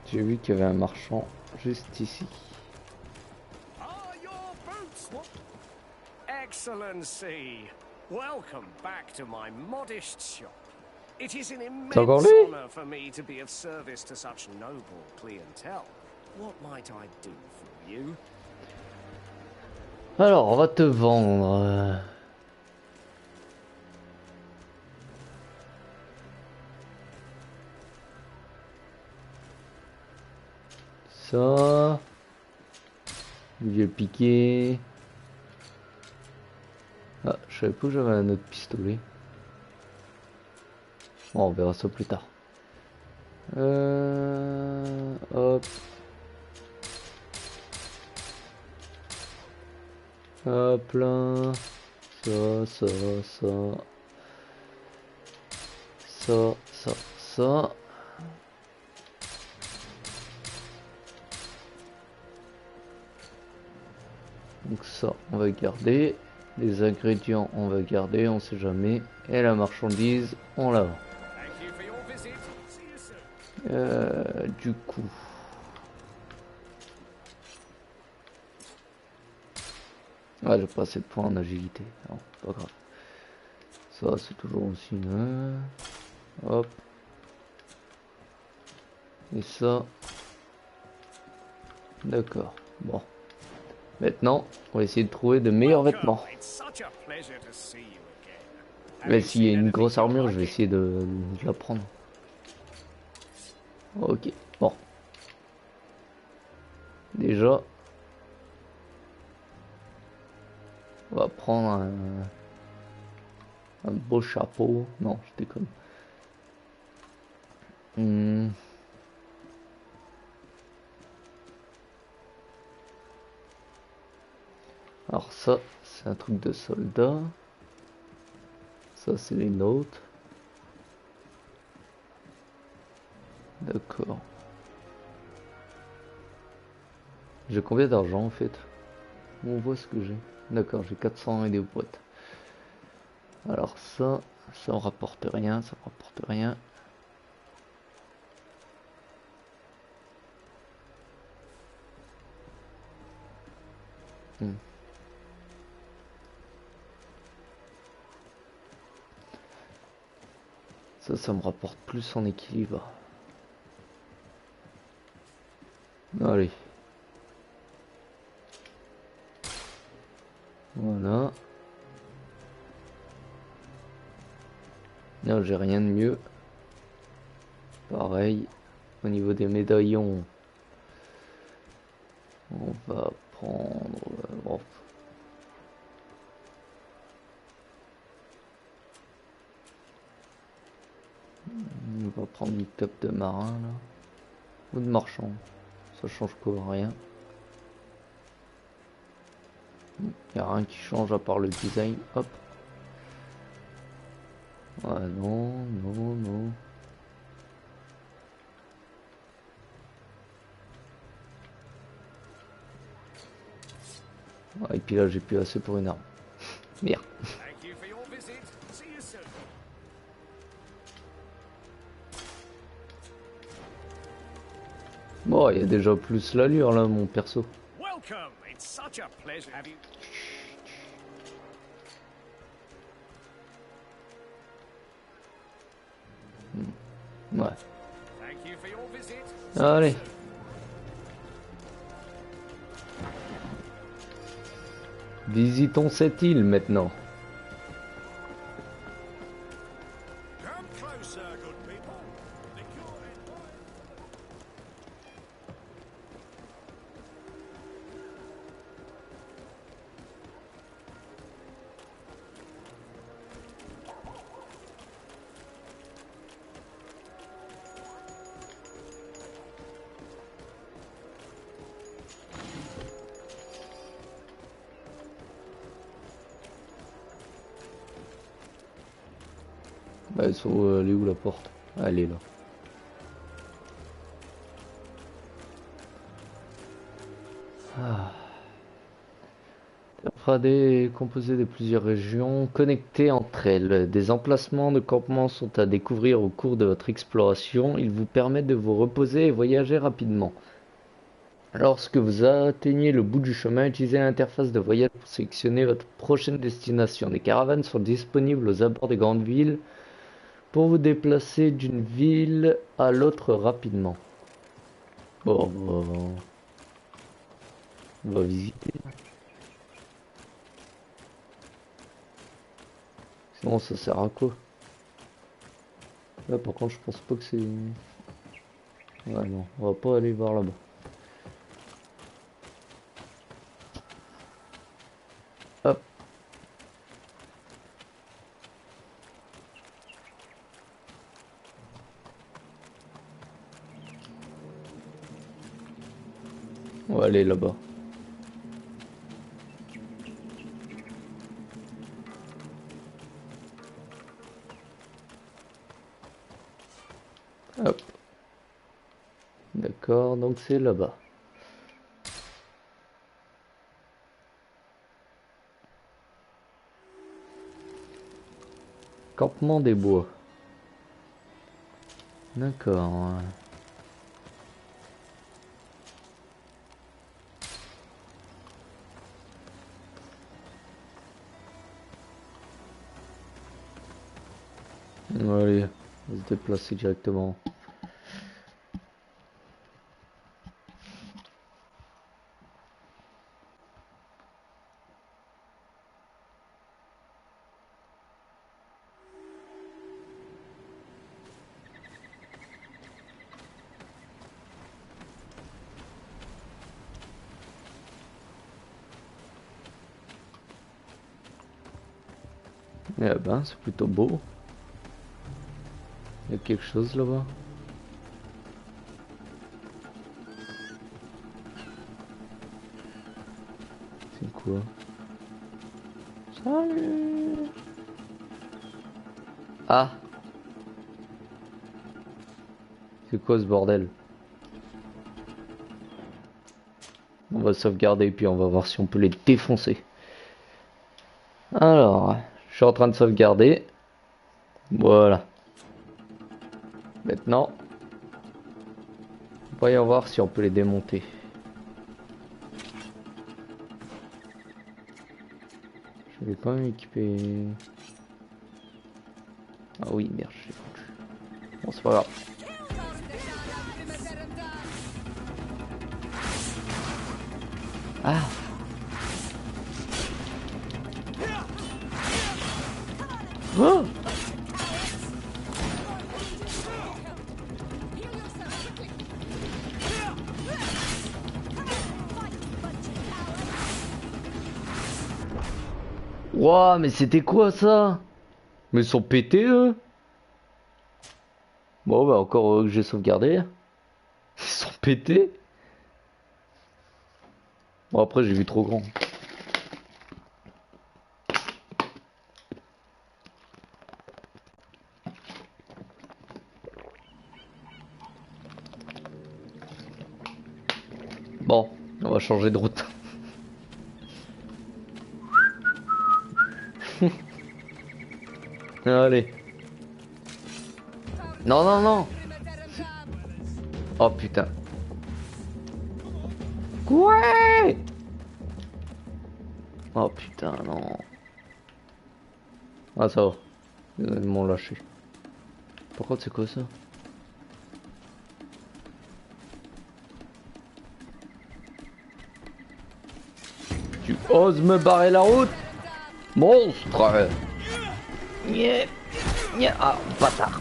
J'ai vu qu'il y avait un marchand juste ici. Excellency, welcome back to my modest shop. It is an immense honor for me to be of service to such noble clientele. What might I do for you? Alors, on va te vendre. ça. Vieux piqué. Ah, je savais pas que j'avais un autre pistolet. Bon, on verra ça plus tard. Hop. Hop là. Ça. Ça. Donc ça, on va garder. Les ingrédients, on va garder, on sait jamais. Et la marchandise, on la vend. Du coup... Ah, j'ai pas assez de points en agilité. Non, pas grave. Ça, c'est toujours aussi une... Hop. Et ça... D'accord. Bon. Maintenant, on va essayer de trouver de meilleurs vêtements. Mais s'il y a une grosse armure, je vais essayer de la prendre. Ok, bon. Déjà, on va prendre un beau chapeau. Non, je déconne. Alors ça, c'est un truc de soldat. Ça, c'est les nôtres. D'accord. J'ai combien d'argent en fait? On voit ce que j'ai. D'accord, j'ai 400 et des boîtes. Alors ça me rapporte rien, ça me rapporte rien. Ça me rapporte plus en équilibre. Allez. Voilà. Non, j'ai rien de mieux. Pareil. Au niveau des médaillons. On va prendre... Bon. On va prendre une cape de marin là. Ou de marchand. Ça change quoi? Rien. Il n'y a rien qui change à part le design. Hop. Ah non. Ah, et puis là j'ai plus assez pour une arme. Merde. Bon, il y a déjà plus l'allure là, mon perso. Ouais. Allez. Visitons cette île maintenant. Bah, elle est où la porte? Ah, elle est là. Terre composée de plusieurs régions connectées entre elles. Des emplacements de campement sont à découvrir au cours de votre exploration. Ils vous permettent de vous reposer et voyager rapidement. Lorsque vous atteignez le bout du chemin, utilisez l'interface de voyage pour sélectionner votre prochaine destination. Des caravanes sont disponibles aux abords des grandes villes pour vous déplacer d'une ville à l'autre rapidement. Bon, on va visiter. Sinon ça sert à quoi? Là par contre je pense pas que c'est... Ouais non, on va pas aller voir là-bas. On va aller là-bas. Hop. D'accord, donc c'est là-bas. Campement des bois. D'accord. Allez, on va se déplacer directement. Eh ben, c'est plutôt beau. Il y a quelque chose là-bas. C'est quoi? Salut! Ah! C'est quoi ce bordel? On va sauvegarder puis on va voir si on peut les défoncer. Alors, je suis en train de sauvegarder. Voilà. Maintenant, voyons voir si on peut les démonter. Je vais quand même équiper. Ah oui, merde, j'ai foutu. Bon, c'est pas grave. Ah! Oh! Wouah, mais c'était quoi ça? Mais ils sont pétés eux? Bon bah encore que j'ai sauvegardé. Ils sont pétés. Bon après j'ai vu trop grand. Bon, on va changer de route. Allez. Non, non, non. Oh putain. Ouais. Oh putain, non. Ah ça va. Ils m'ont lâché. Par contre c'est quoi ça? Tu oses me barrer la route? Monstre! Yeah. Yeah. Ah, bâtard!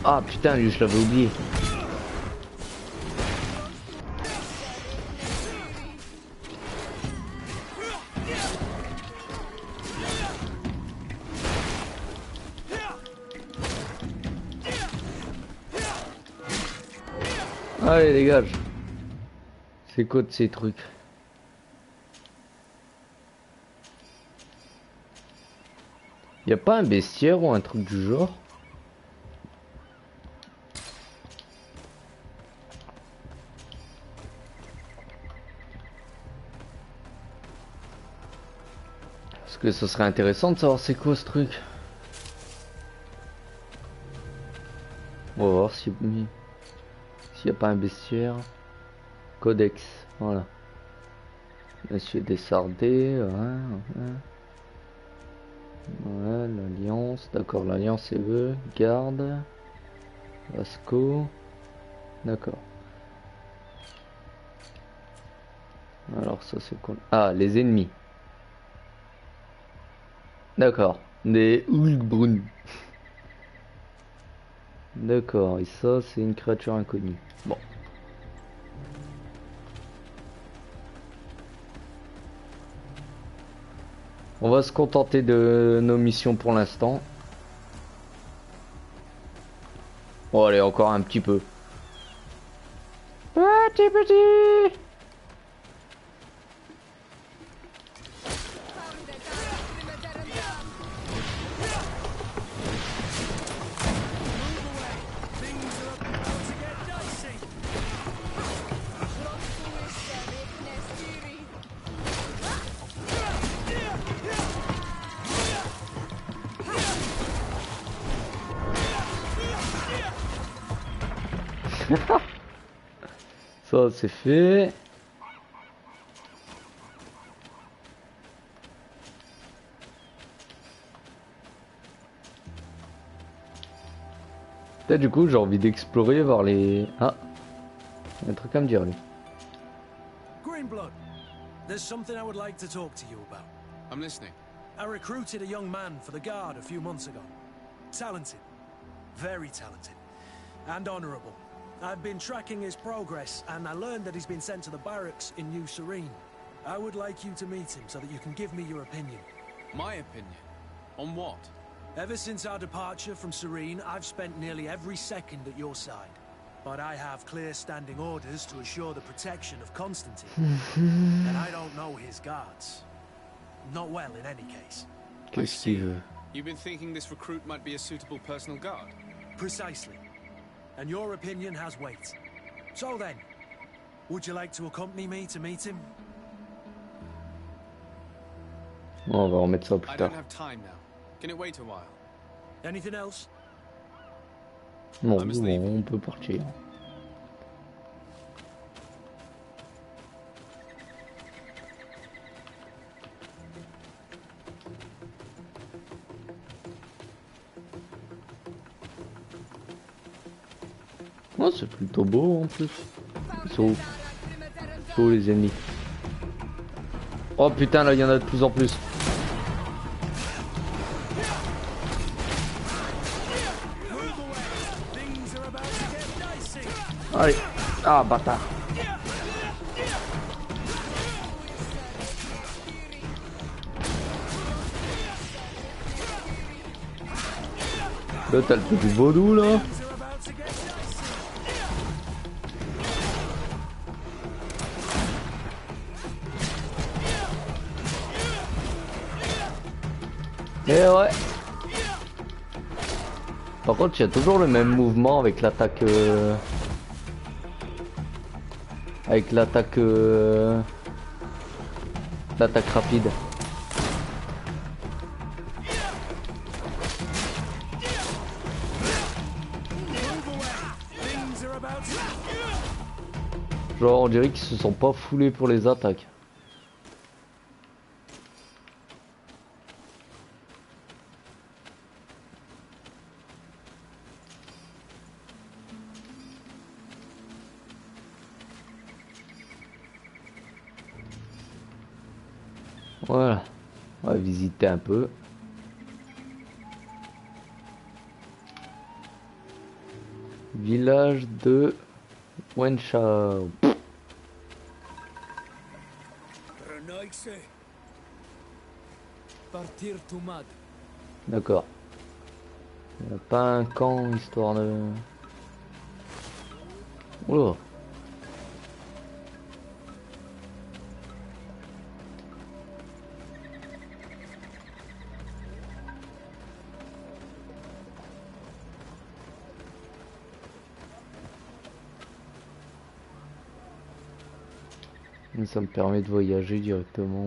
Ah putain, lui je l'avais oublié. Allez dégage. C'est quoi de ces trucs? Y a pas un bestiaire ou un truc du genre? Parce que ce serait intéressant de savoir c'est quoi ce truc. On va voir s'il y a pas un bestiaire. Codex, voilà. Monsieur Dessardé, ouais, l'Alliance, d'accord, l'Alliance c'est eux, garde, Vasco, d'accord. Alors ça c'est quoi? Ah, les ennemis. D'accord, des Ulbrun. D'accord, et ça c'est une créature inconnue. Bon. On va se contenter de nos missions pour l'instant. Bon allez, encore un petit peu. Petit. Ça c'est fait. Là du coup j'ai envie d'explorer, voir les... Ah, il y a un truc à me dire lui. Greenblood, there's something I would like to talk to you about. I'm listening. I recruited a young man for the guard a few months ago. Talented. Very talented. And honorable. I've been tracking his progress, and I learned that he's been sent to the barracks in New Serene. I would like you to meet him so that you can give me your opinion. My opinion? On what? Ever since our departure from Serene, I've spent nearly every second at your side. But I have clear standing orders to assure the protection of Constantine. And I don't know his guards. Not well, in any case. Qu'est-ce qu'il veut? You've been thinking this recruit might be a suitable personal guard? Precisely. And your opinion has weight. So then, would you like to accompany me to meet him? On va remettre ça plus I tard. don't have time now. Can it wait a while? Anything else? Non, on peut partir. Oh, c'est plutôt beau en plus. Ils sont où les ennemis? Oh putain, là il y en a de plus en plus. Allez, ah bâtard. Là t'as le petit vaudou là. Et ouais. Par contre, il y a toujours le même mouvement avec l'attaque. Avec l'attaque. L'attaque rapide. Genre, on dirait qu'ils se sont pas foulés pour les attaques. Voilà, on va visiter un peu. Village de Wenchao. D'accord. Il n'y a pas un camp histoire de... Oh. Ça me permet de voyager directement.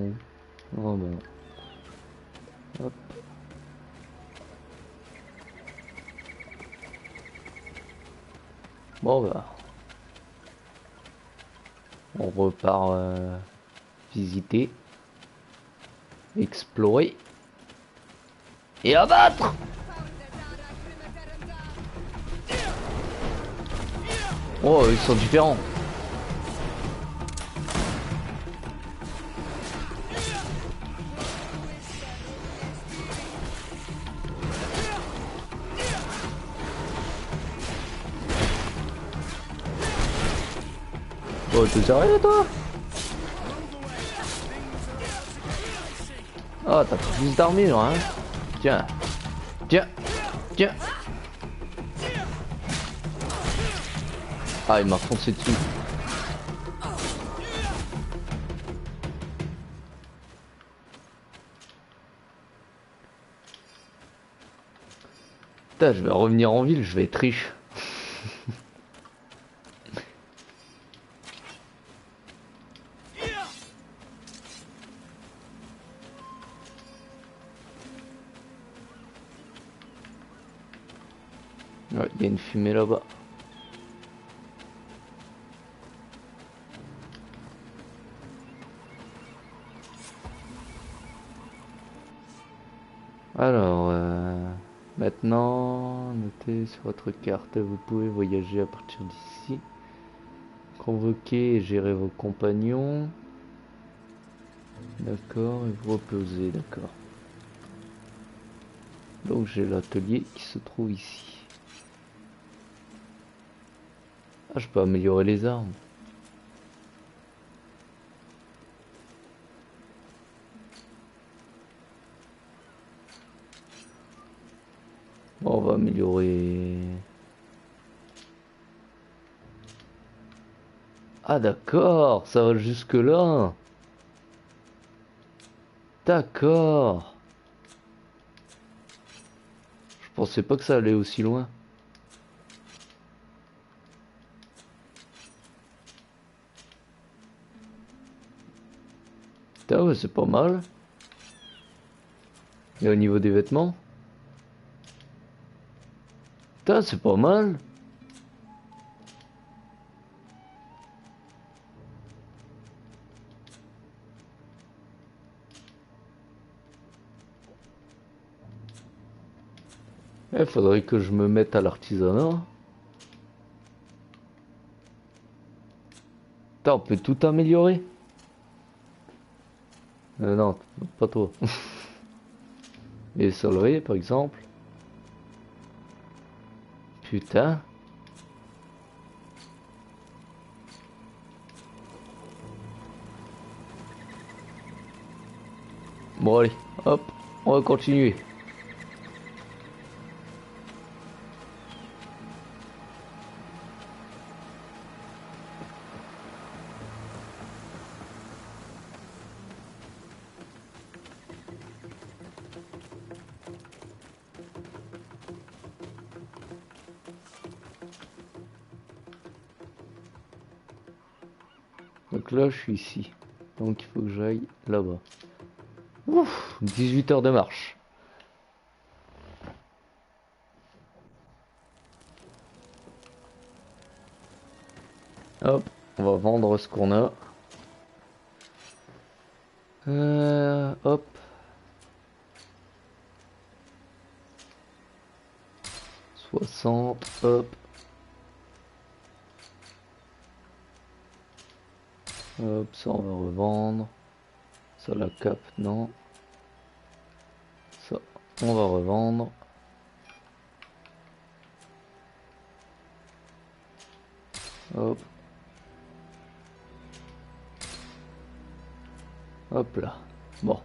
Oh ben. Hop. Bon bah. On repart visiter. Explorer. Et abattre! Oh, ils sont différents. Oh, t'es sérieux toi? Oh, t'as plus d'armure, hein. Tiens. Tiens. Tiens. Ah, il m'a foncé dessus. Putain, je vais revenir en ville, je vais être riche. Ouais, il y a une fumée là-bas. Alors, maintenant, notez sur votre carte, vous pouvez voyager à partir d'ici. Convoquer et gérer vos compagnons. D'accord, et vous reposer, d'accord. Donc j'ai l'atelier qui se trouve ici. Ah, je peux améliorer les armes. Bon, on va améliorer... Ah d'accord, ça va jusque là. D'accord. Je pensais pas que ça allait aussi loin. Putain, ouais, c'est pas mal. Et au niveau des vêtements? Putain, c'est pas mal. Il faudrait que je me mette à l'artisanat. Putain, on peut tout améliorer. Non, pas toi. Les soleils, par exemple. Putain. Bon allez, hop, on va continuer. Donc là je suis ici, donc il faut que j'aille là-bas. Ouf, 18 heures de marche. Hop, on va vendre ce qu'on a. Hop. Hop. Hop, ça on va revendre. Ça la cape, non. Ça, on va revendre. Hop. Hop là. Bon.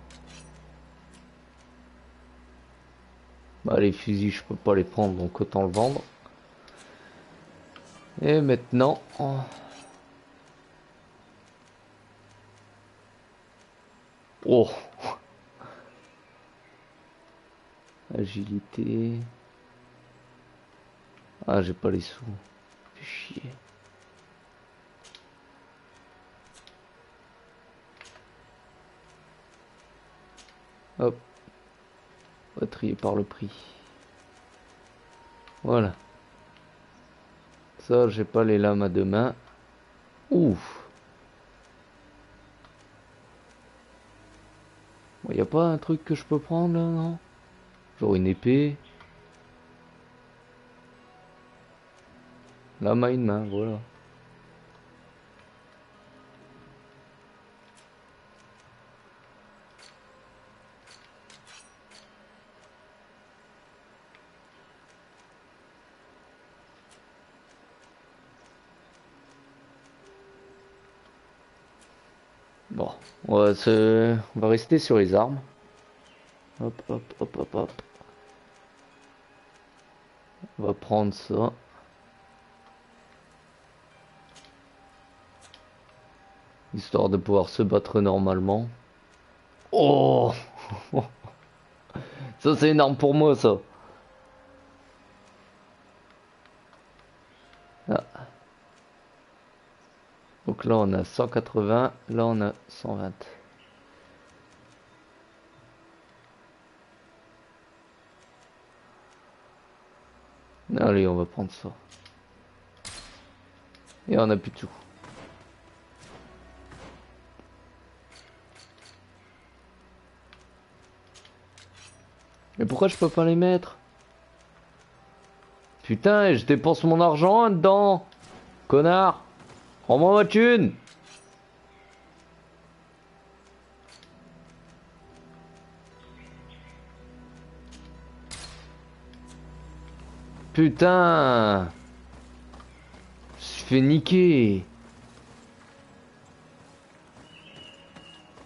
Bah, les fusils, je peux pas les prendre, donc autant le vendre. Et maintenant... Oh. Agilité. Ah, j'ai pas les sous. Fais chier. Hop. On va trier par le prix. Voilà. Ça, j'ai pas les lames à deux mains. Ouf. Bon, y a pas un truc que je peux prendre là, non? Genre une épée. Lame à une main, voilà. Bon, on va rester sur les armes. Hop, hop, hop, hop, hop. On va prendre ça. Histoire de pouvoir se battre normalement. Oh! Ça c'est énorme pour moi ça. Ah. Donc là on a 180, là on a 120. Allez, on va prendre ça. Et on a plus de tout. Mais pourquoi je peux pas les mettre? Putain, je dépense mon argent dedans. Connard. Rends-moi ma thune. Putain. Je me suis fait niquer.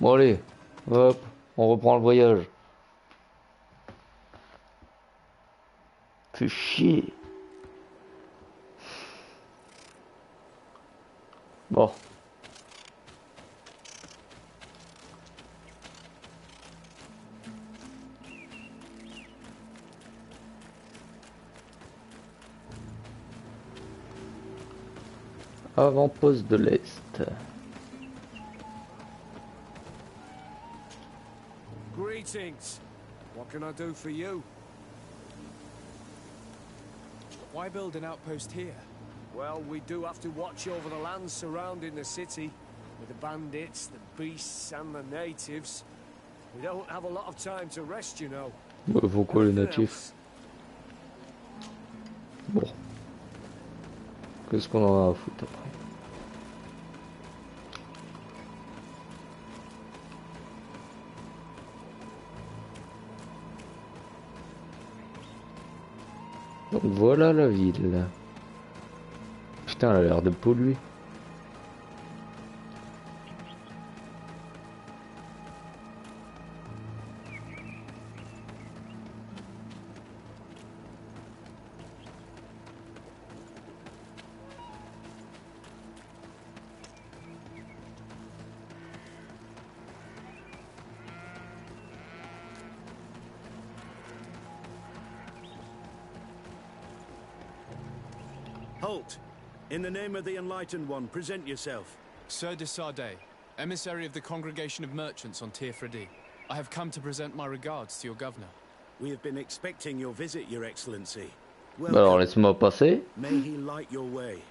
Bon allez. Hop. On reprend le voyage. Fais chier. Bon. Avant-poste de l'Est. Greetings. What can I do for you? Why build an outpost here? Well, we do have to watch over the lands surrounding the city, with the bandits, the beasts, and the natives. We don't have a lot of time to rest, you know. Pourquoi les natifs? Bon. Qu'est-ce qu'on en a à foutre après? Donc voilà la ville. Putain, elle a l'air de polluer. Halt! In the name of the Enlightened One, present yourself. Sir de Sardet, emissary of the Congregation of Merchants on Tirfredi. I have come to present my regards to your governor. We have been expecting your visit, Your Excellency. Well, alors laisse-moi passer. May he light your way.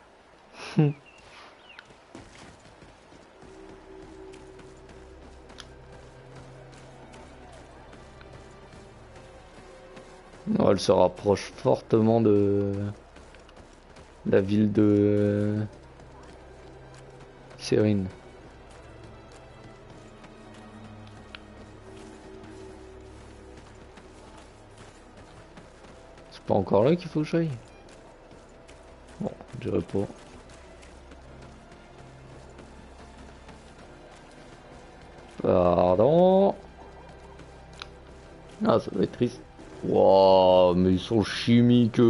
Non, elle se rapproche fortement de la ville de Sérine. C'est pas encore là qu'il faut que j'aille? Bon, je dirais pas. Pardon. Ah, ça doit être triste. Waouh, mais ils sont chimiques.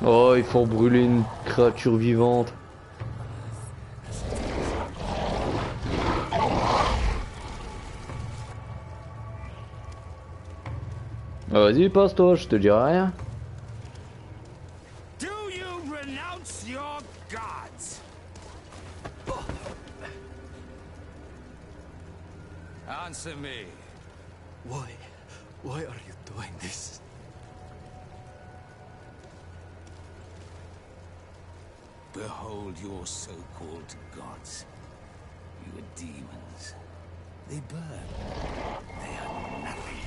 Oh, il faut brûler une créature vivante. Ah, vas-y, passe-toi, je te dirai rien. Do you renounce your gods? Answer me. Why are you doing this? Behold your so-called gods. You are demons. They burn. They are nothing.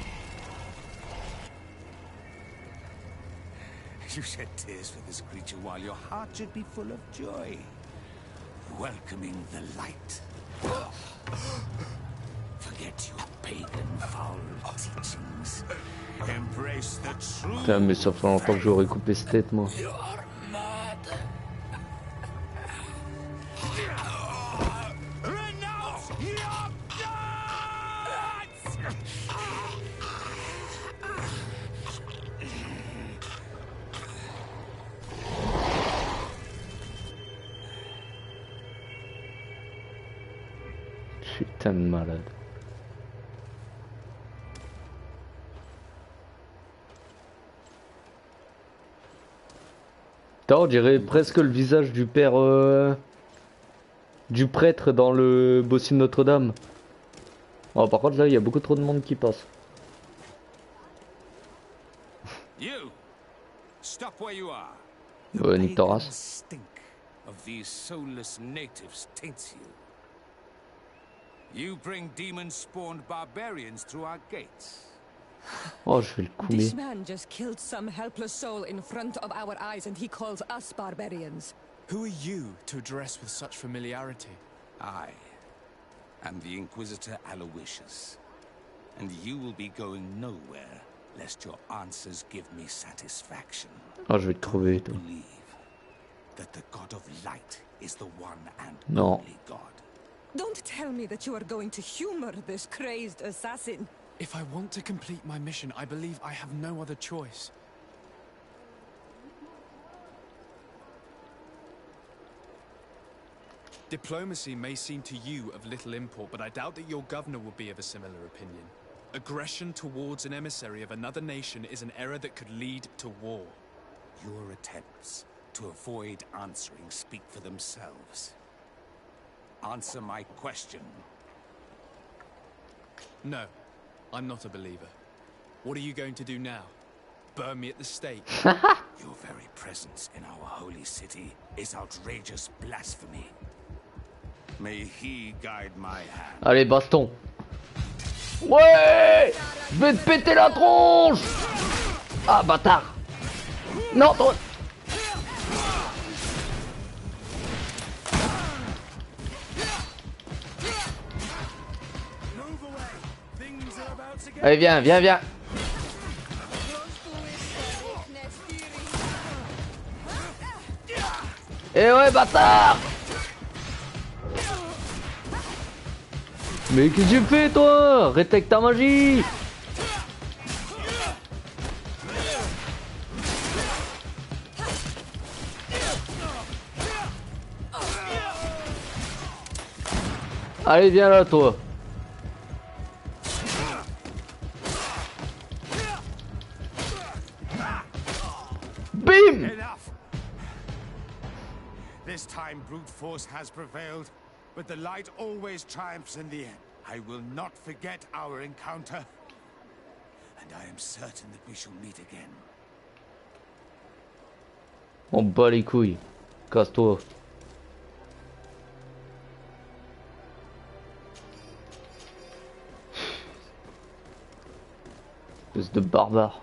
You shed tears for this creature while your heart should be full of joy. Welcoming the light. Forget your pagan foul teachings. Embrace the truth. Putain, mais ça fait longtemps que j'aurais coupé cette tête, moi. You are mine. Putain de malade. On dirait presque le visage du père du prêtre dans le bossu de Notre-Dame. Oh, par contre là il y a beaucoup trop de monde qui passe. You stop where you are. Nique ta race. Of these soulless natives taints you. You bring demon-spawned barbarians through our gates. Oh, je vais le couler. This man just killed some helpless soul in front of our eyes and he calls us barbarians. Who are you to address with such familiarity? I am the Inquisitor Aloysius, and you will be going nowhere lest your answers give me satisfaction. Oh, je vais te trouver, toi. That the God of Light is the one and only God. Don't tell me that you are going to humor this crazed assassin. If I want to complete my mission, I believe I have no other choice. Diplomacy may seem to you of little import, but I doubt that your governor will be of a similar opinion. Aggression towards an emissary of another nation is an error that could lead to war. Your attempts to avoid answering speak for themselves. Answer my question. No, I'm not a believer. What are you going to do now? Burn me at the stake? Your very presence in our holy city is outrageous blasphemy. May he guide my hand. Allez, baston. Ouais! Je vais te péter la tronche! Ah, bâtard! Non, trop... Allez, viens, viens, viens. Eh ouais, bâtard! Mais qu'est-ce que tu fais, toi? Arrête avec ta magie! Allez, viens là, toi. Bim! Enough. This time brute force has prevailed, but the light always triumphs in the end. I will not forget our encounter, and I am certain that we shall meet again. On bat les couilles. Casse-toi. Espèce de barbare.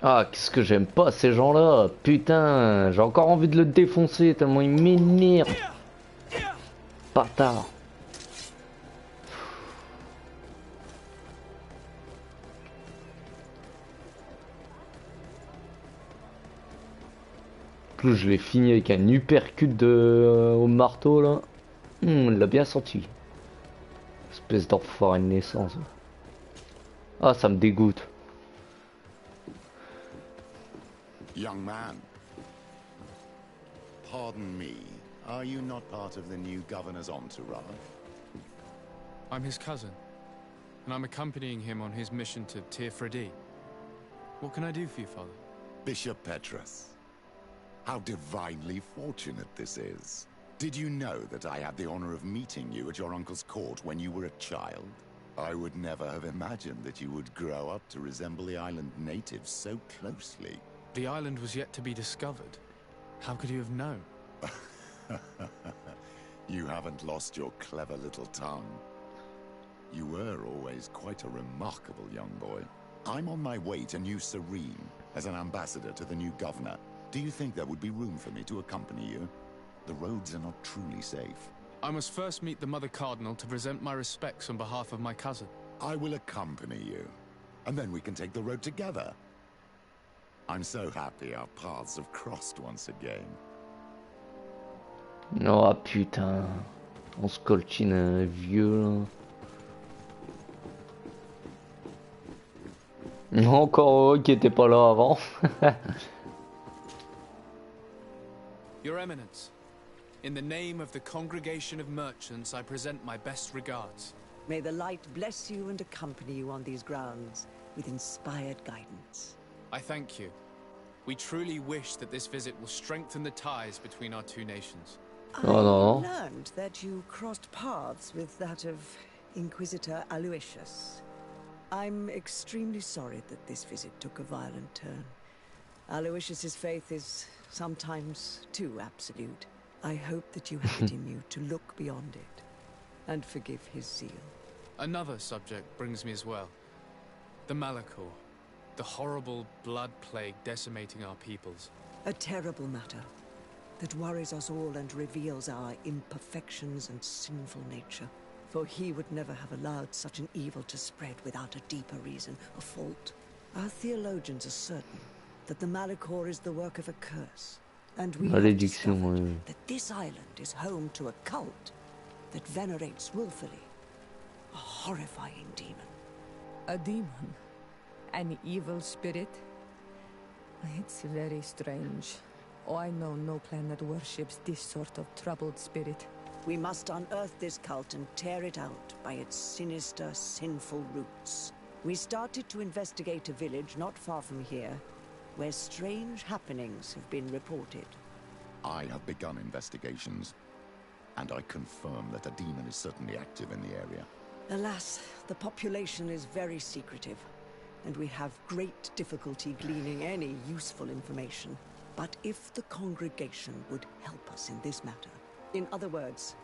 Ah, qu'est-ce que j'aime pas ces gens-là. Putain, j'ai encore envie de le défoncer tellement il m'énerve. Bâtard. Plus je l'ai fini avec un uppercut au marteau là. Il l'a bien senti. Espèce d'enfoiré de naissance. Ah, ça me dégoûte. Young man, pardon me, are you not part of the new governor's entourage? I'm his cousin, and I'm accompanying him on his mission to Tir-Fredi. What can I do for you, Father? Bishop Petrus, how divinely fortunate this is. Did you know that I had the honor of meeting you at your uncle's court when you were a child? I would never have imagined that you would grow up to resemble the island natives so closely. The island was yet to be discovered. How could you have known? You haven't lost your clever little tongue. You were always quite a remarkable young boy. I'm on my way to New Serene as an ambassador to the new governor. Do you think there would be room for me to accompany you? The roads are not truly safe. I must first meet the Mother Cardinal to present my respects on behalf of my cousin. I will accompany you, and then we can take the road together. I'm so happy our paths have crossed once again. Oh putain, on se coltine un vieux là. Encore eux qui étaient pas là avant. Your Eminence, in the name of the Congregation of Merchants, I present my best regards. May the light bless you and accompany you on these grounds with inspired guidance. I thank you. We truly wish that this visit will strengthen the ties between our two nations. I learned that you crossed paths with that of Inquisitor Aloysius. I'm extremely sorry that this visit took a violent turn. Aloysius's faith is sometimes too absolute. I hope that you have it in you to look beyond it and forgive his zeal. Another subject brings me as well. The Malachor. The horrible blood plague decimating our peoples. A terrible matter that worries us all and reveals our imperfections and sinful nature. For he would never have allowed such an evil to spread without a deeper reason, a fault. Our theologians are certain that the Malachor is the work of a curse. And we have discovered that this island is home to a cult that venerates willfully a horrifying demon. A demon? An evil spirit? It's very strange. Oh, I know no clan that worships this sort of troubled spirit. We must unearth this cult and tear it out by its sinister, sinful roots. We started to investigate a village not far from here, where strange happenings have been reported. I have begun investigations, and I confirm that a demon is certainly active in the area. Alas, the population is very secretive, and we have great difficulty gleaning any useful information. But if the congregation would help us in this matter, in other words,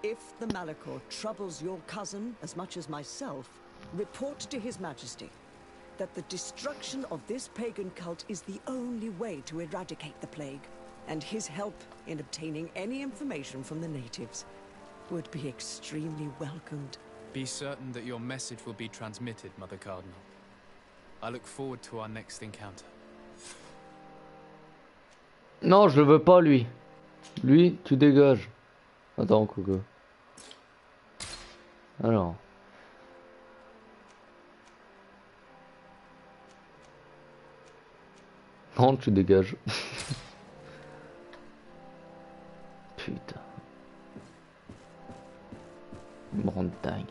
if the Malachor troubles your cousin as much as myself, report to His Majesty that the destruction of this pagan cult is the only way to eradicate the plague, and his help in obtaining any information from the natives would be extremely welcomed. Be certain that your message will be transmitted, Mother Cardinal. I look forward to our next encounter. Non, je le veux pas, lui. Lui, tu dégages. Attends, Coco. Alors. Non, tu dégages. Putain. Montagne.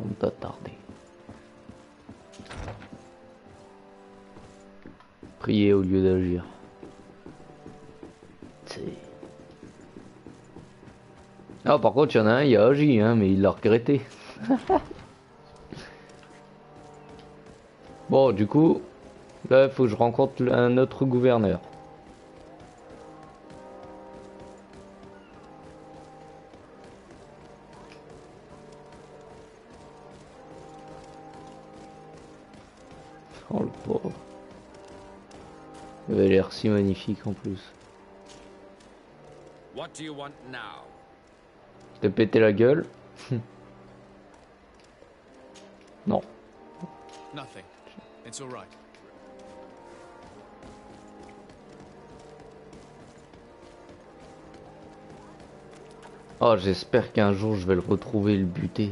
On t'a tardé. Prier au lieu d'agir. Ah, par contre, il y en a un, il a agi, hein, mais il l'a regretté. Bon, du coup, là, il faut que je rencontre un autre gouverneur. Oh, le pauvre. Il avait l'air si magnifique en plus. What do you want now? Te péter la gueule. Non. Nothing. It's all right. Oh, j'espère qu'un jour je vais le retrouver et le buter.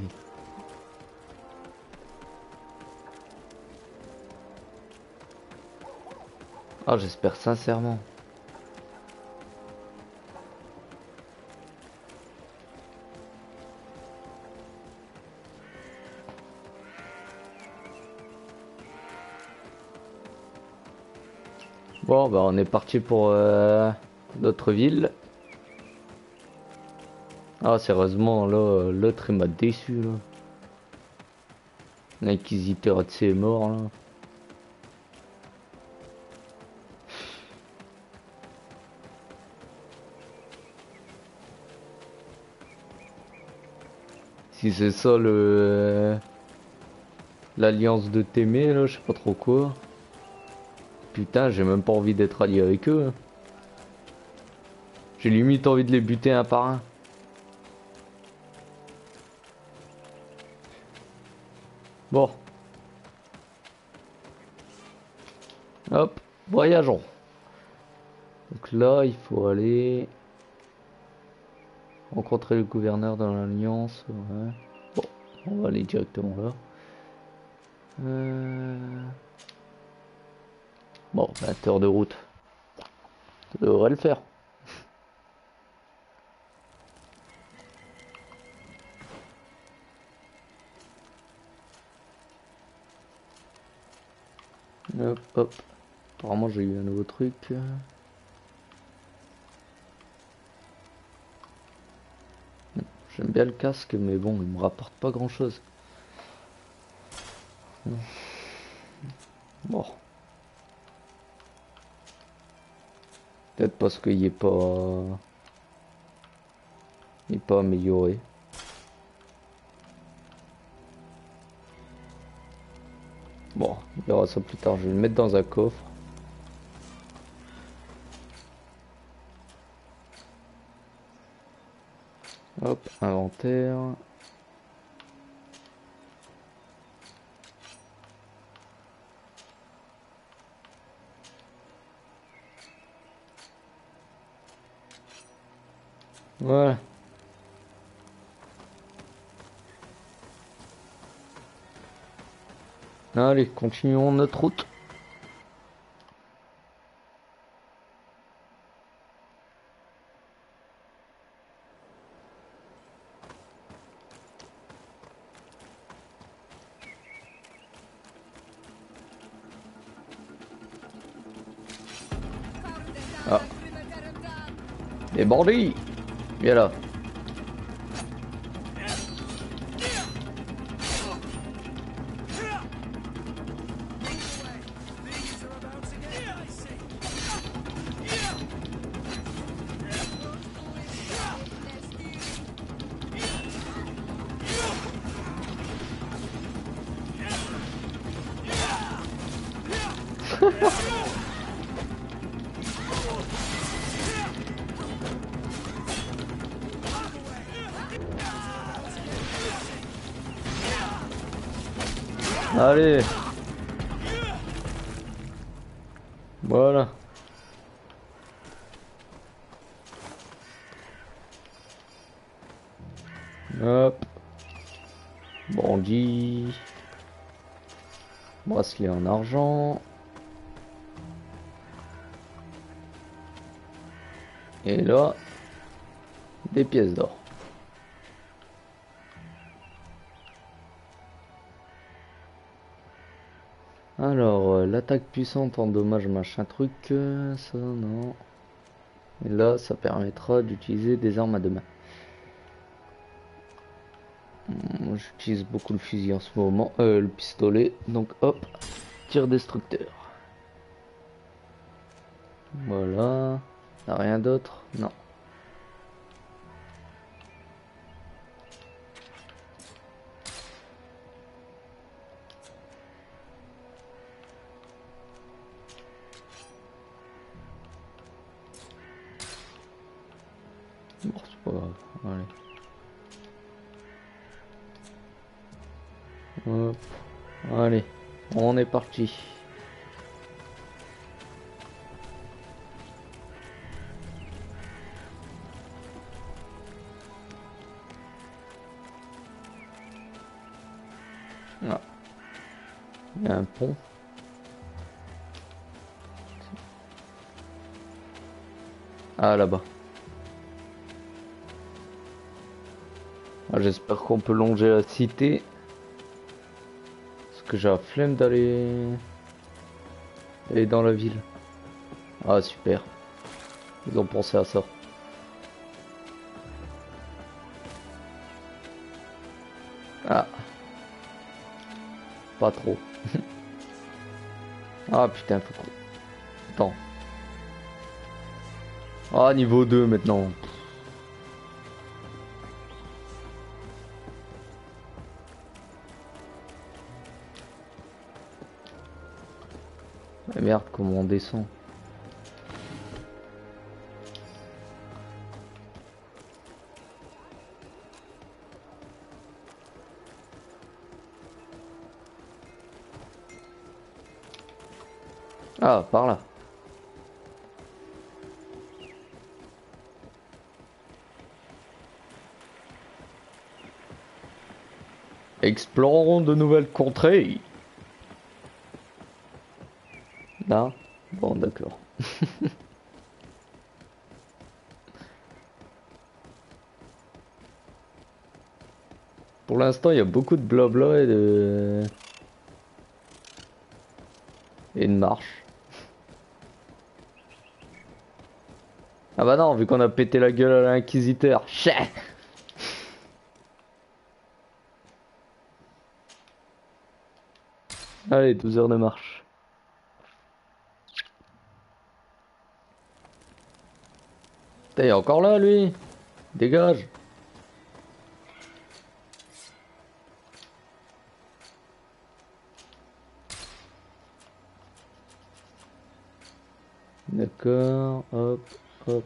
Oh, j'espère sincèrement. Bon, bah on est parti pour notre ville. Ah, sérieusement, là, l'autre il m'a déçu, là. L'inquisiteur de ses morts, là. Si c'est ça le l'alliance de t'aimer, là, je sais pas trop quoi. Putain, j'ai même pas envie d'être allié avec eux. Hein. J'ai limite envie de les buter un par un. Bon. Hop, voyageons. Donc là, il faut aller rencontrer le gouverneur dans l'alliance. Ouais. Bon, on va aller directement là. Bon, 20 heures de route. Ça devrait le faire. Hop, hop. Apparemment j'ai eu un nouveau truc. J'aime bien le casque, mais bon, il me rapporte pas grand chose. Bon. Peut-être parce qu'il est pas... Il est pas amélioré. Bon, on verra ça plus tard. Je vais le mettre dans un coffre. Hop, inventaire. Voilà. Allez, continuons notre route. Ah. Des bandits. Viens là. Allez. Voilà. Hop. Bandit. Bracelet en argent. Et là, des pièces d'or. Alors, l'attaque puissante endommage machin truc, ça non. Et là, ça permettra d'utiliser des armes à deux mains. J'utilise beaucoup le fusil en ce moment, le pistolet, donc hop, tir destructeur. Voilà, y a rien d'autre, non. Bon, c'est pas grave, allez. Hop. Allez, on est parti. Ah. Il y a un pont. Ah, là-bas. Ah, j'espère qu'on peut longer la cité. Parce que j'ai la flemme d'aller dans la ville. Ah, super. Ils ont pensé à ça. Ah. Pas trop. Ah putain, faut trop. Attends. Ah, niveau 2 maintenant. Ah, merde, comment on descend? Ah, par là. Explorons de nouvelles contrées. Là? Bon, d'accord. Pour l'instant, il y a beaucoup de blabla et de marche. Ah bah non, vu qu'on a pété la gueule à l'inquisiteur. Chais. Allez, 12 heures de marche. Putain, il est encore là, lui. Dégage. D'accord, hop, hop.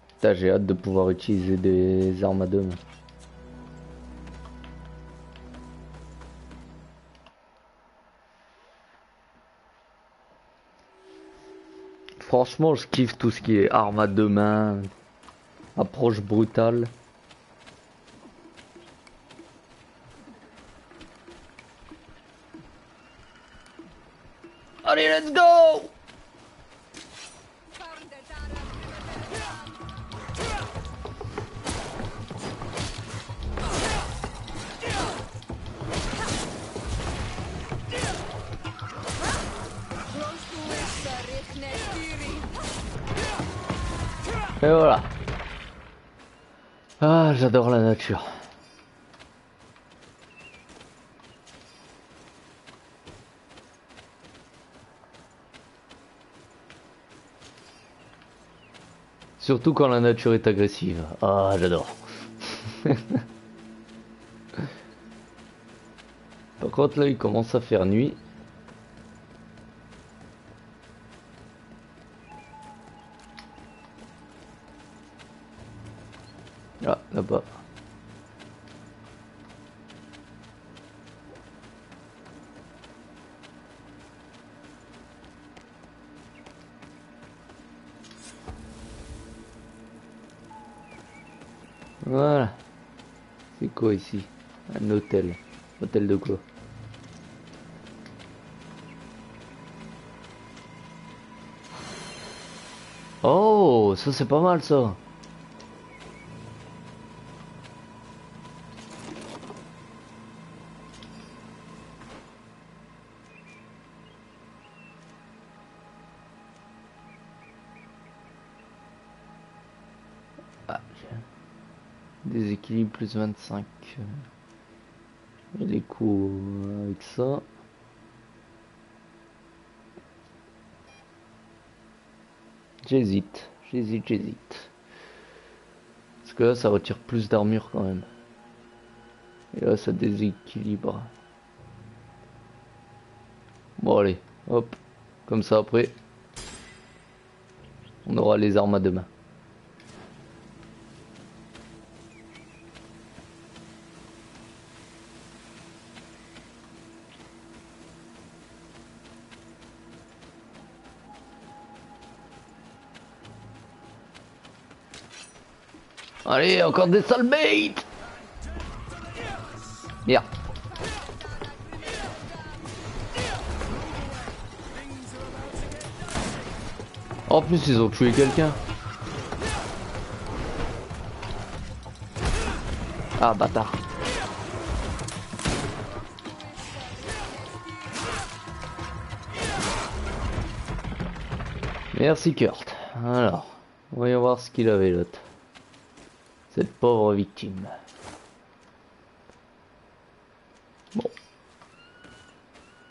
Putain, j'ai hâte de pouvoir utiliser des armes à deux mains. Franchement, je kiffe tout ce qui est arme à deux mains, approche brutale. Allez, let's go! Et voilà. Ah, j'adore la nature. Surtout quand la nature est agressive. Ah, j'adore. Par contre, là, il commence à faire nuit. Ah, là-bas. Voilà. C'est quoi ici? Un hôtel. Hôtel de quoi? Oh, ça c'est pas mal ça. Déséquilibre plus 25. Les coups avec ça. J'hésite. Parce que là, ça retire plus d'armure quand même. Et là, ça déséquilibre. Bon, allez. Hop. Comme ça, après. On aura les armes à deux mains. Allez, encore des sales bait. Merde. En plus, ils ont tué quelqu'un. Ah, bâtard. Merci, Kurt. Alors, voyons voir ce qu'il avait l'autre. Cette pauvre victime. Bon.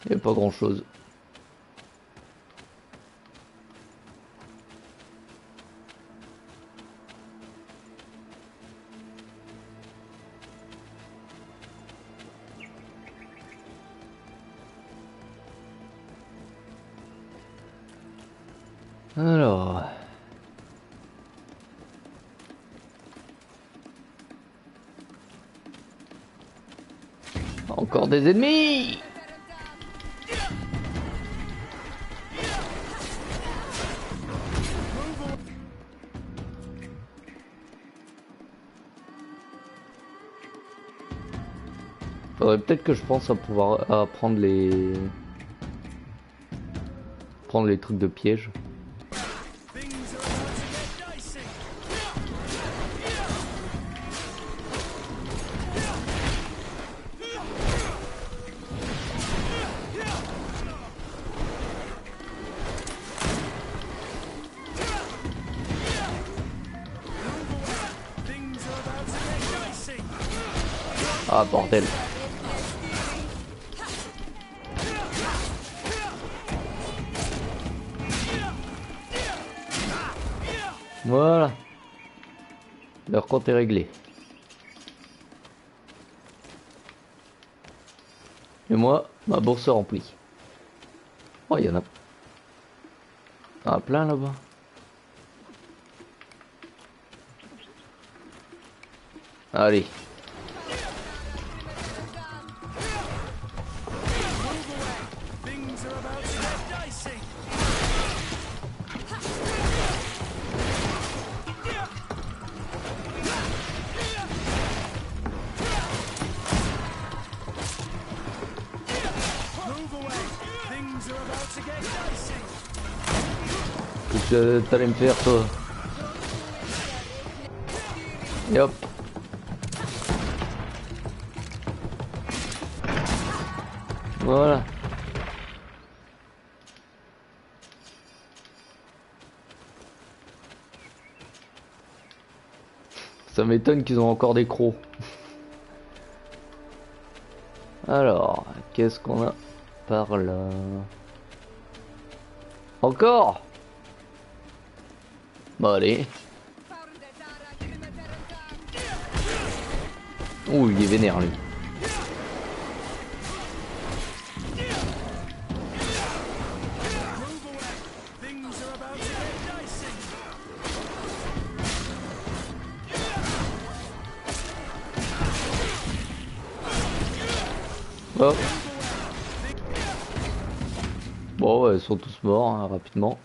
Il n'y a pas grand chose. Alors... Encore des ennemis. Faudrait peut-être que je pense à pouvoir prendre les trucs de piège. Ah bordel. Voilà. Leur compte est réglé. Et moi, ma bourse remplie. Oh, il y en a plein là-bas. Allez. Qu'est-ce que t'allais me faire toi? Et hop. Voilà. Ça m'étonne qu'ils ont encore des crocs. Alors, qu'est-ce qu'on a par là? Encore? Bon allez. Ouh, il est vénère lui. Oh. Bon, ouais, ils sont tous morts hein, rapidement.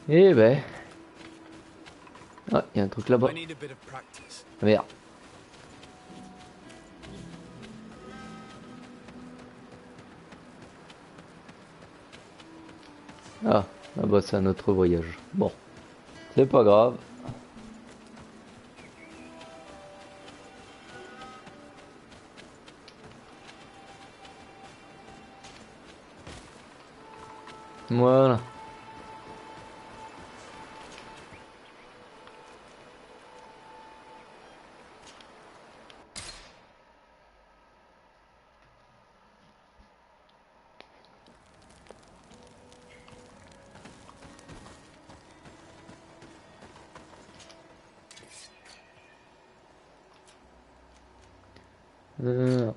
Eh ben. Ah, il y a un truc là-bas. Merde. Ah, là-bas c'est un autre voyage. Bon, c'est pas grave. Voilà.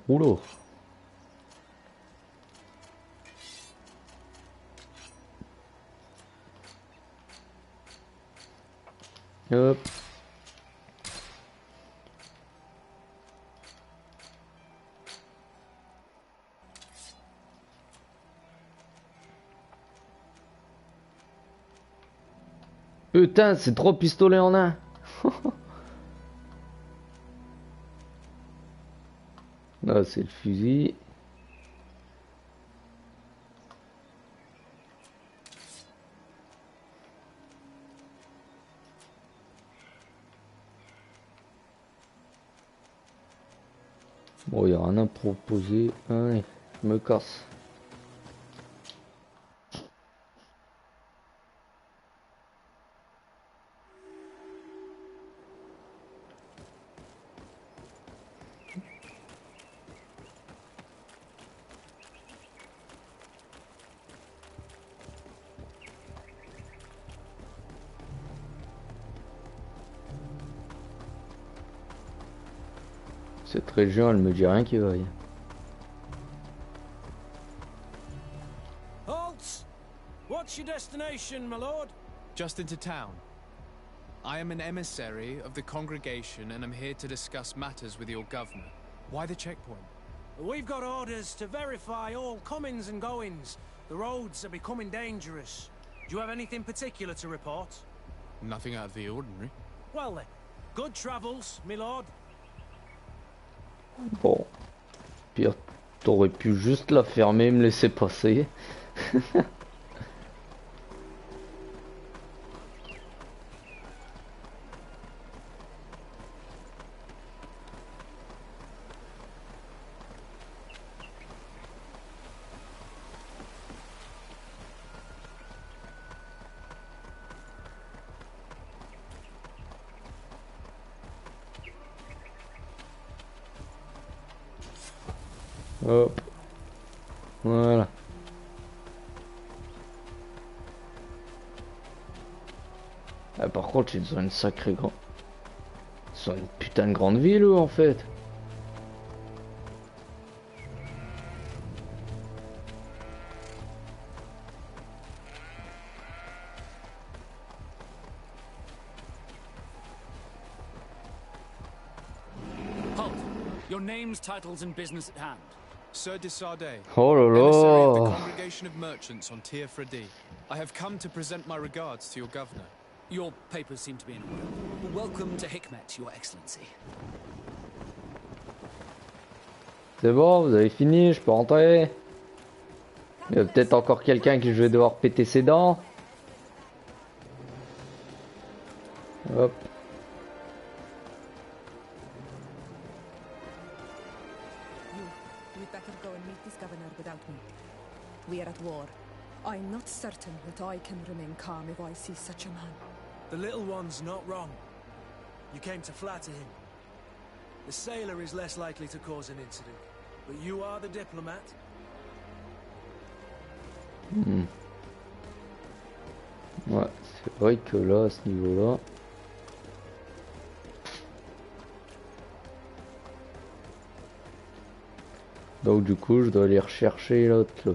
Rouleau. Hop. Putain, c'est 3 pistolets en un. Là, c'est le fusil. Bon, il y a rien à proposer. Allez, je me casse. Cette région, elle me dit rien qui vaille. Halt! What's your destination, my lord? Just into town. I am an emissary of the congregation and am here to discuss matters with your governor. Why the checkpoint? We've got orders to verify all comings and goings The roads are becoming dangerous. Do you have anything particular to report? Nothing out of the ordinary. Well then, good travels, my lord. Bon. Pire, t'aurais pu juste la fermer et me laisser passer. Hop. Voilà. Ah, par contre, ils ont une sacrée grande... Ils sont une putain de grande ville, eux, en fait. Halt! Your names, titles, and business at hand. Sir de Sardet, oh là emissary of the là. congregation of merchants on Tier Fredi. I have come to present my regards to your governor. Your papers seem to be in order. Welcome to Hikmet, Your Excellency. C'est bon, vous avez fini, je peux rentrer. Il y a peut-être encore quelqu'un qui je vais devoir péter ses dents. Hop. We'd better go and meet this governor without me. We are at war. I'm not certain that I can remain calm if I see such a man. The little one's not wrong. You came to flatter him. The sailor is less likely to cause an incident, but you are the diplomat. Ouais, c'est vrai que là, à ce niveau-là... Donc du coup, je dois aller rechercher l'autre là.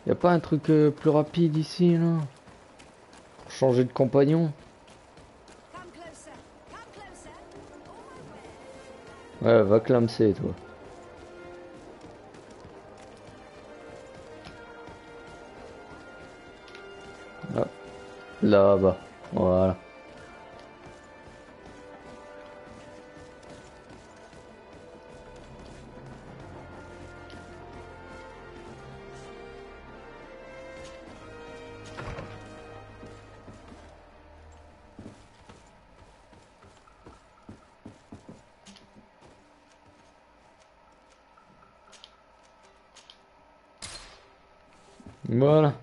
Y a pas un truc plus rapide ici là? Pour changer de compagnon? Ouais, va clamser toi. Ah, là-bas, voilà. Voilà.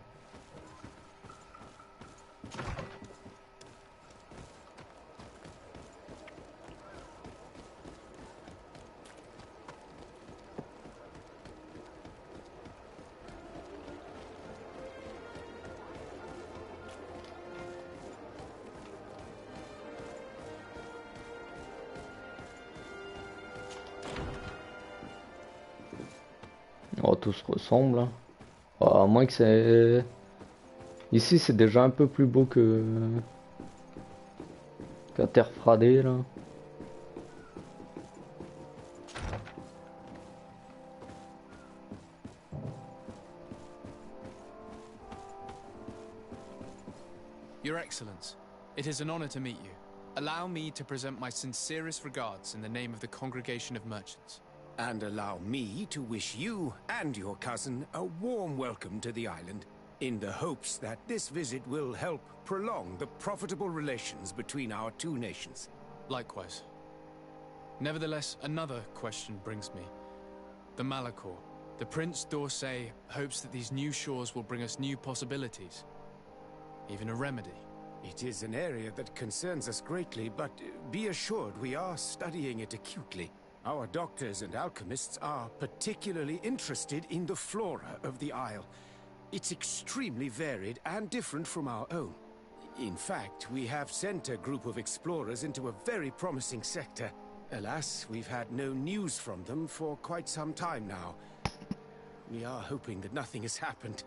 Oh, tout se ressemble. Hein. Oh, à moins que c'est... Ici, c'est déjà un peu plus beau que... qu'à Terre Fradée, là. Your Excellence, it is an honor to meet you. Allow me to present my sincerest regards in the name of the Congregation of Merchants. And allow me to wish you and your cousin a warm welcome to the island, in the hopes that this visit will help prolong the profitable relations between our two nations. Likewise. Nevertheless, another question brings me. The Malachor, the Prince d'Orsay, hopes that these new shores will bring us new possibilities. Even a remedy. It is an area that concerns us greatly, but be assured we are studying it acutely. Our doctors and alchemists are particularly interested in the flora of the Isle. It's extremely varied and different from our own. In fact, we have sent a group of explorers into a very promising sector. Alas, we've had no news from them for quite some time now. We are hoping that nothing has happened.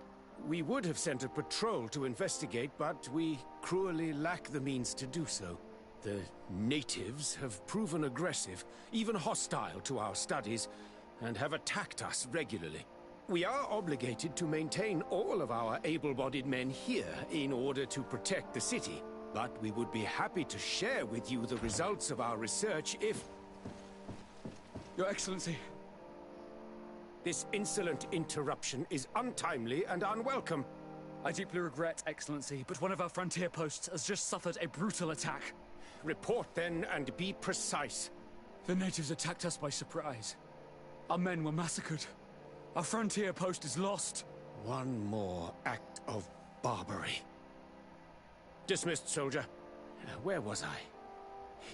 We would have sent a patrol to investigate, but we cruelly lack the means to do so. The natives have proven aggressive, even hostile to our studies, and have attacked us regularly. We are obligated to maintain all of our able-bodied men here in order to protect the city. But we would be happy to share with you the results of our research if... Your Excellency. This insolent interruption is untimely and unwelcome. I deeply regret, Excellency, but one of our frontier posts has just suffered a brutal attack. Report then and be precise. The natives attacked us by surprise. Our men were massacred. Our frontier post is lost. One more act of barbarity. Dismissed, soldier. Where was I?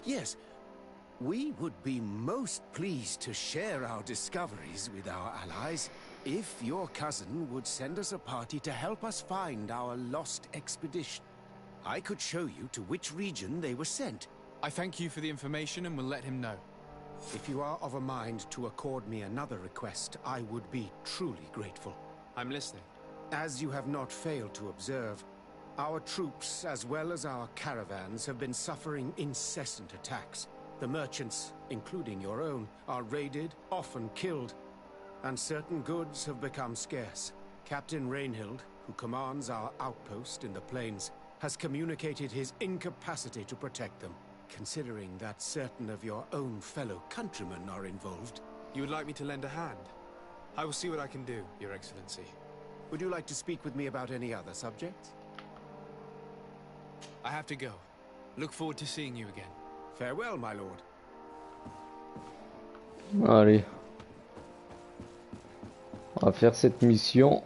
Yes, we would be most pleased to share our discoveries with our allies if your cousin would send us a party to help us find our lost expedition. I could show you to which region they were sent. I thank you for the information and will let him know. If you are of a mind to accord me another request, I would be truly grateful. I'm listening. As you have not failed to observe, our troops, as well as our caravans, have been suffering incessant attacks. The merchants, including your own, are raided, often killed, and certain goods have become scarce. Captain Rainhild, who commands our outpost in the plains, has communicated his incapacity to protect them. Considering that certain of your own fellow countrymen are involved... You would like me to lend a hand? I will see what I can do, Your Excellency. Would you like to speak with me about any other subjects? I have to go. Look forward to seeing you again. Farewell, my lord. Allez. On va faire cette mission.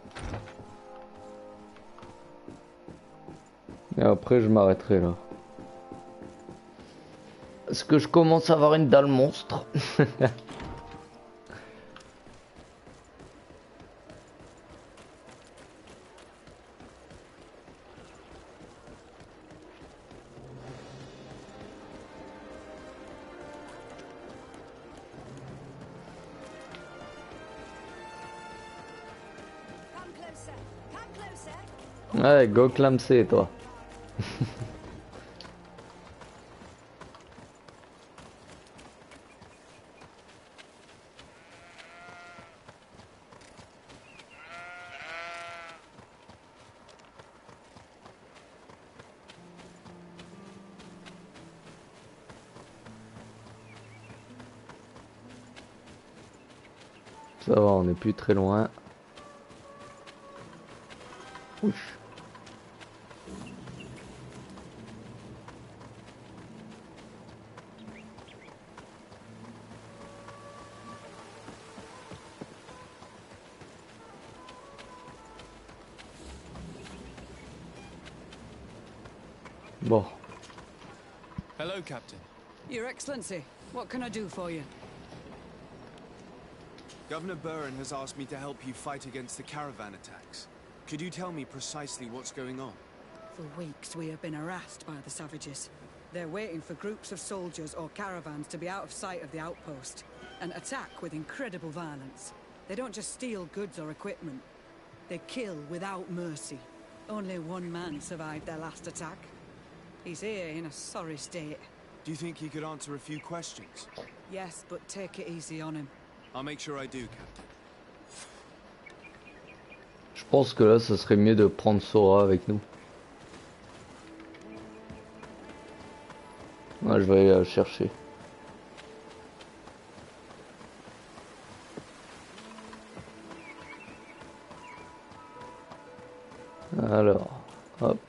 Et après je m'arrêterai là. Parce que je commence à avoir une dalle monstre. Ouais, go clamser toi. Ça va, on n'est plus très loin. Ouch. Bon. Hello, Captain. Your Excellency, what can I do for you? Governor Buren has asked me to help you fight against the caravan attacks. Could you tell me precisely what's going on? For weeks we have been harassed by the savages. They're waiting for groups of soldiers or caravans to be out of sight of the outpost and attack with incredible violence. They don't just steal goods or equipment. They kill without mercy. Only one man survived their last attack. He's here in a sorry state. Do you think he could answer a few questions? Yes, but take it easy on him. I'll make sure I do, Captain. Je pense que là, ça serait mieux de prendre Sora avec nous. Ouais, je vais aller la chercher. Alors, hop.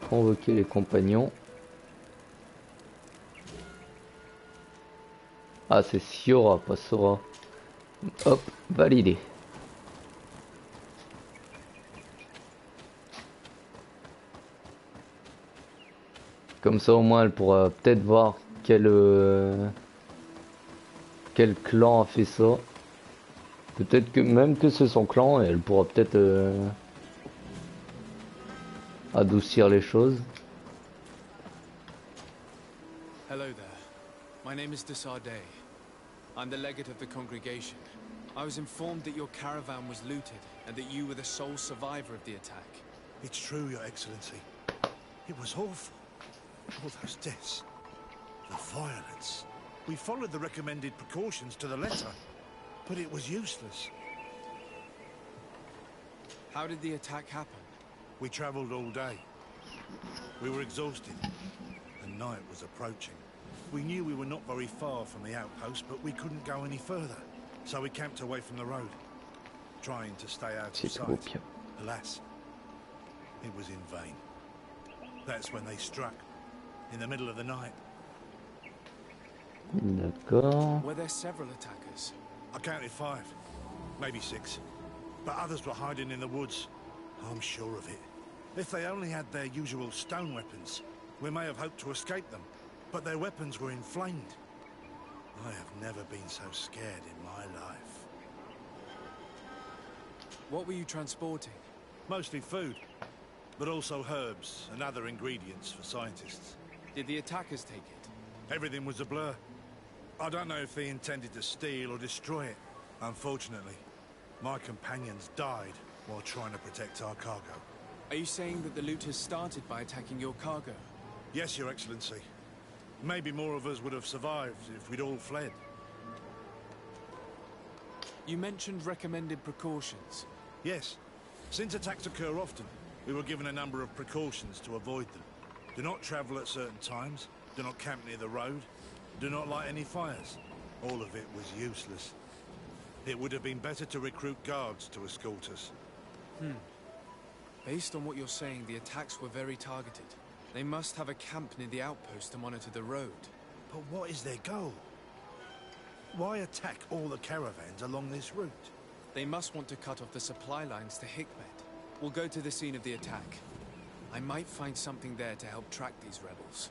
Convoquer les compagnons. Ah, c'est Siora, pas Sora. Hop, validé. Comme ça au moins elle pourra peut-être voir quel clan a fait ça. Peut-être que même que c'est son clan et elle pourra peut-être adoucir les choses. Hello there. My name is Desardet. I'm the legate of the congregation. I was informed that your caravan was looted and that you were the sole survivor of the attack. It's true, Your Excellency. It was awful. All those deaths. The violence. We followed the recommended precautions to the letter, but it was useless. How did the attack happen? We traveled all day. We were exhausted, and night was approaching. We knew we were not very far from the outpost, but we couldn't go any further. So we camped away from the road, trying to stay out of sight. Alas, it was in vain. That's when they struck, in the middle of the night. D'accord. Were there several attackers? I counted 5, maybe 6. But others were hiding in the woods. I'm sure of it. If they only had their usual stone weapons, we may have hoped to escape them. But their weapons were inflamed. I have never been so scared in my life. What were you transporting? Mostly food, but also herbs and other ingredients for scientists. Did the attackers take it? Everything was a blur. I don't know if they intended to steal or destroy it. Unfortunately, my companions died while trying to protect our cargo. Are you saying that the looters started by attacking your cargo? Yes, Your Excellency. Maybe more of us would have survived if we'd all fled. You mentioned recommended precautions. Yes. Since attacks occur often, we were given a number of precautions to avoid them. Do not travel at certain times, do not camp near the road, do not light any fires. All of it was useless. It would have been better to recruit guards to escort us. Based on what you're saying, the attacks were very targeted. They must have a camp near the outpost to monitor the road. But what is their goal? Why attack all the caravans along this route? They must want to cut off the supply lines to Hikmet. We'll go to the scene of the attack. I might find something there to help track these rebels.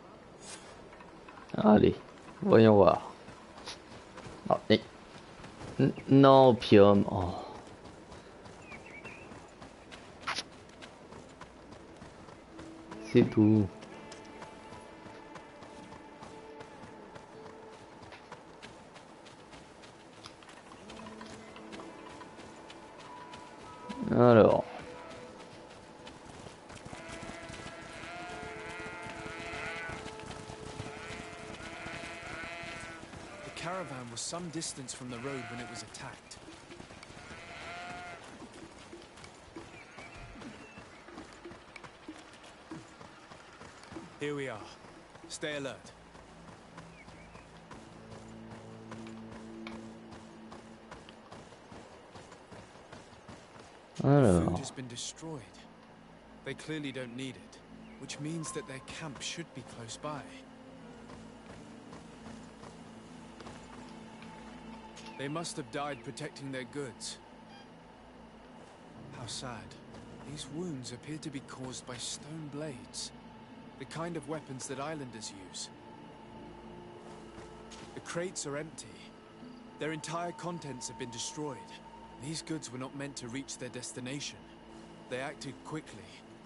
Allez, voyons voir. Oh, non, opium. Oh. C'est tout. Alors. The caravan was some distance from the road when it was attacked. Here we are. Stay alert. Alors. Food has been destroyed. They clearly don't need it, which means that their camp should be close by. They must have died protecting their goods. How sad. These wounds appear to be caused by stone blades. The kind of weapons that islanders use. The crates are empty. Their entire contents have been destroyed. These goods were not meant to reach their destination. They acted quickly,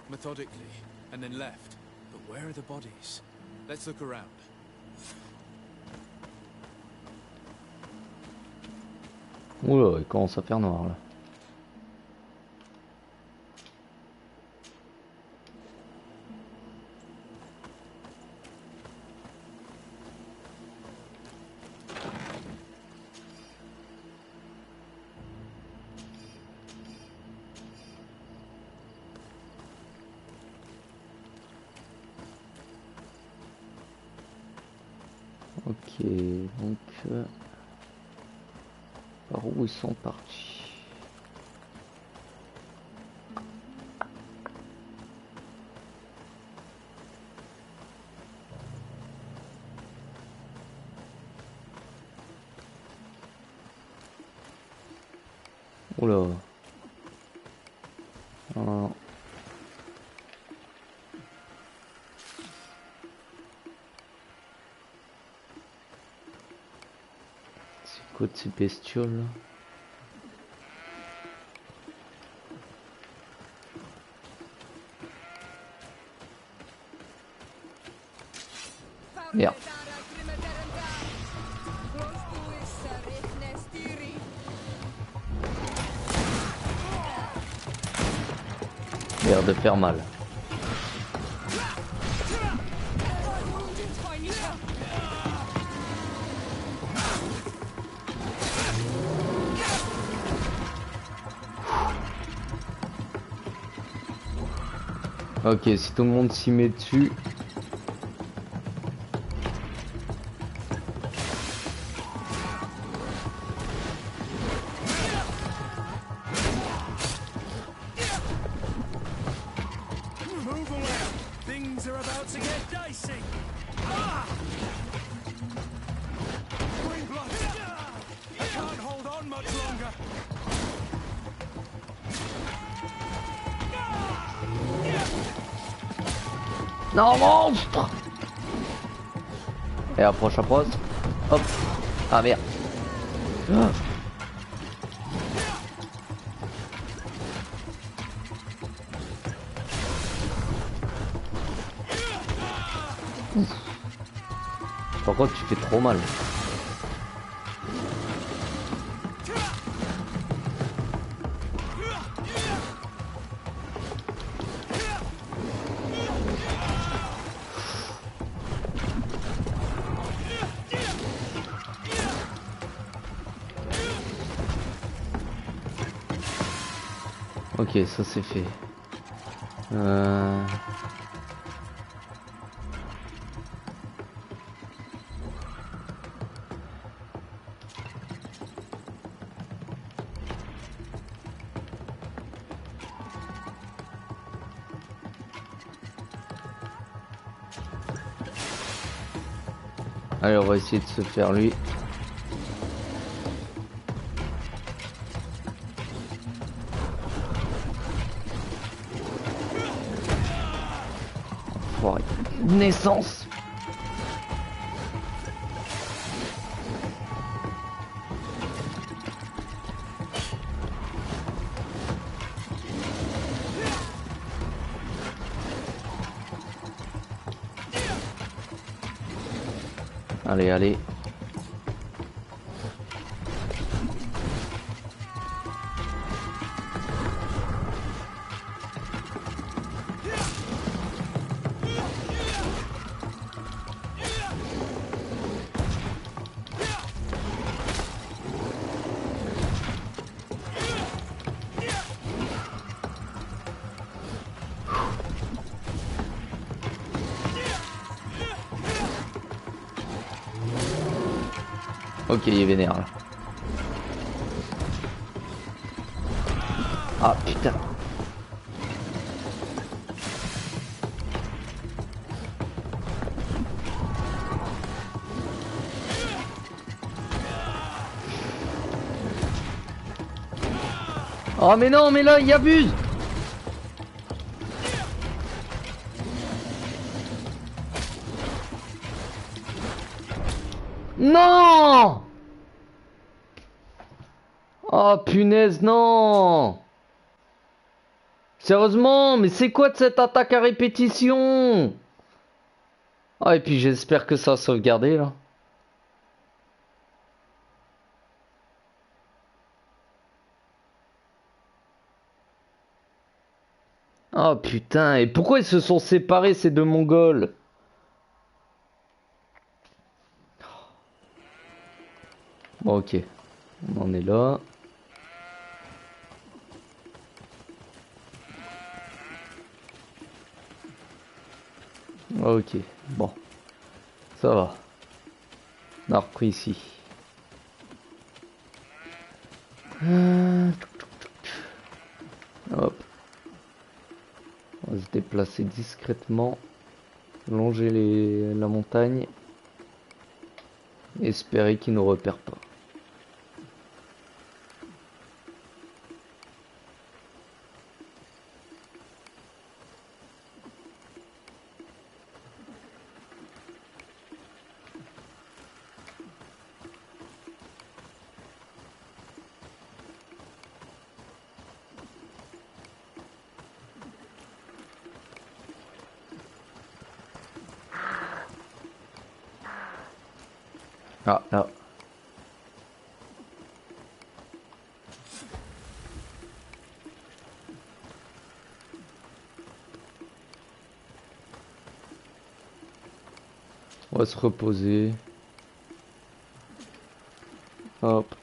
methodically, and then left. But where are the bodies? Let's look around. Oula, il commence à faire noir là. Ok, donc par où ils sont partis? Oula. Ah. Quoi de ces bestioles là? Merde. l'air de faire mal. Ok, si tout le monde s'y met dessus. Non, monstre! Et approche. Hop. Ah merde. Ah. Par contre, tu fais trop mal. Ok, ça c'est fait. Allez, on va essayer de se faire lui. Naissance. Allez. Ok, il est vénère là. Ah putain. Oh mais non, mais là il abuse. Non! Oh punaise, non! Sérieusement, mais c'est quoi de cette attaque à répétition? Ah, et puis j'espère que ça a sauvegardé là. Oh putain, et pourquoi ils se sont séparés ces deux Mongols? Bon, ok, on en est là. Ok, bon, ça va. On a repris ici. Hop. On va se déplacer discrètement, longer la montagne, et espérer qu'il ne nous repère pas. Ah, là. On va se reposer. Hop.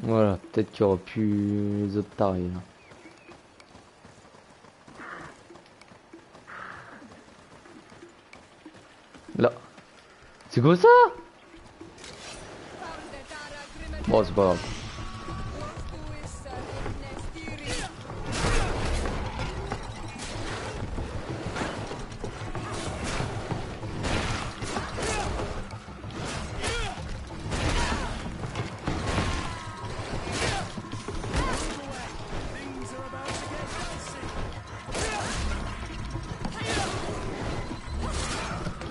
Voilà, peut-être qu'il y aura plus les autres tarés. Là. C'est quoi ça? Bon, c'est pas grave.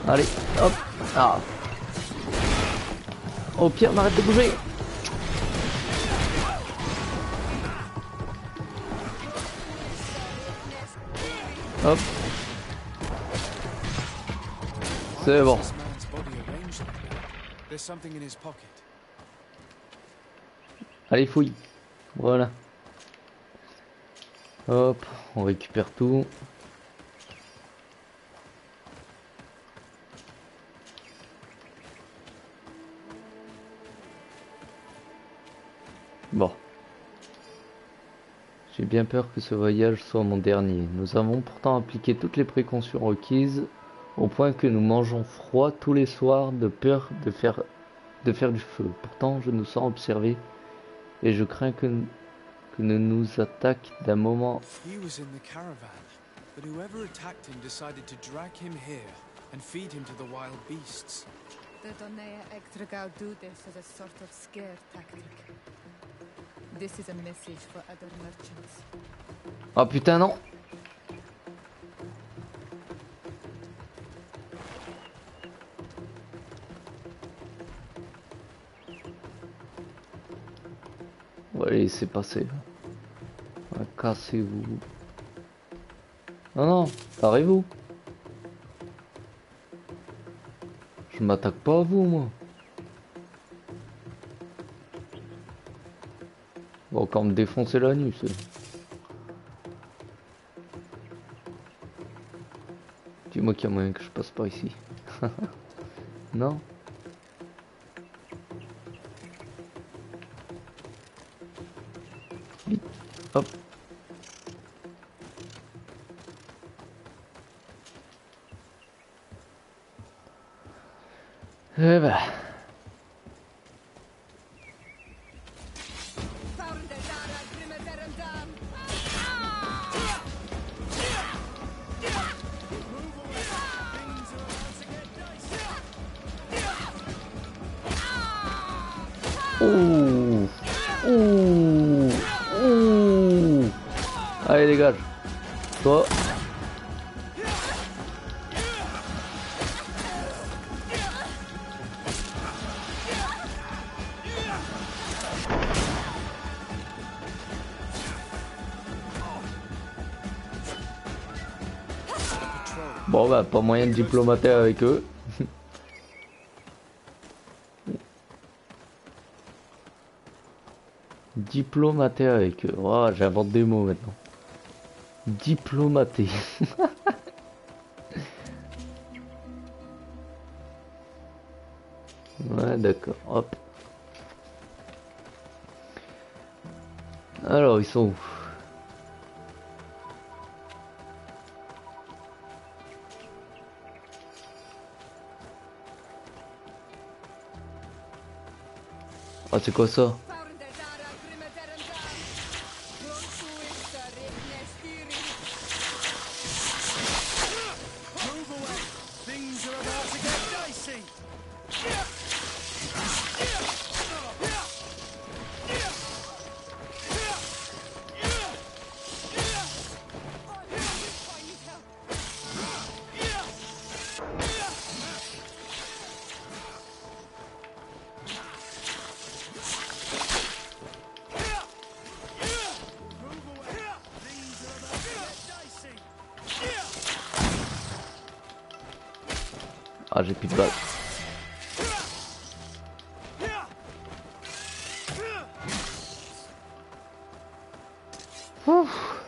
Allez, hop. Ah. Au pire, m'arrête de bouger. Hop. C'est bon. Allez, fouille. Voilà. Hop, on récupère tout. Bon. J'ai bien peur que ce voyage soit mon dernier. Nous avons pourtant appliqué toutes les précautions requises, au point que nous mangeons froid tous les soirs de peur de faire du feu. Pourtant, je nous sens observés et je crains que ne nous attaquent d'un moment. He was in the caravan, but whoever attacked him decided to drag him here and feed him to the wild beasts. The Donea Ektragao do this as a sort of scare tactic. This is a message for other merchants. Oh putain non. On va les laisser passer. Cassez-vous. Non non, arrêtez-vous. Je m'attaque pas à vous moi. On va encore me défoncer la nuit. Dis-moi qu'il y a moyen que je passe par ici. Non. Vite. Hop. Eh ben. Ouh. Ouh. Ouh. Allez dégage. Toi. Bon bah pas moyen de diplomater avec eux. Diplomater avec eux. Oh, j'invente des mots maintenant. Diplomater. Ouais d'accord. Hop. Alors ils sont où? Ah c'est quoi ça? Ah j'ai plus de balles. Ouf.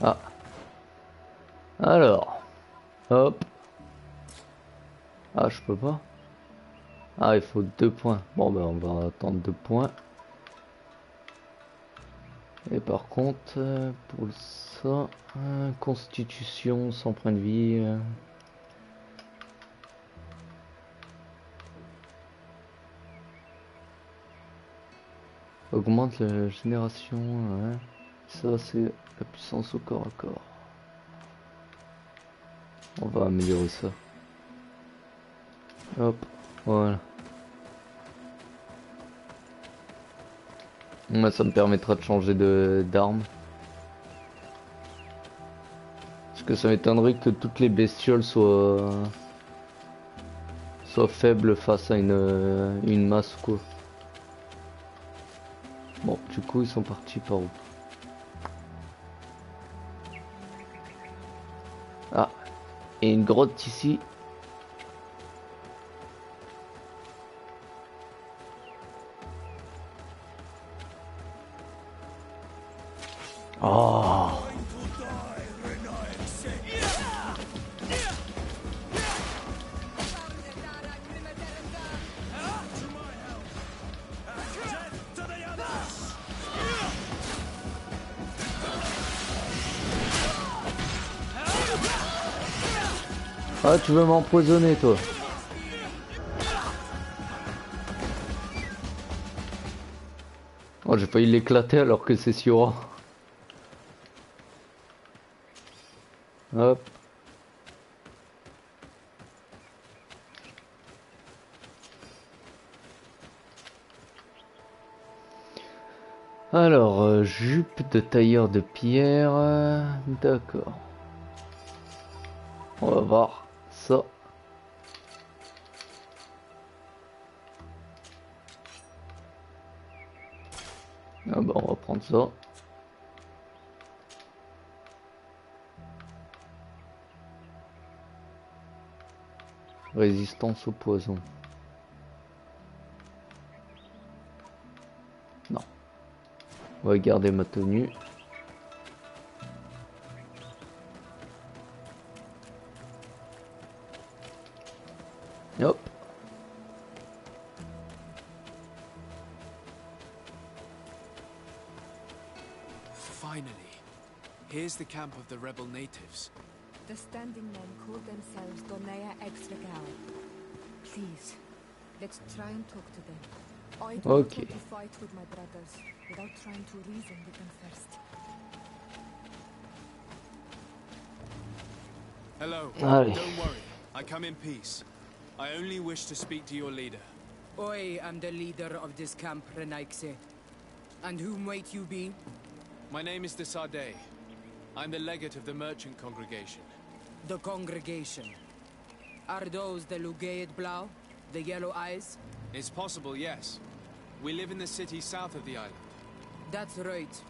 Ah. Alors. peux pas. Ah, il faut 2 points. Bon, ben on va attendre 2 points. Et par contre, pour ça, constitution, 100 points de vie. Augmente la génération. Ouais. Ça, c'est la puissance au corps à corps. On va améliorer ça. Hop, voilà. Moi, ça me permettra de changer d'arme. Parce que ça m'étonnerait que toutes les bestioles soient faibles face à une masse quoi. Bon, du coup, ils sont partis par où? Ah, et une grotte ici. Oh. Ah, tu veux m'empoisonner, toi? Oh, j'ai failli l'éclater alors que c'est Siora. Hop. Alors, jupe de tailleur de pierre. D'accord. On va voir ça. Ah bah on va prendre ça. Résistance au poison. Non. On va garder ma tenue. Hop. Finally, here's the camp of the rebel natives. The standing men call themselves Donea Extragal. Please, let's try and talk to them. I don't want to fight with my brothers without trying to reason with them first. Hello. Don't worry. I come in peace. I only wish to speak to your leader. I am the leader of this camp, Renaikse. And whom might you be? My name is Desade. I'm the legate of the merchant congregation. The congregation. Are those the Lugaid Blau? The yellow eyes? It's possible, yes. We live in the city south of the island. That's right.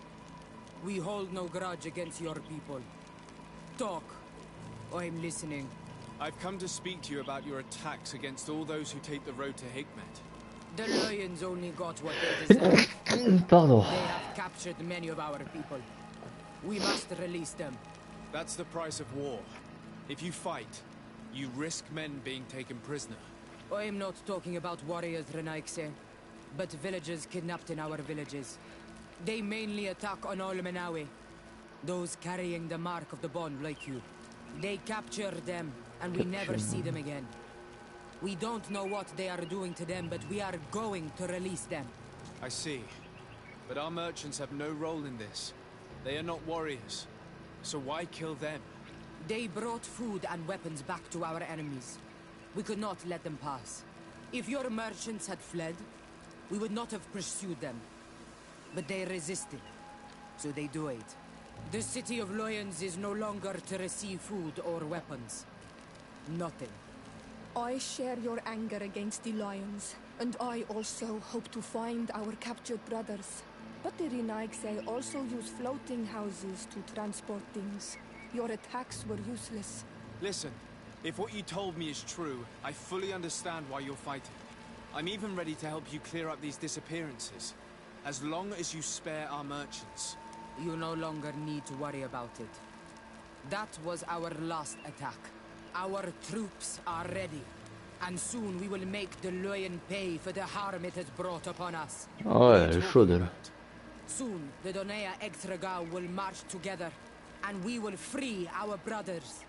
We hold no grudge against your people. Talk. I'm listening. I've come to speak to you about your attacks against all those who take the road to Hikmet. The Lions only got what they deserve. Pardon. They have captured many of our people. We must release them. That's the price of war. If you fight, you risk men being taken prisoner. I'm not talking about warriors, Renaikse, but villagers kidnapped in our villages. They mainly attack on all Menawi, those carrying the mark of the bond like you. They capture them, and we never see them again. We don't know what they are doing to them, but we are going to release them. I see. But our merchants have no role in this. They are not warriors. So why kill them? They brought food and weapons back to our enemies. We could not let them pass. If your merchants had fled, we would not have pursued them. But they resisted, so they died. The city of Lions is no longer to receive food or weapons. Nothing. I share your anger against the Lions, and I also hope to find our captured brothers. But the Renaigse also use floating houses to transport things. Your attacks were useless. Listen, if what you told me is true, I fully understand why you're fighting. I'm even ready to help you clear up these disappearances, as long as you spare our merchants. You no longer need to worry about it. That was our last attack. Our troops are ready. and soon we will make the lion pay for the harm it has brought upon us. Ouais, elle est chaude là. Soon the Donea Extragal will march together, and we will free our brothers.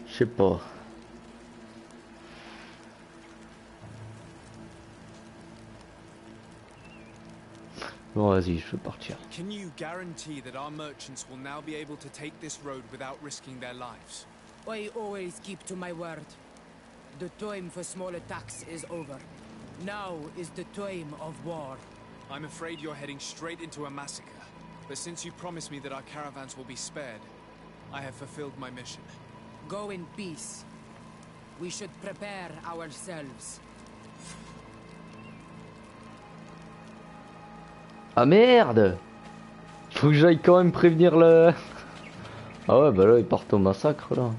Je sais pas. Bon, vas-y, je vais partir. Can you guarantee that our merchants will now be able to take this road without risking their lives? I always keep to my word. The time for small attacks is over. Now is the time of war. I'm afraid you're heading straight into a massacre. But since you promised me that our caravans will be spared, I have fulfilled my mission. Go in peace. We should prepare ourselves. Ah merde! Faut que j'aille quand même prévenir le... Ah ouais, bah là ils partent au massacre là.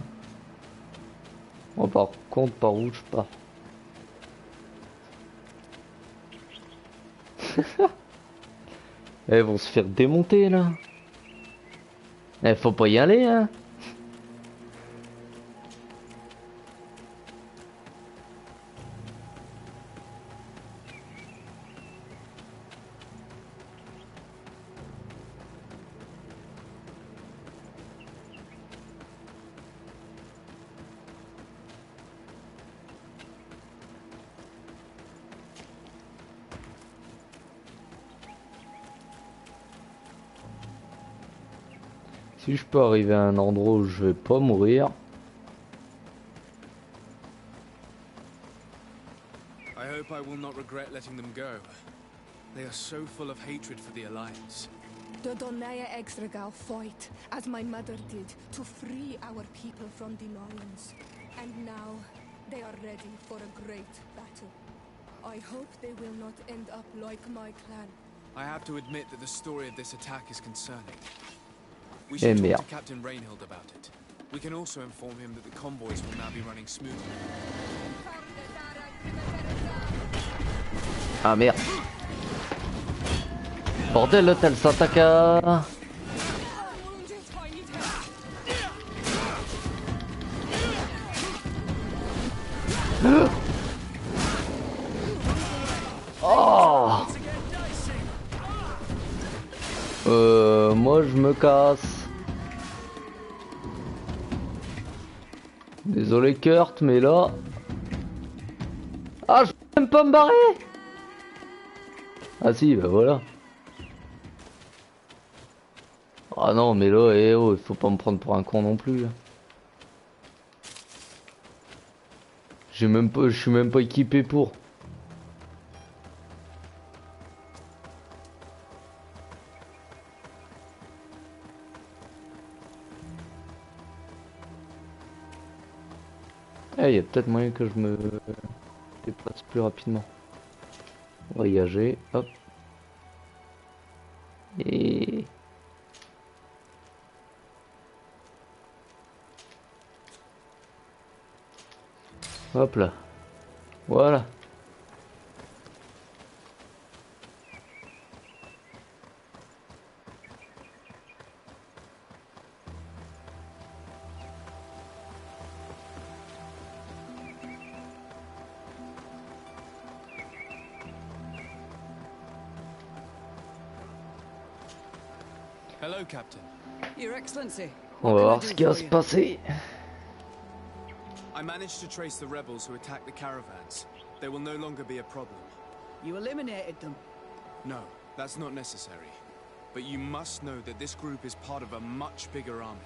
Moi par contre, par où je pars? Ils vont se faire démonter là. Faut pas y aller hein. Si je peux arriver à un endroit où je vais pas mourir. I hope I will not regret letting them go. They are so full of hatred for the Alliance. The Donea Extragal fight, as my mother did, to free our people from the lions. And now, they are ready for a great battle. I hope they will not end up like my clan. I have to admit that the story of this attack is concerning. We should talk to Captain Rainhild about it. We can also inform him that the convoys will now be running smoothly. Ah merde. Bordel, l'autre elle s'attaque à... Oh. Moi je me casse. Désolé Kurt, mais là... Ah, je peux même pas me barrer. Ah si, bah voilà. Ah non, mais là, oh, il faut pas me prendre pour un con non plus. Je suis même pas équipé pour. Eh, il y a peut-être moyen que je me déplace plus rapidement. Voyager, hop. Et... hop là. Voilà. Hello, Captain. Your Excellency. On va voir ce qui va se passer. I managed to trace the rebels who attacked the caravans. They will no longer be a problem. You eliminated them? No, that's not necessary. But you must know that this group is part of a much bigger army.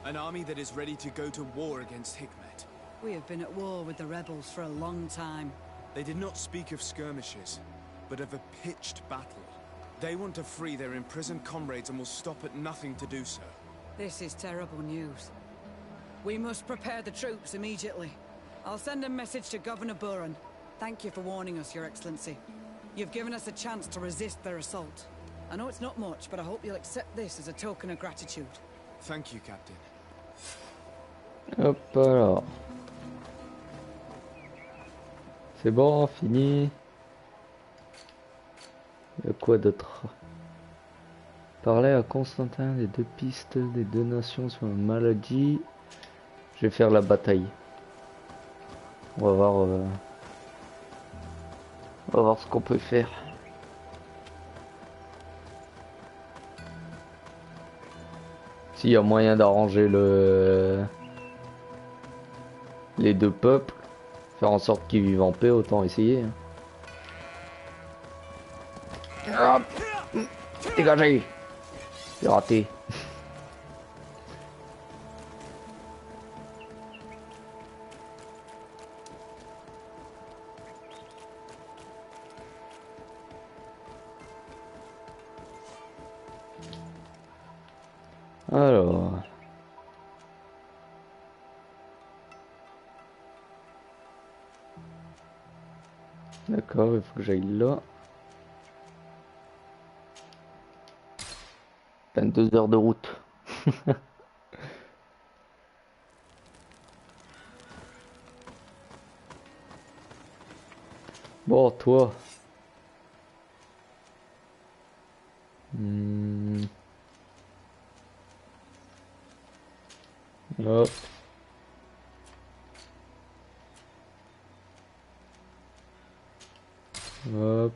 An army that is ready to go to war against Hikmet. We have been at war with the rebels for a long time. They did not speak of skirmishes, but of a pitched battle. They want to free their imprisoned comrades and will stop at nothing to do so. This is terrible news. We must prepare the troops immediately. I'll send a message to Governor Buran. Thank you for warning us, Your Excellency. You've given us a chance to resist their assault. I know it's not much, but I hope you'll accept this as a token of gratitude. Thank you, Captain. Hop alors. C'est bon, fini. Il y a quoi d'autre? Parler à Constantin des deux pistes des deux nations sur une maladie. Je vais faire la bataille. On va voir ce qu'on peut faire. S'il y a moyen d'arranger les deux peuples, faire en sorte qu'ils vivent en paix, autant essayer. Hop, dégagez. J'ai raté. Alors. D'accord, il faut que j'aille là. 22 heures de route. Bon, toi. Hop. Hop.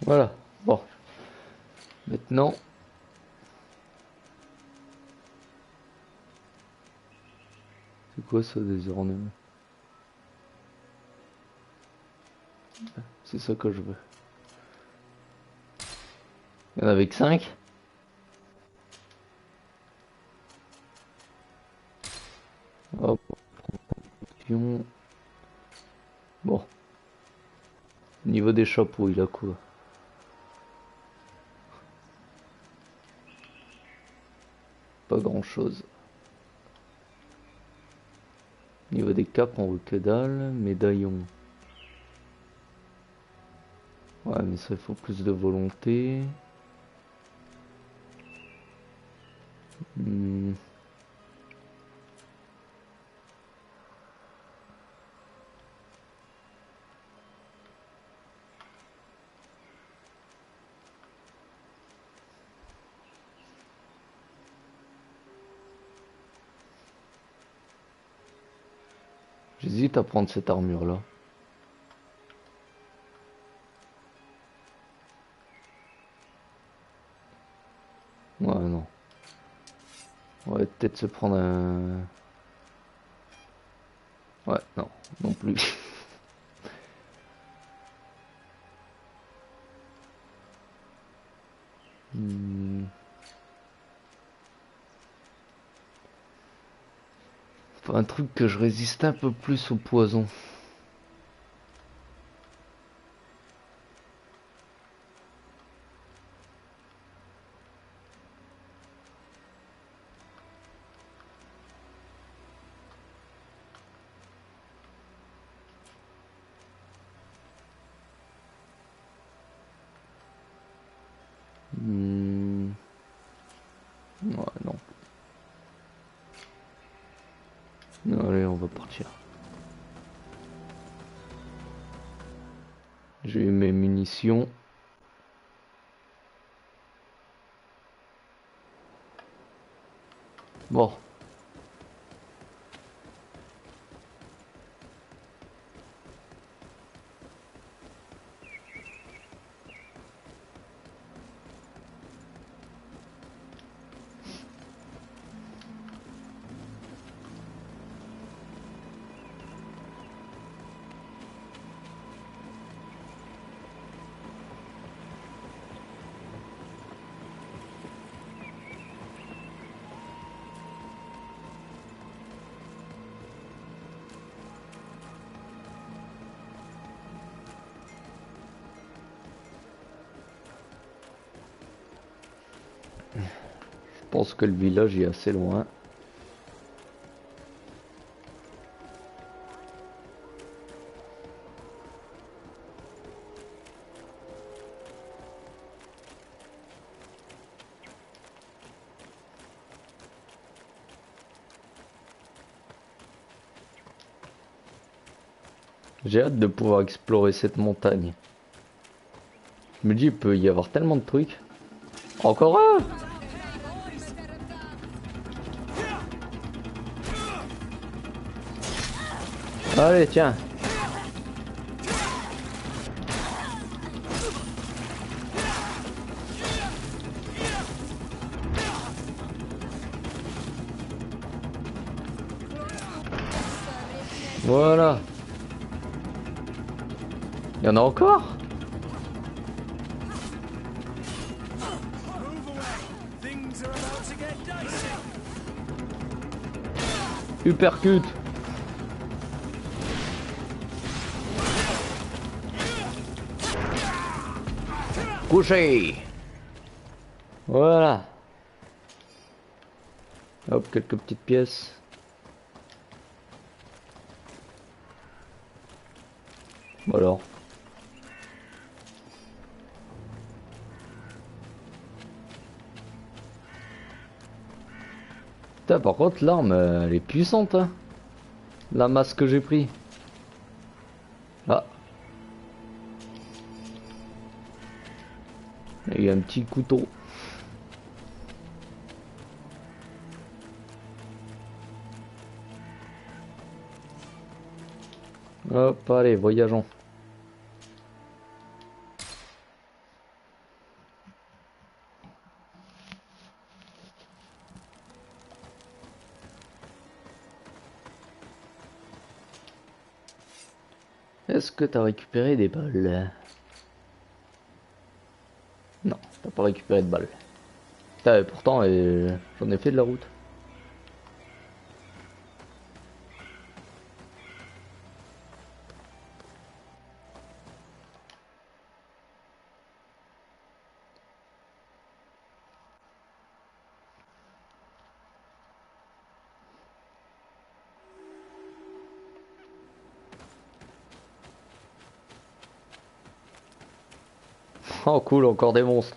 Voilà, bon. Maintenant. C'est quoi ça des ornements? C'est ça que je veux. Il y en avait que 5. Hop. Bon. Au niveau des chapeaux, il a quoi? Pas grand chose. Au niveau des capes, on voit que dalle. Médaillon. Ouais, mais ça, il faut plus de volonté. J'hésite à prendre cette armure là. Ouais, non. On va peut-être se prendre un... Ouais, non, non plus. Faut un truc que je résiste un peu plus au poison. Ouais, non. Allez, on va partir. J'ai eu mes munitions. Bon. Je pense que le village est assez loin. J'ai hâte de pouvoir explorer cette montagne. Je me dis, il peut y avoir tellement de trucs. Encore un! Allez, tiens. Voilà. Il y en a encore? Uppercut. Couché. Voilà. Hop, quelques petites pièces. Alors. Putain, par contre, l'arme, elle est puissante, hein. La masse que j'ai pris. Ah. Il y a un petit couteau. Hop, allez, voyageons. Est-ce que t'as récupéré des balles? Non, t'as pas récupéré de balles. Putain, pourtant, j'en ai fait de la route. Oh cool, encore des monstres.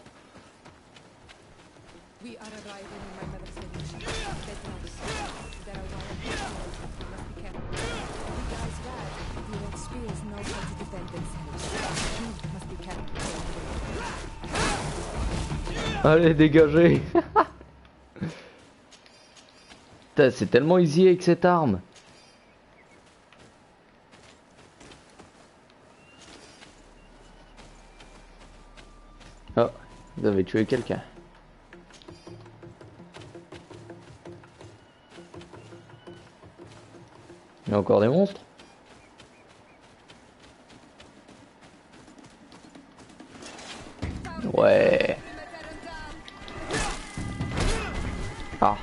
Allez, dégagez. Putain, c'est tellement easy avec cette arme. Oh, vous avez tué quelqu'un. Il y a encore des monstres? Ouais. Ah.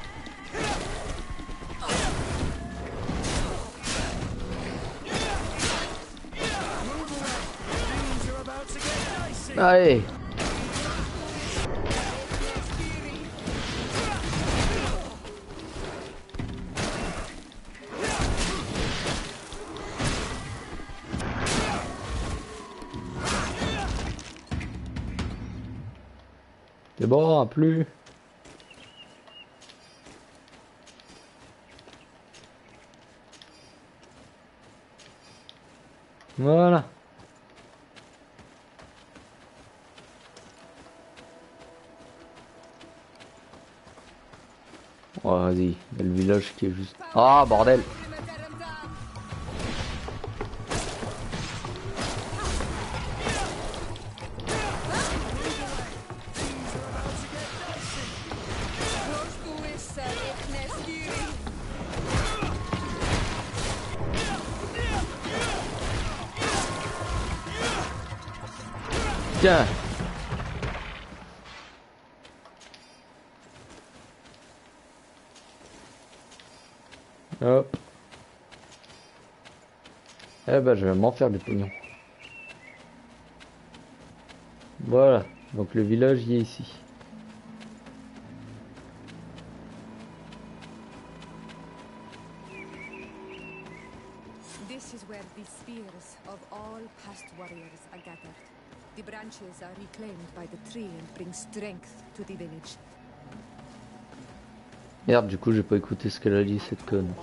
Allez. C'est bon, plus. Voilà. Oh, vas-y, il y a le village qui est juste... Ah, bordel. Tiens. Hop. Eh ben je vais m'en faire du pognon. Voilà. Donc le village y est ici. This is where the spears of all past warriors are gathered. The branches are reclaimed by the tree and bring strength to the village. Merde, du coup j'ai pas écouté ce qu'elle a dit cette conne.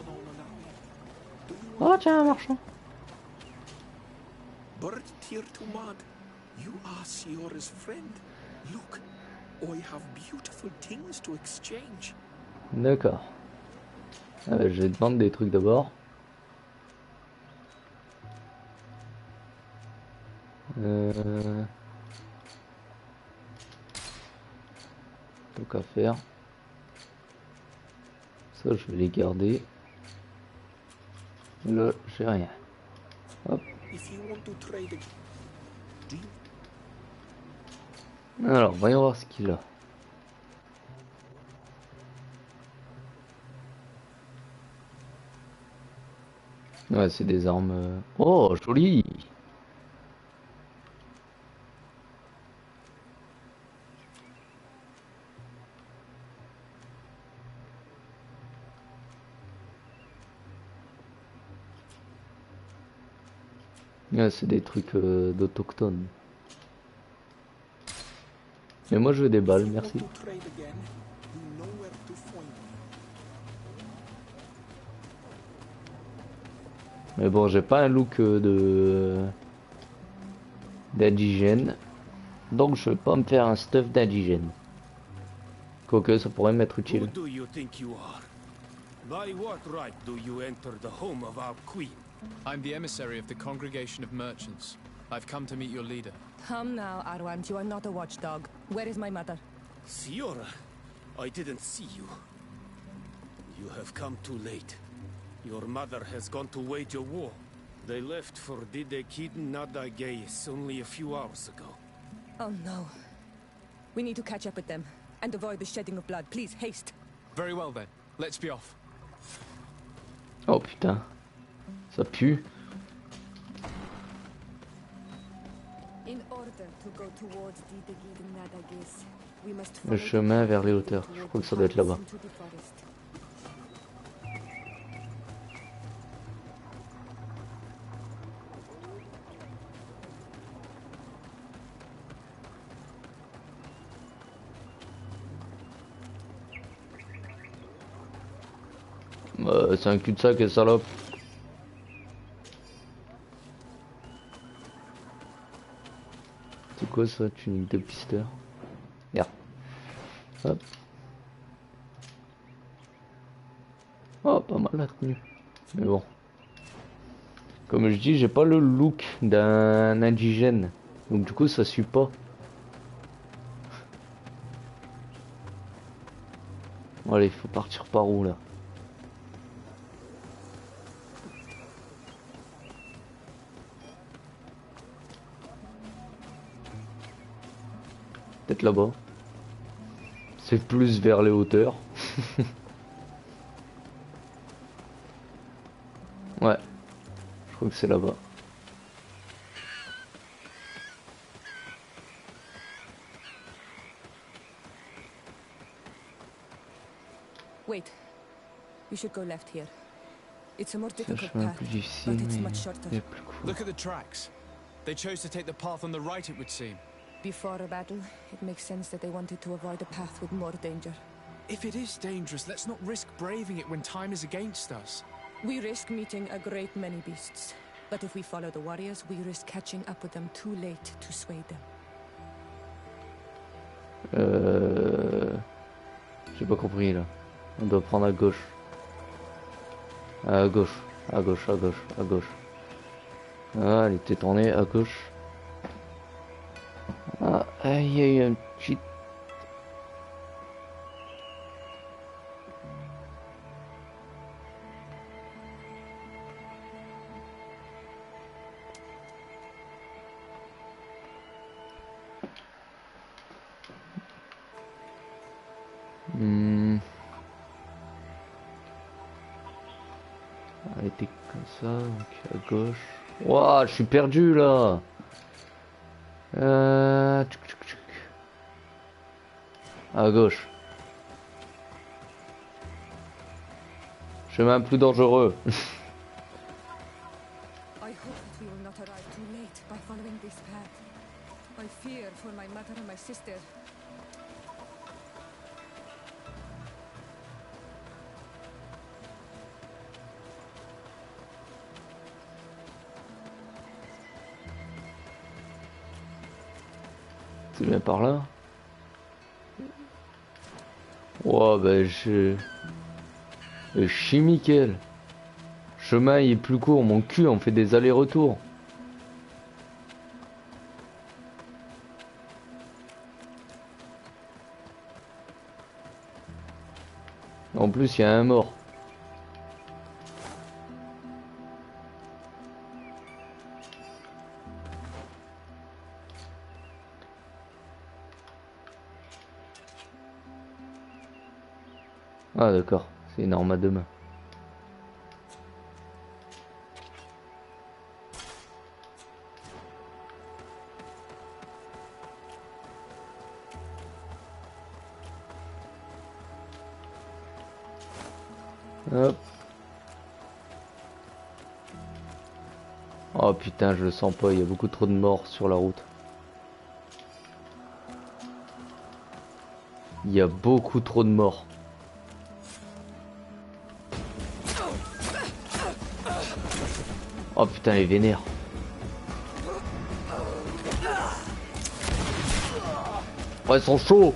Oh tiens, un marchand. Bird tear to mud. You are Siora's friend. Look, I have beautiful things to exchange. D'accord. Ah bah, je vais te vendre des trucs d'abord. Donc à faire. Ça je vais les garder. Là j'ai rien. Hop. Alors voyons voir ce qu'il a. Ouais, c'est des armes. Oh, joli! Ouais, c'est des trucs d'autochtones. Mais moi je veux des balles, merci. Mais bon, j'ai pas un look d'indigène, donc je vais pas me faire un stuff d'indigène. Quoique ça pourrait m'être utile. Who do you think you are? By what right do you enter the home of our queen? I'm the emissary of the Congregation of Merchants. I've come to meet your leader. Come now, Arwant, you are not a watchdog. Where is my mother? Siora, I didn't see you. You have come too late. Your mother has gone to wage a war. They left for Didekid Nadagais only a few hours ago. Oh no. We need to catch up with them and avoid the shedding of blood. Please, haste. Very well then. Let's be off. Oh putain. Ça pue. In order to go towards Didekid Nadagais, we must Le chemin vers les hauteurs. Je crois que ça doit être là-bas. C'est un cul-de-sac et salope. C'est quoi ça, tunique de pisteur? Merde. Hop. Oh, pas mal la tenue. Mais bon. Comme je dis, j'ai pas le look d'un indigène. Donc du coup, ça suit pas. Bon, allez, il faut partir par où là? Peut-être là-bas. C'est plus vers les hauteurs. Ouais. Je crois que c'est là-bas. Wait. You should go left here. It's a more difficult chemin path, plus difficile, but it's mais much shorter. il est plus court. Look at the tracks. They chose to take the path on the right, it would seem. Before a battle, it makes sense that they wanted to avoid a path with more danger. If it is dangerous, let's not risk braving it when time is against us. We risk meeting a great many beasts. But if we follow the warriors, we risk catching up with them too late to sway them. J'ai pas compris là. On doit prendre à gauche. À gauche. À gauche, à gauche, à gauche. Ah, elle était tournée à gauche. Ah, il y a eu un petit... Elle était comme ça, donc à gauche. Ouah, je suis perdu là. À gauche. Chemin plus dangereux. I hope that we will not arrive too late by following this path. I fear for my mother and my sister. C'est bien par là. Oh bah je suis Mickel. Chemin il est plus court, mon cul, on fait des allers-retours. En plus il y a un mort. Ah d'accord, c'est une arme à deux mains. Hop. Oh putain, je le sens pas, il y a beaucoup trop de morts sur la route. Il y a beaucoup trop de morts. Oh putain, les vénères. Oh, ils sont chauds.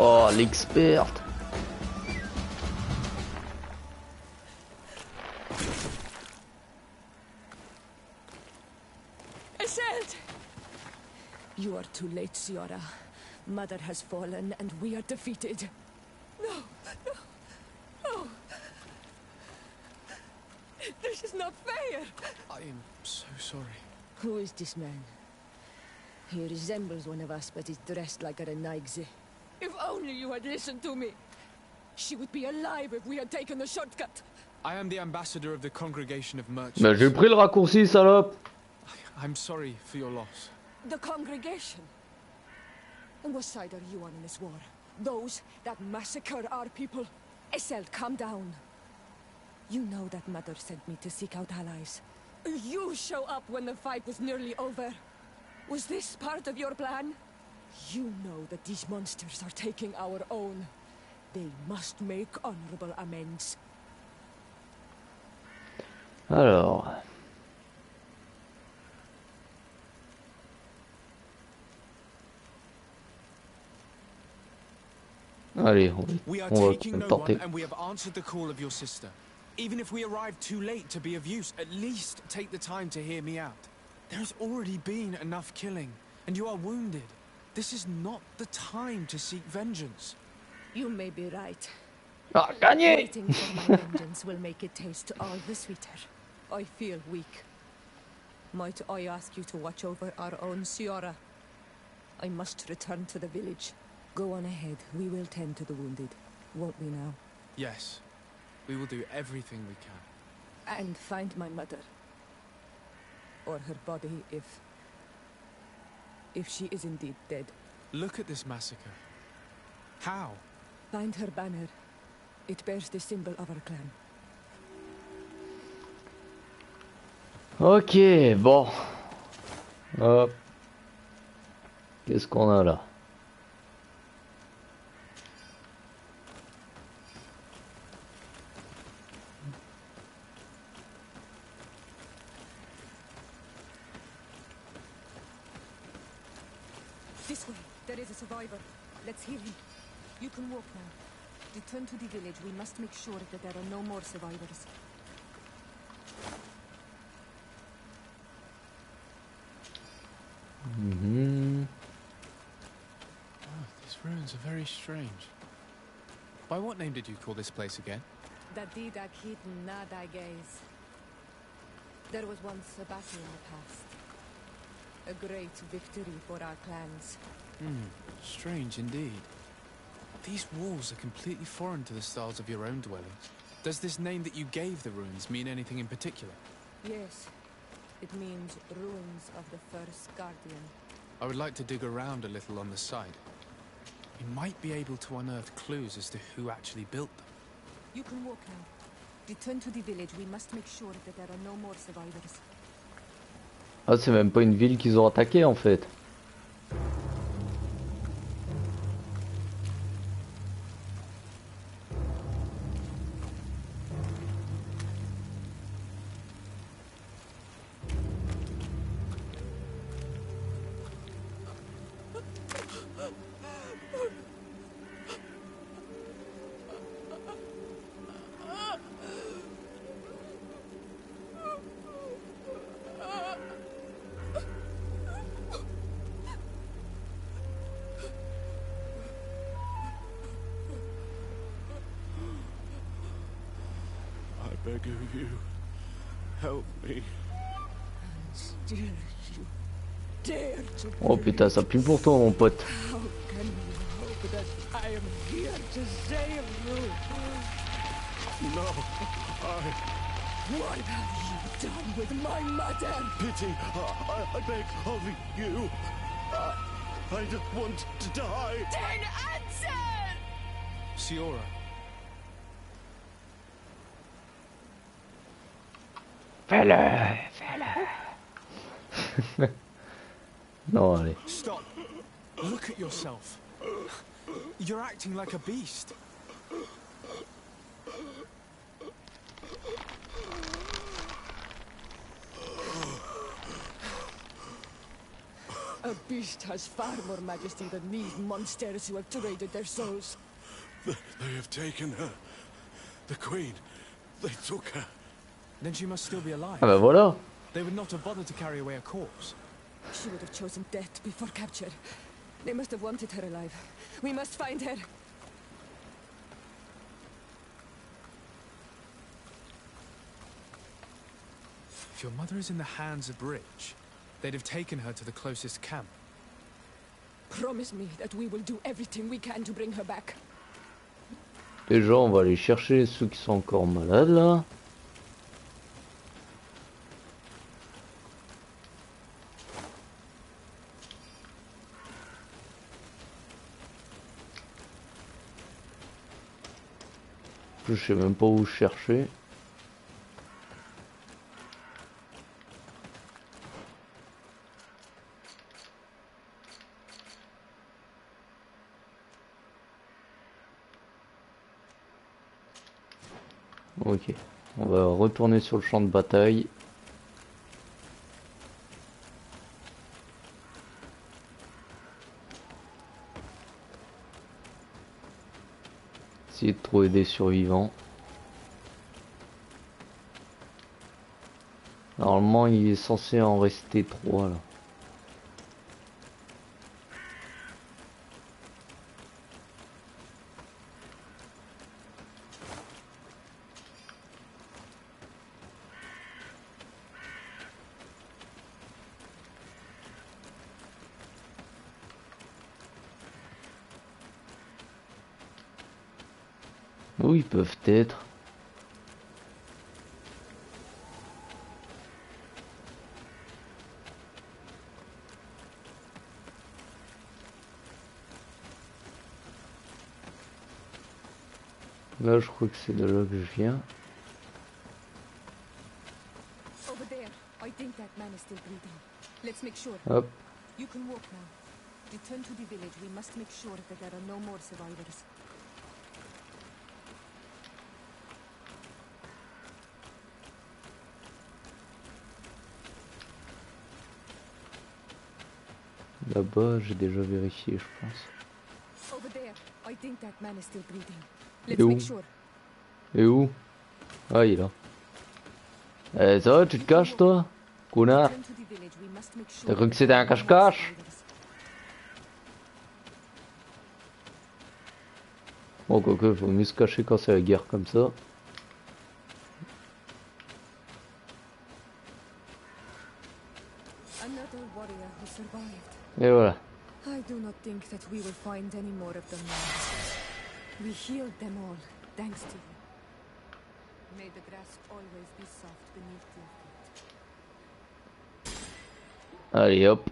Oh, l'experte. Iselt! You are too late, Ciara. Mother has fallen and we are defeated. No, no, no. This is not fair. I am so sorry. Who is this man? He resembles one of us, but is dressed like a Renaigze. If only you had listened to me. She would be alive if we had taken the shortcut. I am the ambassador of the congregation of merchants. Mais j'ai pris le raccourci, salope. I'm sorry for your loss. The congregation? On what side are you on in this war? Those that massacre our people? Iselt, calm down. You know that Mother sent me to seek out allies. You show up when the fight was nearly over. Was this part of your plan? You know that these monsters are taking our own. They must make honorable amends. Alors. Allez, We are on taking va no tenter. one, and we have answered the call of your sister. Even if we arrive too late to be of use, at least take the time to hear me out. There has already been enough killing, and you are wounded. This is not the time to seek vengeance. You may be right. Ah, gagné! Waiting for my vengeance will make it taste all the sweeter. I feel weak. Might I ask you to watch over our own Ciara? I must return to the village. Go on ahead. We will tend to the wounded, won't we now? Yes, we will do everything we can. And find my mother. Or her body if she is indeed dead. Look at this massacre. How? Find her banner. It bears the symbol of our clan. Ok, bon. Hop. Qu'est-ce qu'on a là? This way. There is a survivor. Let's heal him. You can walk now. Return to the village. We must make sure that there are no more survivors. Oh, these ruins are very strange. By what name did you call this place again? Dadidak hidden nada gaze. There was once a battle in the past. A great victory for our clans. Strange indeed. These walls are completely foreign to the styles of your own dwellings. Does this name that you gave the ruins mean anything in particular? Yes. It means ruins of the first guardian. I would like to dig around a little on the side. We might be able to unearth clues as to who actually built them. You can walk now. Return to the village. We must make sure that there are no more survivors. Ah, c'est même pas une ville qu'ils ont attaquée en fait. I beg of you, help me. Still you dare to Oh putain, ça pue pour toi mon pote. How can you hope that I am here to save you? No, What have you done with my mother? Pity, I beg of you. I don't want to die. Then answer! Siora. Fais-le, fais-le. Non, allez. Stop. Look at yourself. You're acting like a beast. A beast has far more majesty than these monsters who have traded their souls. They have taken her. The Queen. They took her. Then she must still be alive. Ah bah voilà. They would not have bothered to carry away a corpse. She would have chosen death before capture. They must have wanted her alive. We must find her. If your mother is in the hands of Bridge, they'd have taken her to the closest camp. Promise me that we will do everything we can to bring her back. Déjà, on va aller chercher ceux qui sont encore malades là. Je sais même pas où chercher. Ok, on va retourner sur le champ de bataille. Essayer de trouver des survivants. Normalement, il est censé en rester 3 là. Où ils peuvent être? Là, je crois que c'est de là que je viens. Over there. I think that man is still breathing. Let's make sure. Hop. You can walk now. Return to the village. We must make sure that there are no more survivors. Là-bas, j'ai déjà vérifié, je pense. Over there. I think that man is still breathing. Et Let's où? make sure. Et où? Ah, il est là. Eh, ça va, tu te caches, toi? Connard. T'as cru que c'était un cache-cache? Bon, quoique, faut mieux se cacher quand c'est la guerre comme ça. Another warrior who survived. Et voilà. I do not think that we will find any more of them now. We healed them all, thanks to you. May the grass always be soft beneath your feet. Allez, hop.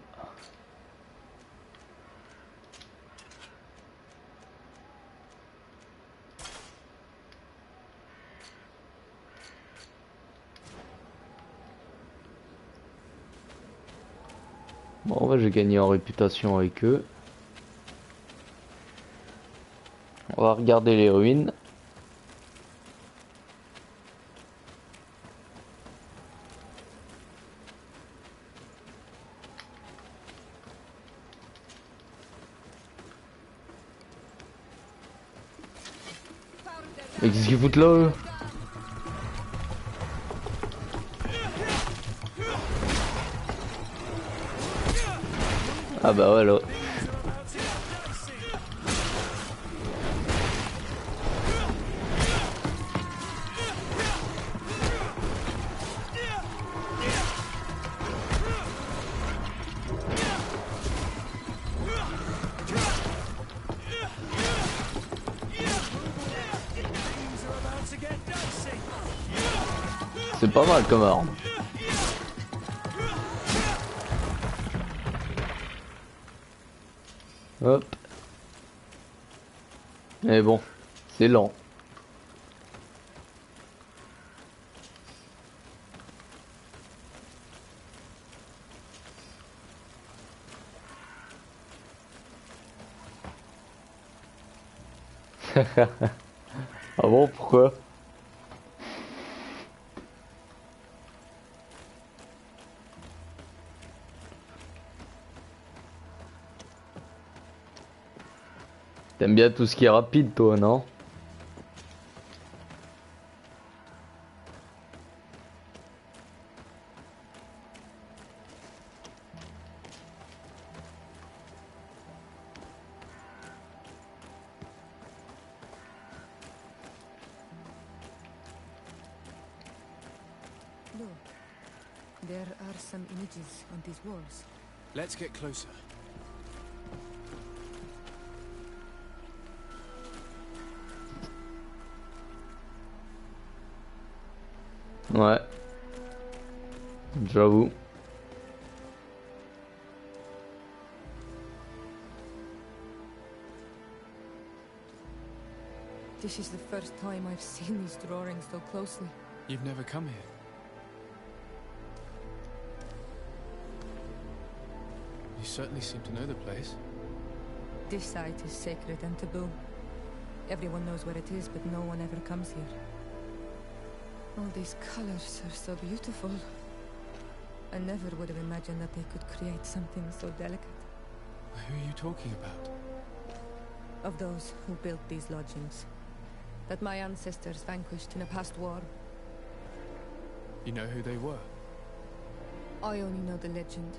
Bon, bah, j'ai gagné en réputation avec eux. On va regarder les ruines. Mais qu'est-ce qu'ils foutent là eux? Ah bah ouais là. C'est pas mal comme arme. Hop. Mais bon, c'est lent. Ah bon, pourquoi? T'aimes bien tout ce qui est rapide, toi, non? Look, there are some images on these walls. Let's get closer. Ouais. J'avoue. This is the first time I've seen these drawings so closely. You've never come here. You certainly seem to know the place. This site is sacred and taboo. Everyone knows where it is, but no one ever comes here. All these colors are so beautiful. I never would have imagined that they could create something so delicate. Who are you talking about? Of those who built these lodgings. That my ancestors vanquished in a past war. You know who they were? I only know the legend.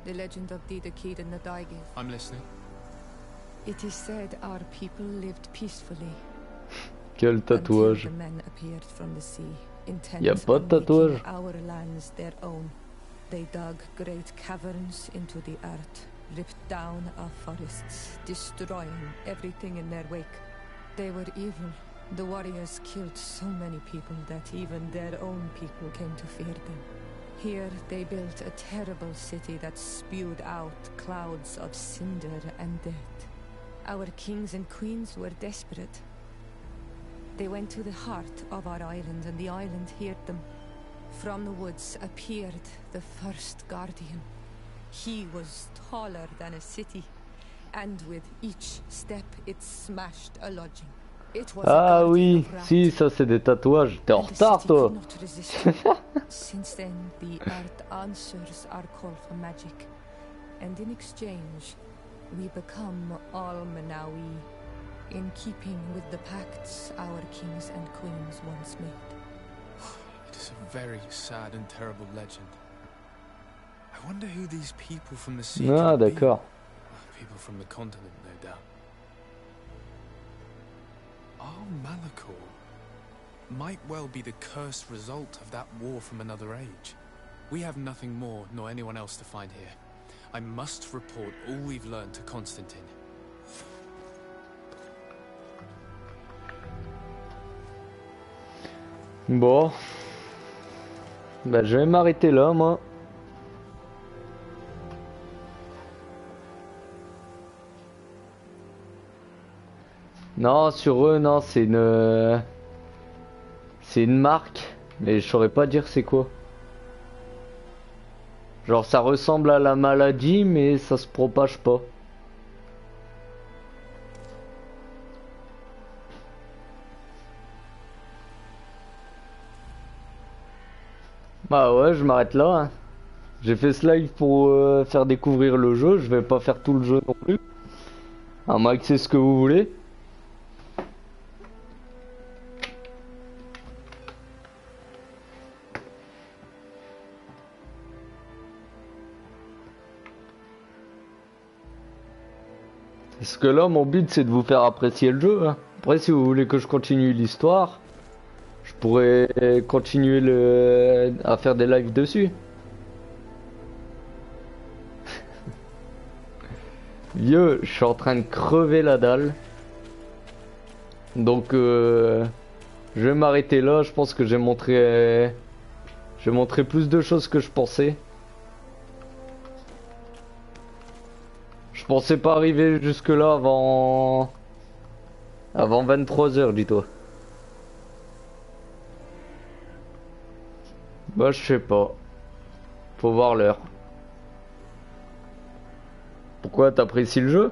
The legend of Didakid and the Daigith. I'm listening. It is said our people lived peacefully. Quel tatouage. Until the men appeared from the sea, intent Y a pas de on tatouage. making our lands their own. They dug great caverns into the earth, ripped down our forests, destroying everything in their wake. They were evil. The warriors killed so many people that even their own people came to fear them. Here they built a terrible city that spewed out clouds of cinder and death. Our kings and queens were desperate. They went to the heart of our island, and the island heard them. From the woods appeared the first guardian. He was taller than a city, and with each step it smashed a lodging. It was Ah a oui, guardian of si, ça c'est des tatouages. T'es en retard, toi. Since then, the earth answers our call for magic, and in exchange, we become Almanawi, in keeping with the pacts our kings and queens once made. It is a very sad and terrible legend. I wonder who these people from the sea Ah, could be. d'accord. People from the continent, no doubt. Malachor might well be the cursed result of that war from another age. We have nothing more nor anyone else to find here. I must report all we've learned to Constantine. Bon. Bah, je vais m'arrêter là, moi. Non, sur eux, non, c'est une... C'est une marque, mais je saurais pas dire c'est quoi. Genre ça ressemble à la maladie mais ça se propage pas. Bah ouais, je m'arrête là. Hein. J'ai fait ce live pour faire découvrir le jeu. Je vais pas faire tout le jeu non plus. À moins que c'est ce que vous voulez. Parce que là, mon but c'est de vous faire apprécier le jeu. Hein. Après, si vous voulez que je continue l'histoire, je pourrais continuer à faire des lives dessus. Vieux, je suis en train de crever la dalle. Donc, je vais m'arrêter là. Je pense que j'ai montré plus de choses que je pensais. Je pensais pas arriver jusque là avant 23 h, dis-toi. Bah je sais pas. Faut voir l'heure. Pourquoi t'apprécies le jeu?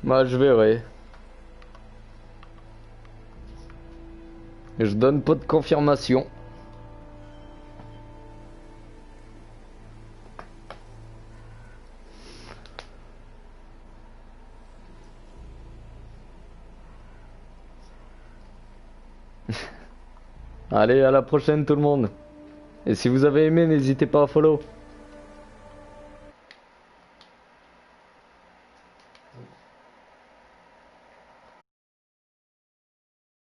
Bah je verrai. Je donne pas de confirmation. Allez, à la prochaine tout le monde. Et si vous avez aimé, n'hésitez pas à follow.